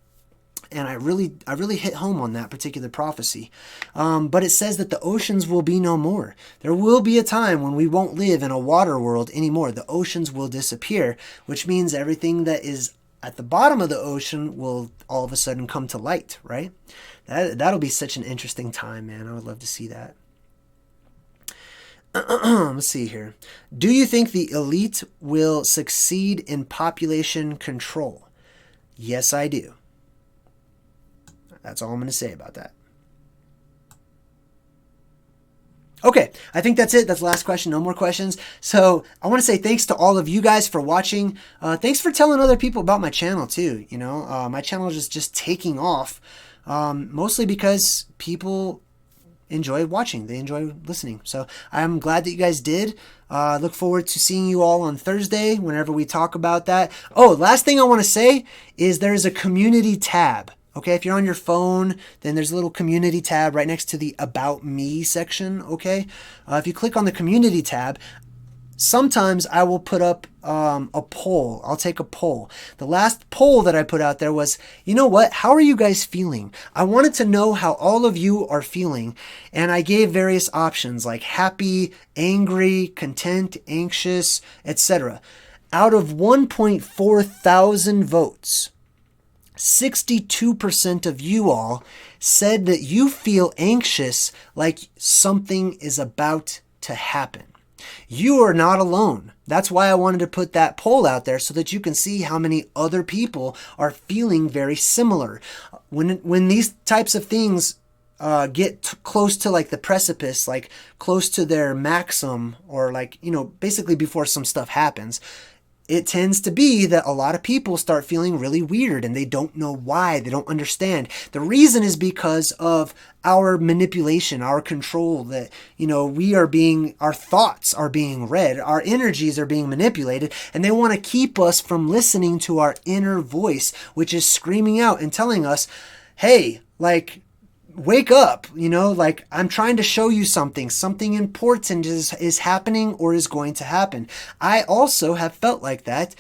Speaker 1: And I really hit home on that particular prophecy. But it says that the oceans will be no more. There will be a time when we won't live in a water world anymore. The oceans will disappear, which means everything that is at the bottom of the ocean will all of a sudden come to light, right? That'll be such an interesting time, man. I would love to see that. Let's see here. Do you think the elite will succeed in population control? Yes, I do. That's all I'm going to say about that. Okay, I think that's it. That's the last question. No more questions. So I want to say thanks to all of you guys for watching. Thanks for telling other people about my channel too. My channel is just taking off, mostly because people enjoy watching. They enjoy listening. So I'm glad that you guys did. Look forward to seeing you all on Thursday whenever we talk about that. Oh, last thing I want to say is there's a community tab. Okay, if you're on your phone, then there's a little community tab right next to the About Me section, okay? If you click on the community tab, sometimes I will put up a poll. I'll take a poll. The last poll that I put out there was, you know what? How are you guys feeling? I wanted to know how all of you are feeling, and I gave various options like happy, angry, content, anxious, etc. Out of 1.4 thousand votes, 62% of you all said that you feel anxious like something is about to happen. You are not alone. That's why I wanted to put that poll out there so that you can see how many other people are feeling very similar. When these types of things get close to like the precipice, like close to their maximum, or like, basically before some stuff happens, it tends to be that a lot of people start feeling really weird and they don't know why. They don't understand. The reason is because of our manipulation, our control, that, our thoughts are being read, our energies are being manipulated, and they want to keep us from listening to our inner voice, which is screaming out and telling us, hey, wake up, I'm trying to show you something important is happening or is going to happen. I also have felt like that.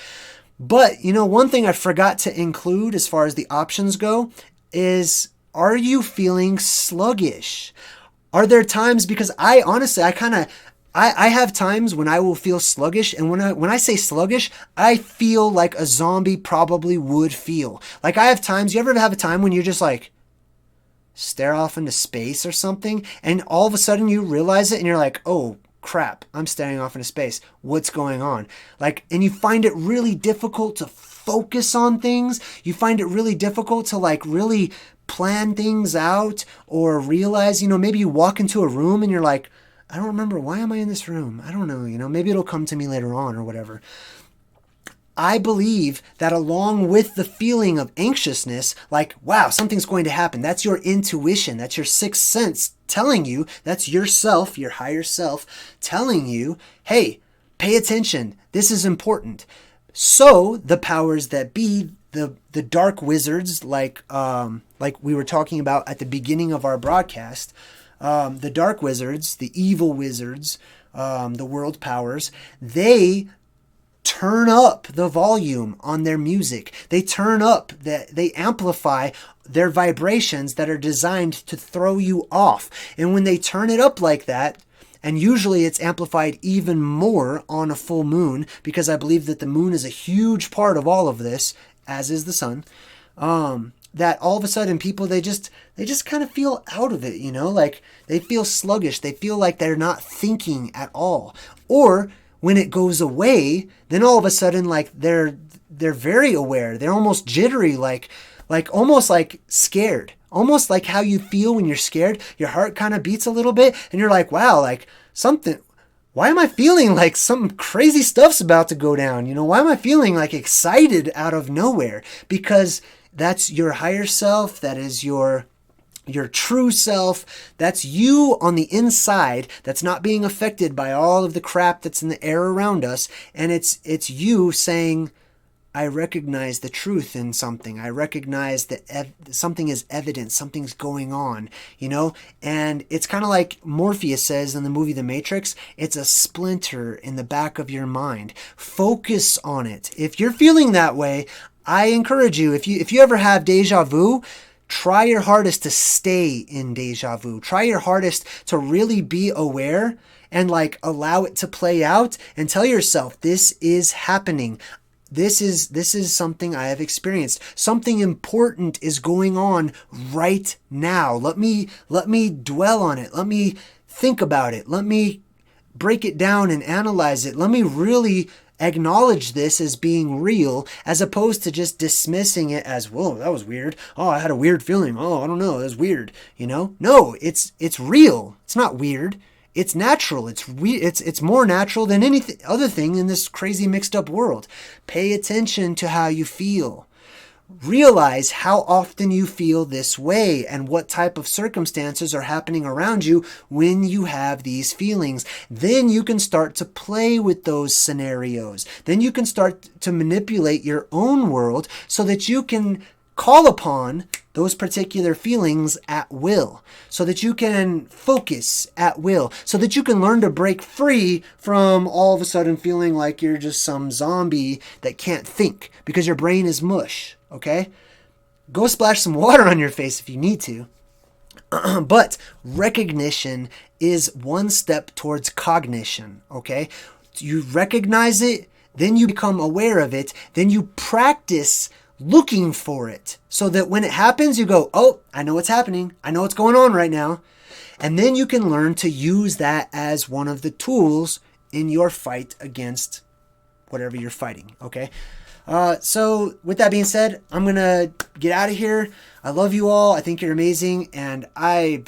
Speaker 1: But, one thing I forgot to include as far as the options go is, are you feeling sluggish? Are there times, because I honestly, I have times when I will feel sluggish, and when I say sluggish, I feel like a zombie probably would feel. I have times, you ever have a time when you're just stare off into space or something, and all of a sudden you realize it and you're like, oh crap, I'm staring off into space. What's going on? And you find it really difficult to focus on things. You find it really difficult to really plan things out, or realize, maybe you walk into a room and you're like, I don't remember, why am I in this room? I don't know, maybe it'll come to me later on or whatever. I believe that along with the feeling of anxiousness, wow, something's going to happen. That's your intuition. That's your sixth sense telling you, that's yourself, your higher self, telling you, hey, pay attention. This is important. So the powers that be, the dark wizards, like we were talking about at the beginning of our broadcast, the dark wizards, the evil wizards, the world powers, they turn up the volume on their music. They they amplify their vibrations that are designed to throw you off. And when they turn it up like that, and usually it's amplified even more on a full moon, because I believe that the moon is a huge part of all of this, as is the sun, that all of a sudden people, they just kind of feel out of it, they feel sluggish. They feel like they're not thinking at all. Or when it goes away, then all of a sudden, they're very aware. They're almost jittery, almost scared. Almost like how you feel when you're scared. Your heart kind of beats a little bit, and you're like, wow, why am I feeling like some crazy stuff's about to go down? Why am I feeling excited out of nowhere? Because that's your higher self. That is your true self. That's you on the inside, that's not being affected by all of the crap that's in the air around us. And it's you saying, I recognize the truth in something. I recognize that something is evident. Something's going on, And it's kind of like Morpheus says in the movie The Matrix, it's a splinter in the back of your mind. Focus on it. If you're feeling that way, I encourage you, if you ever have deja vu, try your hardest to stay in deja vu. Try your hardest to really be aware and allow it to play out, and tell yourself, this is happening. This is something I have experienced. Something important is going on right now. Let me dwell on it. Let me think about it. Let me break it down and analyze it. Let me really acknowledge this as being real, as opposed to just dismissing it as, whoa, that was weird. Oh, I had a weird feeling. Oh, I don't know. That was weird. No, it's real. It's not weird. It's natural. It's more natural than any other thing in this crazy mixed up world. Pay attention to how you feel. Realize how often you feel this way and what type of circumstances are happening around you when you have these feelings. Then you can start to play with those scenarios. Then you can start to manipulate your own world so that you can call upon those particular feelings at will, so that you can focus at will, so that you can learn to break free from all of a sudden feeling like you're just some zombie that can't think because your brain is mush. Okay? Go splash some water on your face if you need to. But recognition is one step towards cognition. Okay? You recognize it, then you become aware of it, then you practice looking for it so that when it happens, you go, oh, I know what's happening. I know what's going on right now. And then you can learn to use that as one of the tools in your fight against whatever you're fighting. Okay? So with that being said, I'm going to get out of here. I love you all. I think you're amazing. And I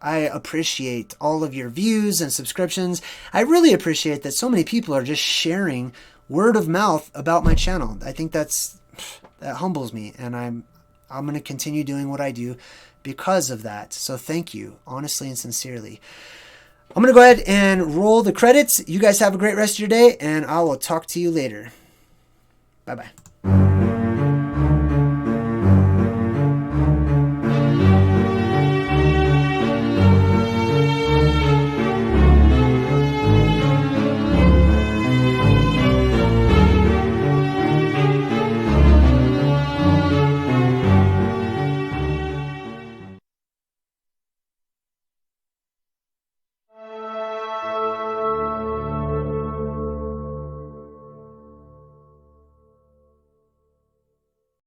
Speaker 1: appreciate all of your views and subscriptions. I really appreciate that so many people are just sharing word of mouth about my channel. I think that humbles me, and I'm going to continue doing what I do because of that. So thank you, honestly and sincerely. I'm going to go ahead and roll the credits. You guys have a great rest of your day, and I will talk to you later. Bye-bye.